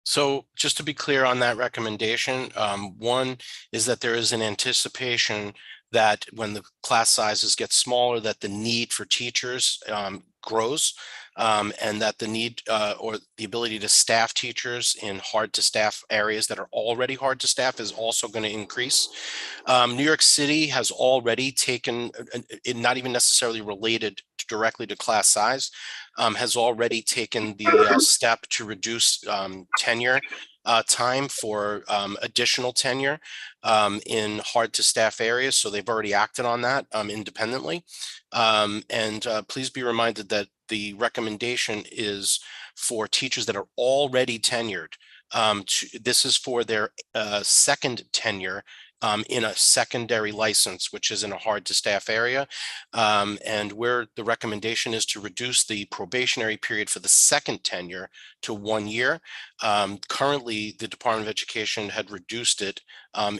So just to be clear on that recommendation, one is that there is an anticipation that when the class sizes get smaller, that the need for teachers grows, and that the need or the ability to staff teachers in hard to staff areas that are already hard to staff is also going to increase. New York City has already taken, not even necessarily related directly to class size, has already taken the step to reduce tenure time for additional tenure in hard to staff areas. So they've already acted on that independently. Please be reminded that the recommendation is for teachers that are already tenured. This is for their second tenure in a secondary license, which is in a hard to staff area. And where the recommendation is to reduce the probationary period for the second tenure to 1 year. Currently, the Department of Education had reduced it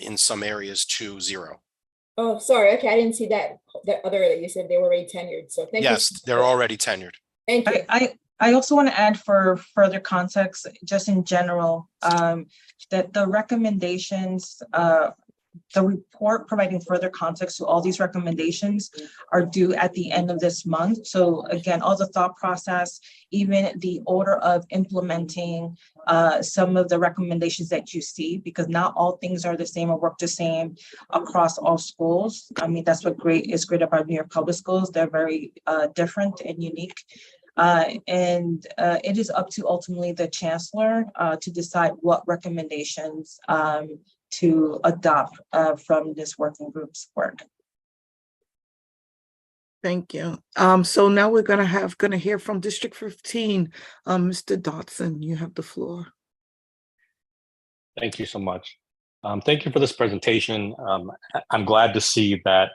in some areas to 0. Oh, sorry. Okay, I didn't see that other that you said they were already tenured. So thank you. Yes, they're already tenured. Thank you. I also want to add for further context, just in general, that the recommendations, the report providing further context to all these recommendations are due at the end of this month. So again, all the thought process, even the order of implementing some of the recommendations that you see, because not all things are the same or work the same across all schools. I mean, that's what is great about New York Public Schools. They're very different and unique. It is up to ultimately the Chancellor to decide what recommendations to adopt from this working group's work. Thank you. So now we're gonna hear from District 15. Mr. Dotson, you have the floor. Thank you so much. Thank you for this presentation. I'm glad to see that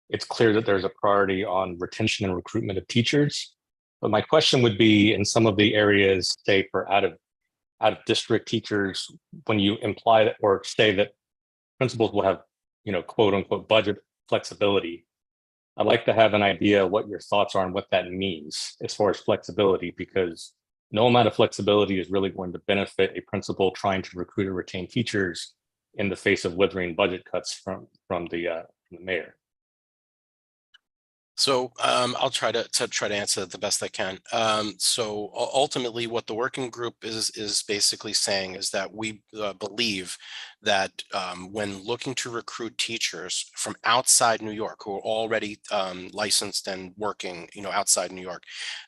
it's clear that there's a priority on retention and recruitment of teachers. But my question would be, in some of the areas, say for out of district teachers, when you imply that or say that principals will have, quote unquote, budget flexibility, I'd like to have an idea what your thoughts are on what that means as far as flexibility, because no amount of flexibility is really going to benefit a principal trying to recruit or retain teachers in the face of withering budget cuts from the mayor. So I'll try to answer that the best I can. So ultimately, what the working group is basically saying is that we believe that when looking to recruit teachers from outside New York who are already licensed and working, outside New York,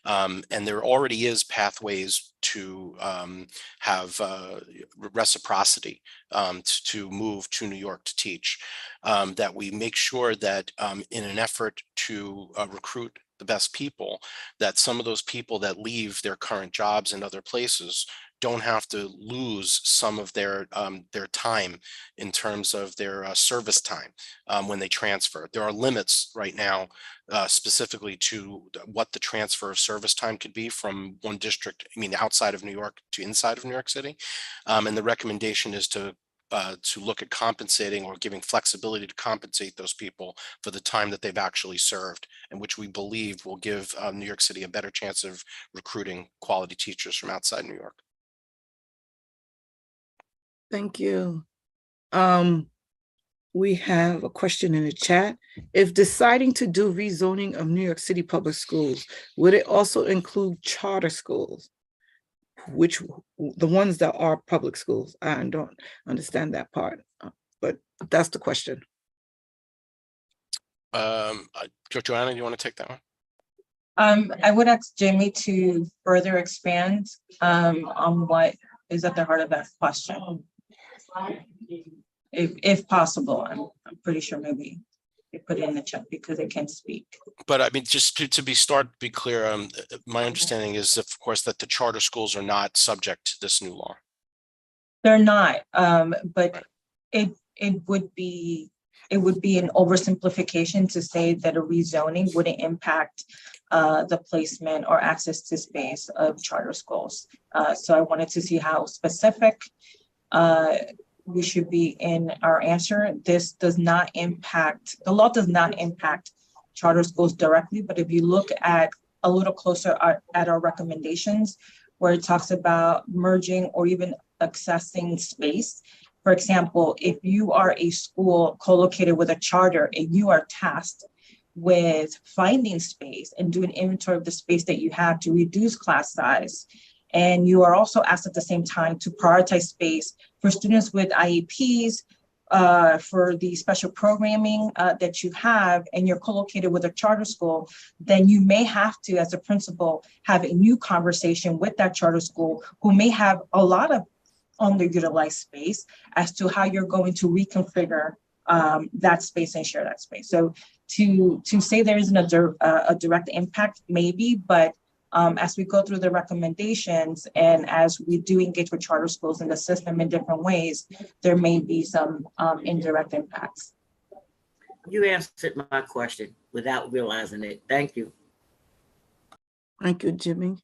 and there already is pathways to have reciprocity to move to New York to teach, that we make sure that in an effort to recruit the best people, that some of those people that leave their current jobs in other places don't have to lose some of their time in terms of their service time when they transfer. There are limits right now specifically to what the transfer of service time could be from one district, outside of New York to inside of New York City. And the recommendation is to look at compensating or giving flexibility to compensate those people for the time that they've actually served, and which we believe will give New York City a better chance of recruiting quality teachers from outside New York. Thank you. We have a question in the chat. If deciding to do rezoning of New York City public schools, would it also include charter schools? Which the ones that are public schools? I don't understand that part, but that's the question. Joanna, do you want to take that one? I would ask Jamie to further expand on what is at the heart of that question. If possible, I'm pretty sure maybe they put it in the chat because they can't speak. But I mean, just to be clear, my understanding is, of course, that the charter schools are not subject to this new law. They're not, but it would be an oversimplification to say that a rezoning wouldn't impact the placement or access to space of charter schools. So I wanted to see how specific we should be in our answer. This does not impact, the law does not impact charter schools directly, but if you look at a little closer at our recommendations, where it talks about merging or even accessing space. For example, if you are a school co-located with a charter and you are tasked with finding space and doing inventory of the space that you have to reduce class size, and you are also asked at the same time to prioritize space for students with IEPs, for the special programming that you have, and you're co-located with a charter school, then you may have to, as a principal, have a new conversation with that charter school who may have a lot of underutilized space as to how you're going to reconfigure that space and share that space. So to say there isn't a direct impact, maybe, but as we go through the recommendations and as we do engage with charter schools in the system in different ways, there may be some indirect impacts. You answered my question without realizing it. Thank you. Thank you, Jimmy.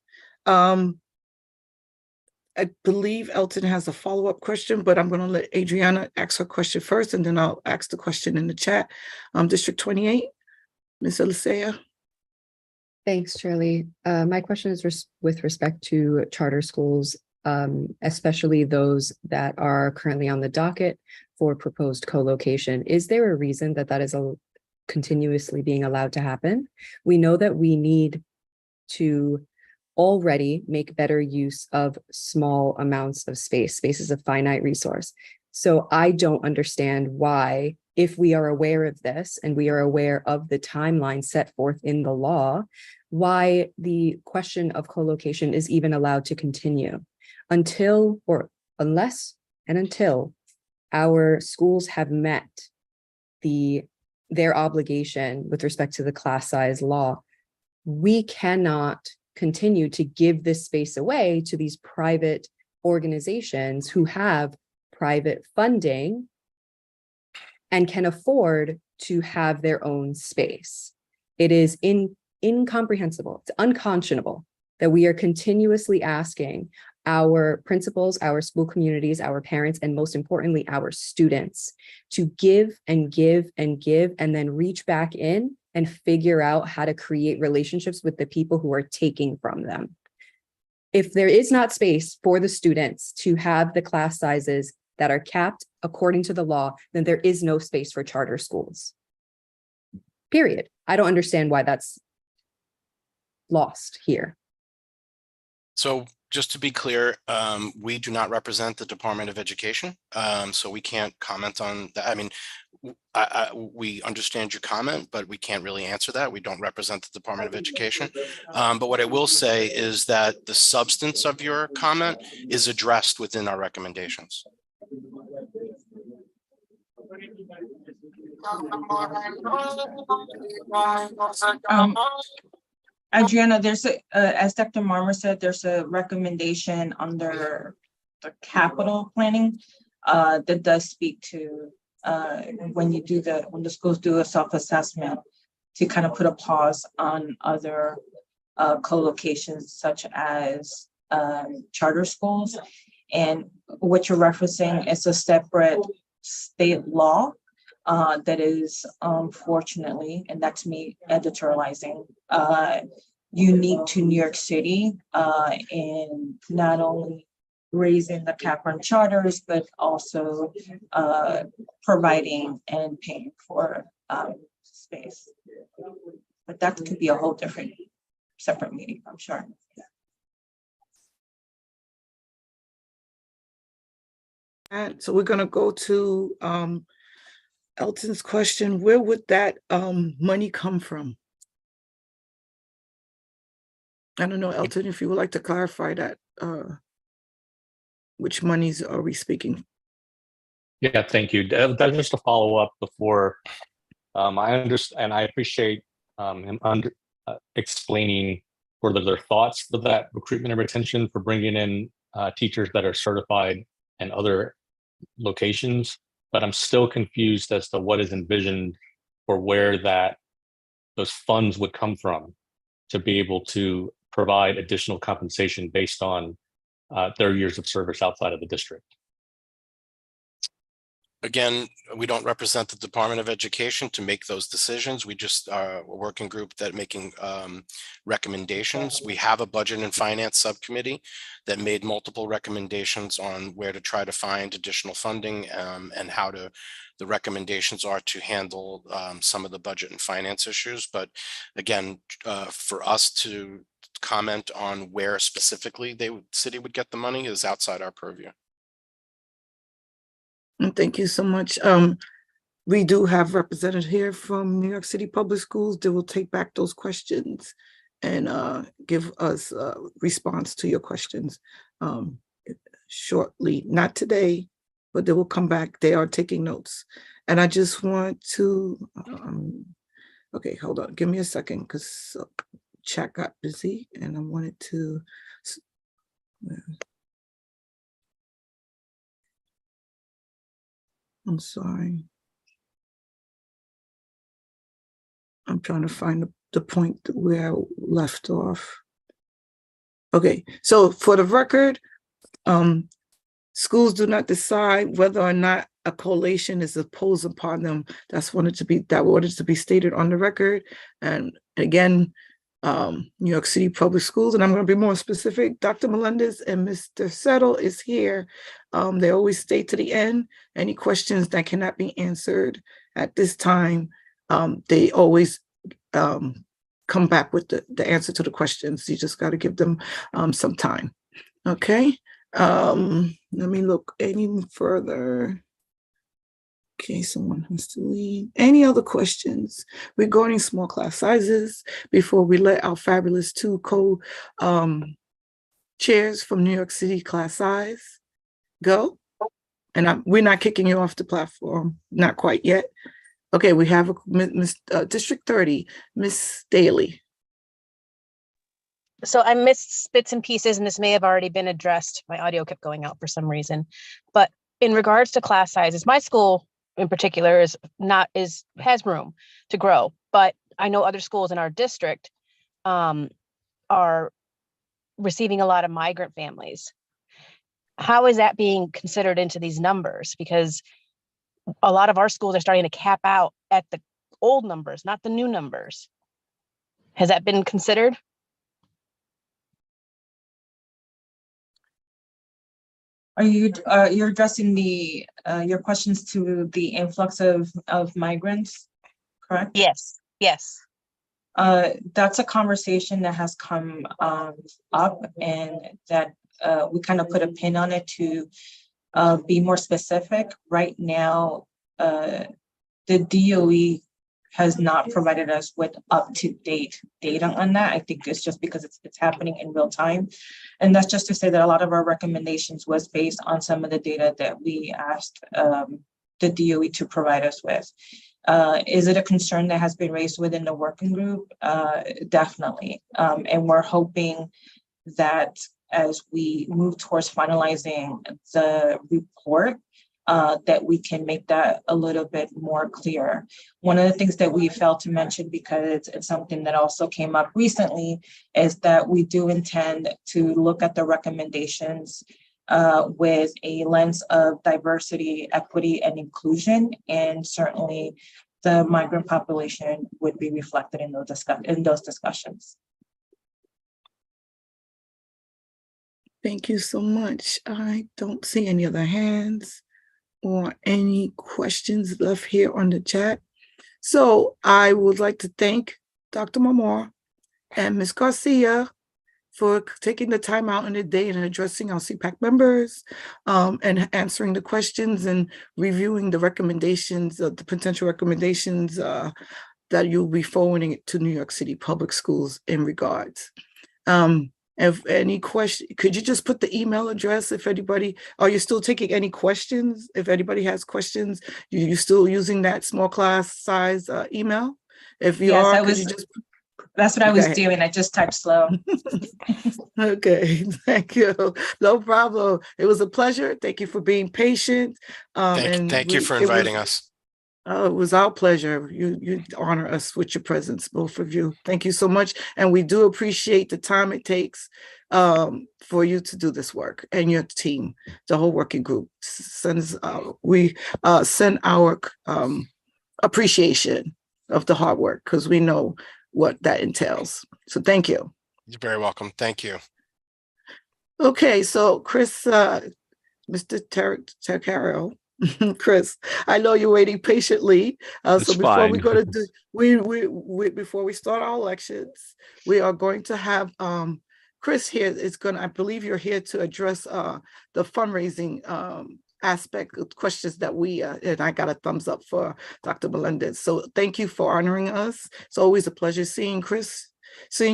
I believe Elton has a follow-up question, but I'm going to let Adriana ask her question first, and then I'll ask the question in the chat. District 28, Ms. Elisea. Thanks, Shirley. My question is with respect to charter schools, especially those that are currently on the docket for proposed co-location. Is there a reason that that is continuously being allowed to happen? We know that we need to already make better use of small amounts of space. Space is a finite resource. So I don't understand why, if we are aware of this and we are aware of the timeline set forth in the law, why the question of co-location is even allowed to continue until our schools have met their obligation with respect to the class size law. We cannot continue to give this space away to these private organizations who have private funding and can afford to have their own space. It is incomprehensible, it's unconscionable that we are continuously asking our principals, our school communities, our parents, and most importantly, our students to give and give and give, and then reach back in and figure out how to create relationships with the people who are taking from them. If there is not space for the students to have the class sizes that are capped according to the law, then there is no space for charter schools. Period. I don't understand why that's lost here. So just to be clear, we do not represent the Department of Education, so we can't comment on that. I mean, we understand your comment, but we can't really answer that. We don't represent the Department of Education. But what I will say is that the substance of your comment is addressed within our recommendations. Adriana, there's as Dr. Marmer said, there's a recommendation under the capital planning that does speak to when the schools do a self-assessment to kind of put a pause on other co-locations such as charter schools. And what you're referencing is a separate state law that is unfortunately, and that's me editorializing, unique to New York City in not only raising the cap on charters, but also providing and paying for space. But that could be a whole different separate meeting, I'm sure. And so we're going to go to Elton's question. Where would that money come from? I don't know, Elton, if you would like to clarify that, which monies are we speaking? Yeah, thank you. That's just a follow up before I understand, and I appreciate him explaining further their thoughts for that recruitment and retention for bringing in teachers that are certified in other locations. But I'm still confused as to what is envisioned for where those funds would come from to be able to provide additional compensation based on their years of service outside of the district. Again, we don't represent the Department of Education to make those decisions. We just are a working group that making recommendations. We have a budget and finance subcommittee that made multiple recommendations on where to try to find additional funding and how the recommendations are to handle some of the budget and finance issues. But again, for us to comment on where specifically city would get the money is outside our purview. Thank you so much. We do have representatives here from New York City Public Schools that will take back those questions and give us a response to your questions shortly. Not today, but they will come back. They are taking notes. And I just want to, okay, hold on. Give me a second because chat got busy and I wanted to, I'm sorry. I'm trying to find the point where I left off. Okay, so for the record, schools do not decide whether or not a collation is imposed upon them. That wanted to be stated on the record. And again, New York City Public Schools, and I'm going to be more specific, Dr. Melendez and Mr. Settle is here. They always stay to the end. Any questions that cannot be answered at this time, they always come back with the answer to the questions. You just got to give them some time. Okay. Let me look any further. Okay, someone has to leave. Any other questions regarding small class sizes before we let our fabulous two co-chairs from New York City class size go? And we're not kicking you off the platform, not quite yet. Okay, we have District 30, Miss Daly. So I missed bits and pieces, and this may have already been addressed. My audio kept going out for some reason. But in regards to class sizes, my school in particular has room to grow, but I know other schools in our district are receiving a lot of migrant families. How is that being considered into these numbers? Because a lot of our schools are starting to cap out at the old numbers, not the new numbers. Has that been considered? Are you're addressing your questions to the influx of migrants, correct? Yes, yes. That's a conversation that has come up, and that we kind of put a pin on it to be more specific. Right now, the DOE has not provided us with up-to-date data on that. I think it's just because it's happening in real time. And that's just to say that a lot of our recommendations was based on some of the data that we asked the DOE to provide us with. Is it a concern that has been raised within the working group? Definitely. And we're hoping that as we move towards finalizing the report, that we can make that a little bit more clear. One of the things that we failed to mention, because it's something that also came up recently, is that we do intend to look at the recommendations with a lens of diversity, equity, and inclusion, and certainly the migrant population would be reflected in those discussions. Thank you so much. I don't see any other hands or any questions left here on the chat. So I would like to thank Dr. Mamor and Ms. Garcia for taking the time out in the day and addressing our CPAC members and answering the questions and reviewing the recommendations, the potential recommendations that you'll be forwarding it to New York City Public Schools in regards. If any question, could you just put the email address if anybody, are you still taking any questions? If anybody has questions, you still using that small class size email? If you Yes, are, I could you was, just, that's what I go was ahead. doing. I just typed slow. Okay, thank you. No problem. It was a pleasure. Thank you for being patient. Thank you for inviting us. It was our pleasure. You honor us with your presence, both of you. Thank you so much. And we do appreciate the time it takes for you to do this work, and your team, the whole working group. We send our appreciation of the hard work, because we know what that entails. So thank you. You're very welcome. Thank you. Okay, so Chris, Mr. Tercaro, Chris, I know you're waiting patiently. So before we fine. go to do, before we start our elections, we are going to have Chris here. Is going to, I believe you're here to address the fundraising aspect of questions that we and I got a thumbs up for Dr. Melendez. So thank you for honoring us. It's always a pleasure seeing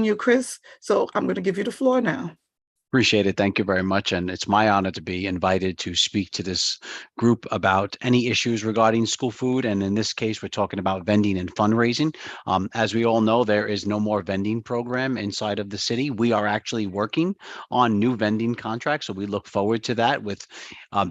you, Chris. So I'm going to give you the floor now. Appreciate it. Thank you very much. And it's my honor to be invited to speak to this group about any issues regarding school food. And in this case, we're talking about vending and fundraising. As we all know, there is no more vending program inside of the city. We are actually working on new vending contracts. So we look forward to that with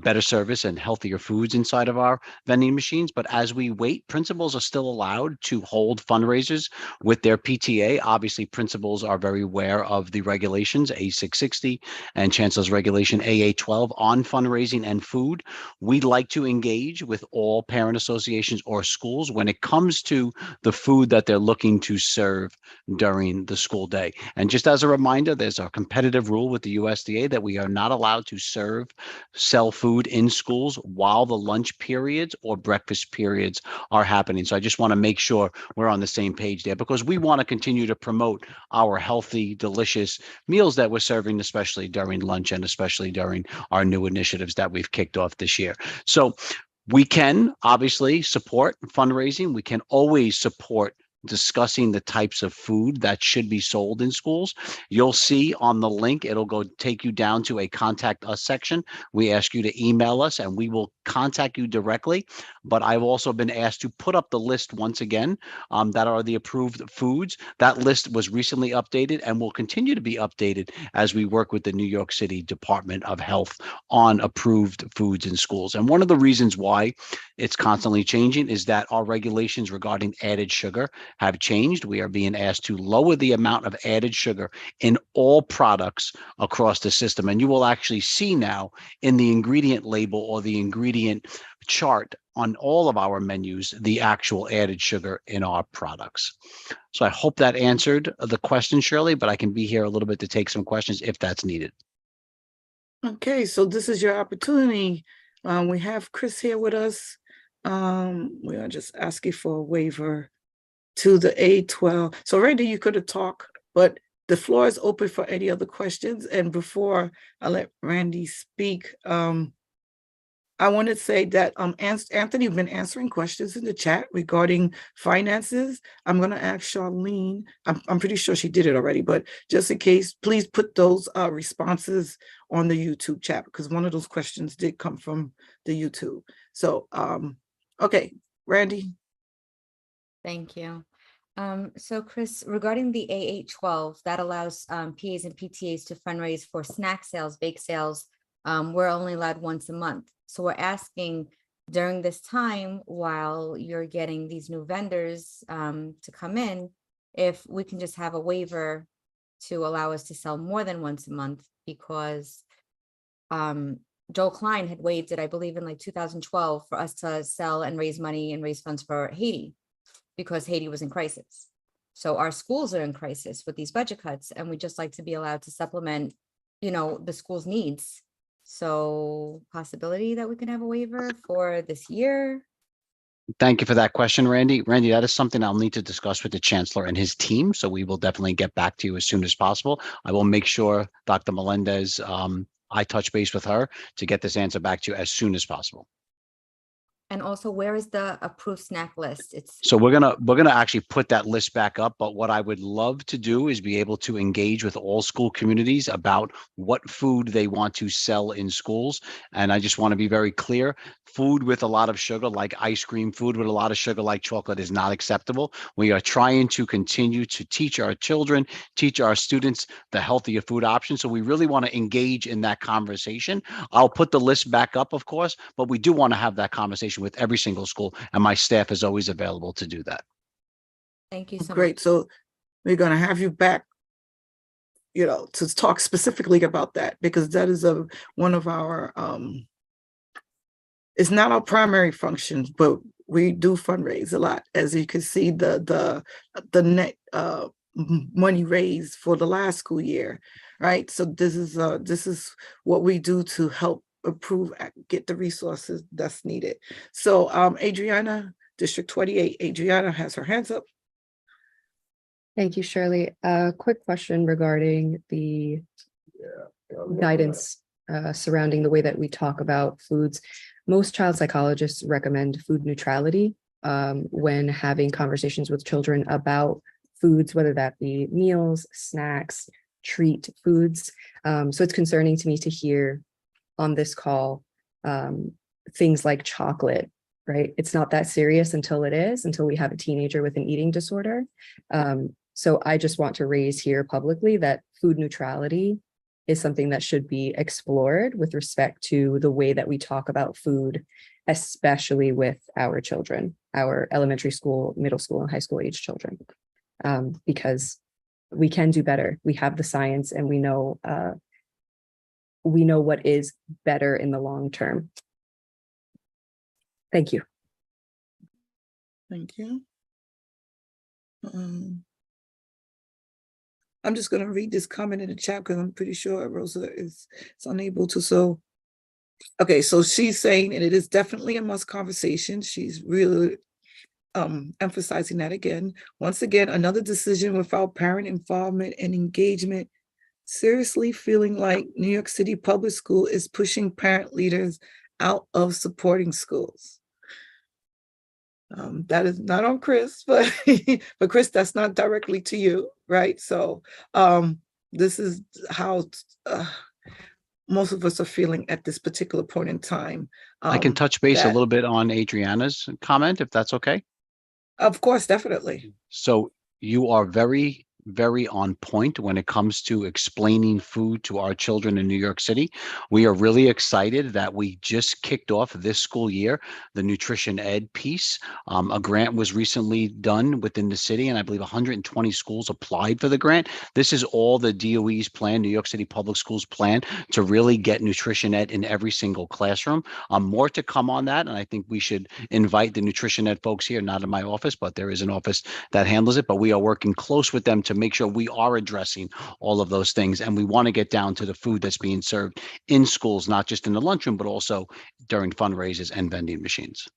better service and healthier foods inside of our vending machines. But as we wait, principals are still allowed to hold fundraisers with their PTA. Obviously, principals are very aware of the regulations, A660 and Chancellor's regulation AA12 on fundraising and food. We'd like to engage with all parent associations or schools when it comes to the food that they're looking to serve during the school day. And just as a reminder, there's a competitive rule with the USDA that we are not allowed to sell food in schools while the lunch periods or breakfast periods are happening. So I just want to make sure we're on the same page there, because we want to continue to promote our healthy, delicious meals that we're serving, especially during lunch and especially during our new initiatives that we've kicked off this year. So we can obviously support fundraising. We can always support discussing the types of food that should be sold in schools. You'll see on the link, it'll go take you down to a contact us section. We ask you to email us and we will contact you directly. But I've also been asked to put up the list once again that are the approved foods. That list was recently updated and will continue to be updated as we work with the New York City Department of Health on approved foods in schools. And one of the reasons why it's constantly changing is that our regulations regarding added sugar have changed. We are being asked to lower the amount of added sugar in all products across the system. And you will actually see now in the ingredient label or the ingredient chart on all of our menus, the actual added sugar in our products. So I hope that answered the question, Shirley, but I can be here a little bit to take some questions if that's needed. Okay, so this is your opportunity. We have Chris here with us. We are just asking for a waiver to the A12. So Randy, you could have talked, but the floor is open for any other questions. And before I let Randy speak, I want to say that Anthony, you've been answering questions in the chat regarding finances. I'm going to ask Charlene. I'm pretty sure she did it already, but just in case, please put those responses on the YouTube chat, because one of those questions did come from the YouTube. So, okay, Randy. Thank you. So Chris, regarding the AA12, that allows PAs and PTAs to fundraise for snack sales, bake sales. We're only allowed once a month. So we're asking during this time, while you're getting these new vendors to come in, if we can just have a waiver to allow us to sell more than once a month, because Joel Klein had waived it, I believe, in like 2012 for us to sell and raise money and raise funds for Haiti, because Haiti was in crisis. So our schools are in crisis with these budget cuts, and we just like to be allowed to supplement, the school's needs. So possibility that we can have a waiver for this year. Thank you for that question, Randy. Randy, that is something I'll need to discuss with the Chancellor and his team. So we will definitely get back to you as soon as possible. I will make sure Dr. Melendez, I touch base with her to get this answer back to you as soon as possible. And also, where is the approved snack list? It's So we're gonna actually put that list back up, but what I would love to do is be able to engage with all school communities about what food they want to sell in schools. And I just want to be very clear, food with a lot of sugar, like ice cream, food with a lot of sugar, like chocolate, is not acceptable. We are trying to continue to teach our children, teach our students the healthier food options. So we really want to engage in that conversation. I'll put the list back up, of course, but we do want to have that conversation with every single school, and my staff is always available to do that. Thank you so much. Great. So we're going to have you back, to talk specifically about that, because that is one of our, it's not our primary functions, but we do fundraise a lot. As you can see, the net money raised for the last school year, right? So this is what we do to help improve, get the resources that's needed. So Adriana, District 28, Adriana has her hands up. Thank you, Shirley. A quick question regarding the guidance surrounding the way that we talk about foods. Most child psychologists recommend food neutrality when having conversations with children about foods, whether that be meals, snacks, treat foods. So it's concerning to me to hear on this call things like chocolate, right? It's not that serious until we have a teenager with an eating disorder. So I just want to raise here publicly that food neutrality is something that should be explored with respect to the way that we talk about food, especially with our children, our elementary school, middle school, and high school age children, because we can do better. We have the science, and we know what is better in the long term. Thank you. Thank you. I'm just going to read this comment in the chat because I'm pretty sure Rosa is unable to. So, okay, so she's saying, and it is definitely a must conversation. She's really emphasizing that again. Once again, another decision without parent involvement and engagement. Seriously feeling like New York City Public School is pushing parent leaders out of supporting schools. That is not on Chris, but Chris, that's not directly to you, right? So this is how most of us are feeling at this particular point in time. I can touch base a little bit on Adriana's comment, if that's okay. Of course, definitely. So you are very, very on point when it comes to explaining food to our children in New York City. We are really excited that we just kicked off this school year the nutrition ed piece. A grant was recently done within the city, and I believe 120 schools applied for the grant. This is all the DOE's plan, New York City Public Schools plan, to really get nutrition ed in every single classroom. More to come on that, and I think we should invite the nutrition ed folks here, not in my office, but there is an office that handles it, but we are working close with them to make sure we are addressing all of those things. And we want to get down to the food that's being served in schools, not just in the lunchroom, but also during fundraisers and vending machines.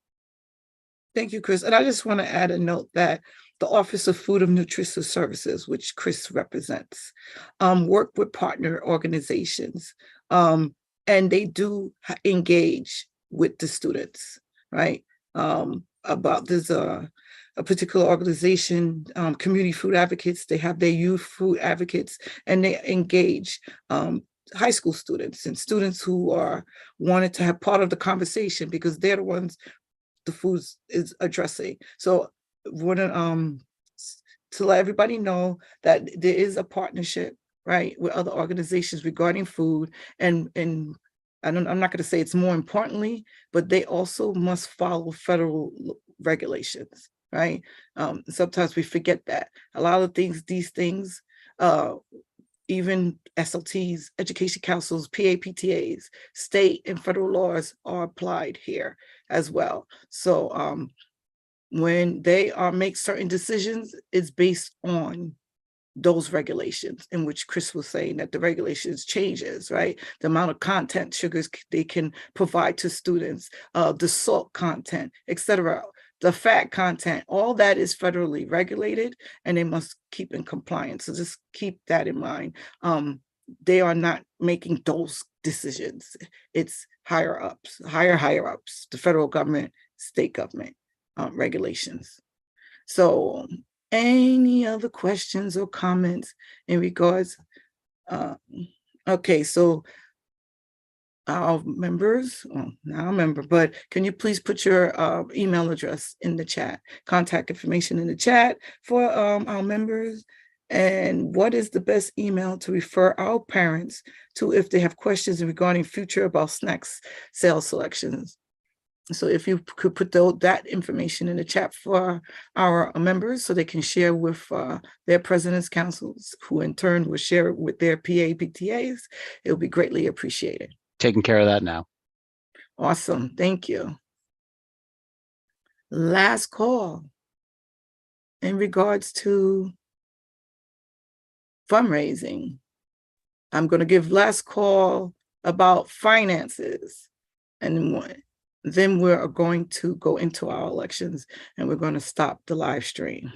Thank you, Chris. And I just want to add a note that the Office of Food and Nutrition Services, which Chris represents, work with partner organizations, and they do engage with the students, right? About this a particular organization, Community Food Advocates. They have their youth food advocates, and they engage high school students and students who are wanted to have part of the conversation because they're the ones the food is addressing. So want to let everybody know that there is a partnership, right, with other organizations regarding food, and I'm not going to say it's more importantly, but they also must follow federal regulations. Right. Sometimes we forget that a lot of these things, even SLTs, education councils, PAPTAs, state and federal laws are applied here as well. So when they make certain decisions, it's based on those regulations, in which Chris was saying that the regulations changes, right? The amount of content sugars they can provide to students, the salt content, etc. The fat content, all that is federally regulated, and they must keep in compliance. So just keep that in mind. They are not making those decisions. It's higher ups, higher ups, the federal government, state government regulations. So any other questions or comments in regards? Okay, so our members, not a member, but can you please put your email address in the chat, contact information in the chat for our members? And what is the best email to refer our parents to if they have questions regarding future about snacks sales selections? So if you could put that information in the chat for our members so they can share with their president's councils, who in turn will share it with their PTAs, it will be greatly appreciated. Taking care of that now. Awesome. Thank you. Last call in regards to fundraising. I'm going to give last call about finances, and then we're going to go into our elections, and we're going to stop the live stream.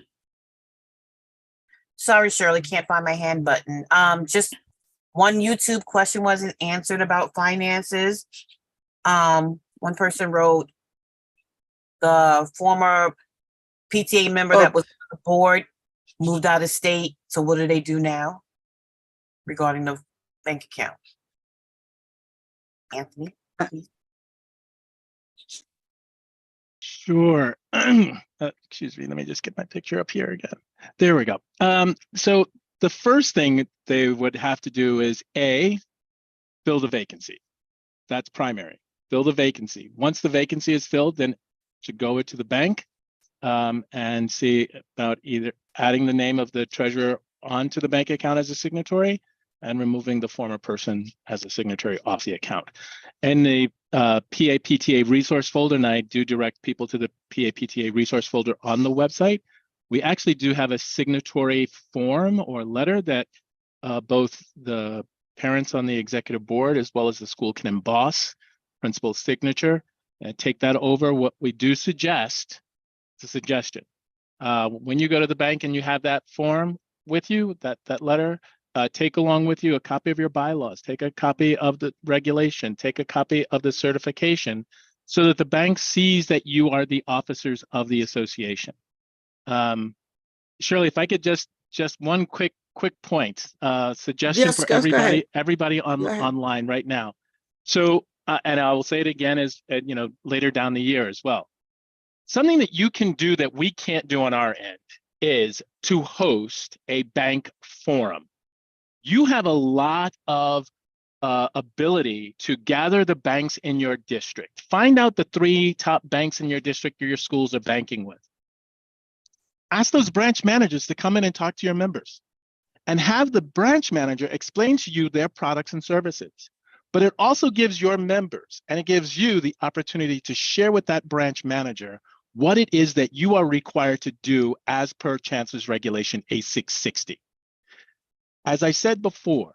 Sorry, Shirley, can't find my hand button. Just one YouTube question wasn't answered about finances. One person wrote, the former PTA member that was on the board moved out of state. So what do they do now regarding the bank account? Anthony, please. Sure. Excuse me, let me just get my picture up here again. There we go. So the first thing they would have to do is A, fill the vacancy. That's primary. Fill the vacancy. Once the vacancy is filled, then should go to the bank and see about either adding the name of the treasurer onto the bank account as a signatory and removing the former person as a signatory off the account. And the PAPTA resource folder, and I do direct people to the PAPTA resource folder on the website, we actually do have a signatory form or letter that both the parents on the executive board as well as the school can emboss principal's signature and take that over. What we do suggest, it's a suggestion, when you go to the bank and you have that form with you, that letter, take along with you a copy of your bylaws, take a copy of the regulation, take a copy of the certification, so that the bank sees that you are the officers of the association. Shirley, if I could just one quick point, suggestion for everybody online right now. So, and I will say it again as later down the year as well. Something that you can do that we can't do on our end is to host a bank forum. You have a lot of ability to gather the banks in your district. Find out the 3 top banks in your district or your schools are banking with. Ask those branch managers to come in and talk to your members and have the branch manager explain to you their products and services. But it also gives your members and it gives you the opportunity to share with that branch manager what it is that you are required to do as per Chancellor's Regulation A660. As I said before,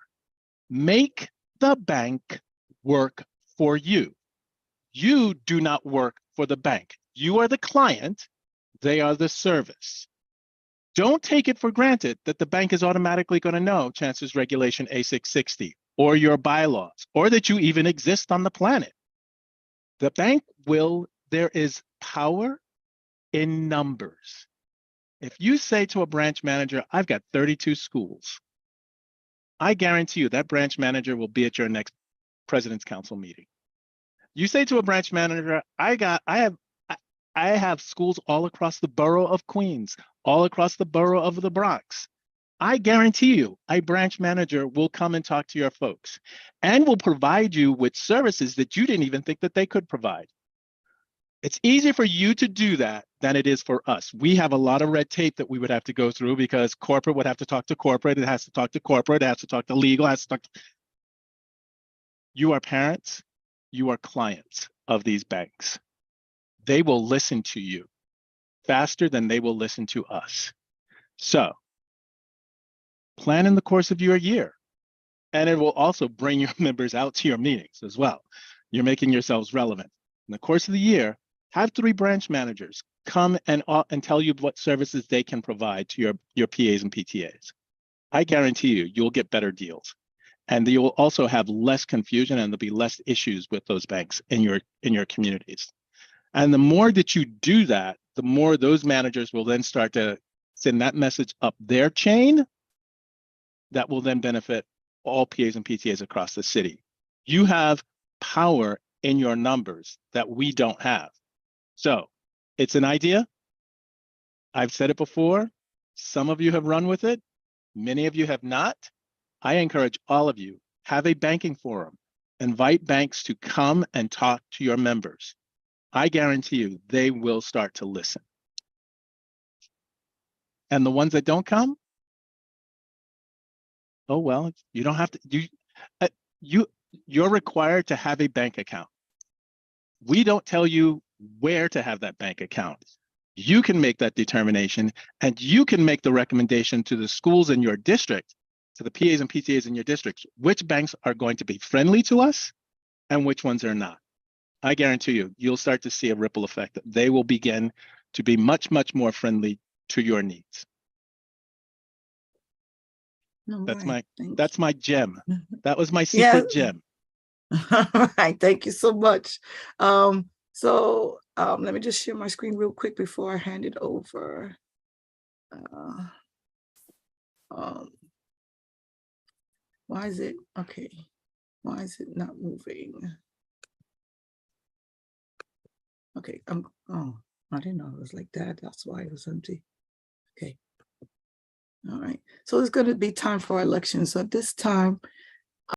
make the bank work for you. You do not work for the bank. You are the client, they are the service. Don't take it for granted that the bank is automatically going to know Chancellor's Regulation A660 or your bylaws, or that you even exist on the planet. The bank will, there is power in numbers. If you say to a branch manager, I've got 32 schools, I guarantee you that branch manager will be at your next President's Council meeting. You say to a branch manager, I have schools all across the borough of Queens, all across the borough of the Bronx. I guarantee you, a branch manager will come and talk to your folks and will provide you with services that you didn't even think that they could provide. It's easier for you to do that than it is for us. We have a lot of red tape that we would have to go through because corporate would have to talk to corporate, it has to talk to corporate, it has to talk to legal, it has to talk to... You are parents, you are clients of these banks. They will listen to you faster than they will listen to us. So, plan in the course of your year, and it will also bring your members out to your meetings as well. You're making yourselves relevant. In the course of the year, have 3 branch managers come and tell you what services they can provide to your PAs and PTAs. I guarantee you, you'll get better deals. And you will also have less confusion and there'll be less issues with those banks in your communities. And the more that you do that, the more those managers will then start to send that message up their chain that will then benefit all PAs and PTAs across the city. You have power in your numbers that we don't have. So it's an idea. I've said it before. Some of you have run with it. Many of you have not. I encourage all of you, have a banking forum. Invite banks to come and talk to your members. I guarantee you, they will start to listen. And the ones that don't come, oh, well, you don't have to, you're required to have a bank account. We don't tell you where to have that bank account. You can make that determination, and you can make the recommendation to the schools in your district, to the PAs and PTAs in your districts, which banks are going to be friendly to us and which ones are not. I guarantee you, you'll start to see a ripple effect. They will begin to be much, much more friendly to your needs. That's my gem. That was my secret gem. All right, thank you so much. Let me just share my screen real quick before I hand it over. Why is it okay? Why is it not moving? Okay, I didn't know it was like that. That's why it was empty. Okay. All right. So it's going to be time for elections. So at this time,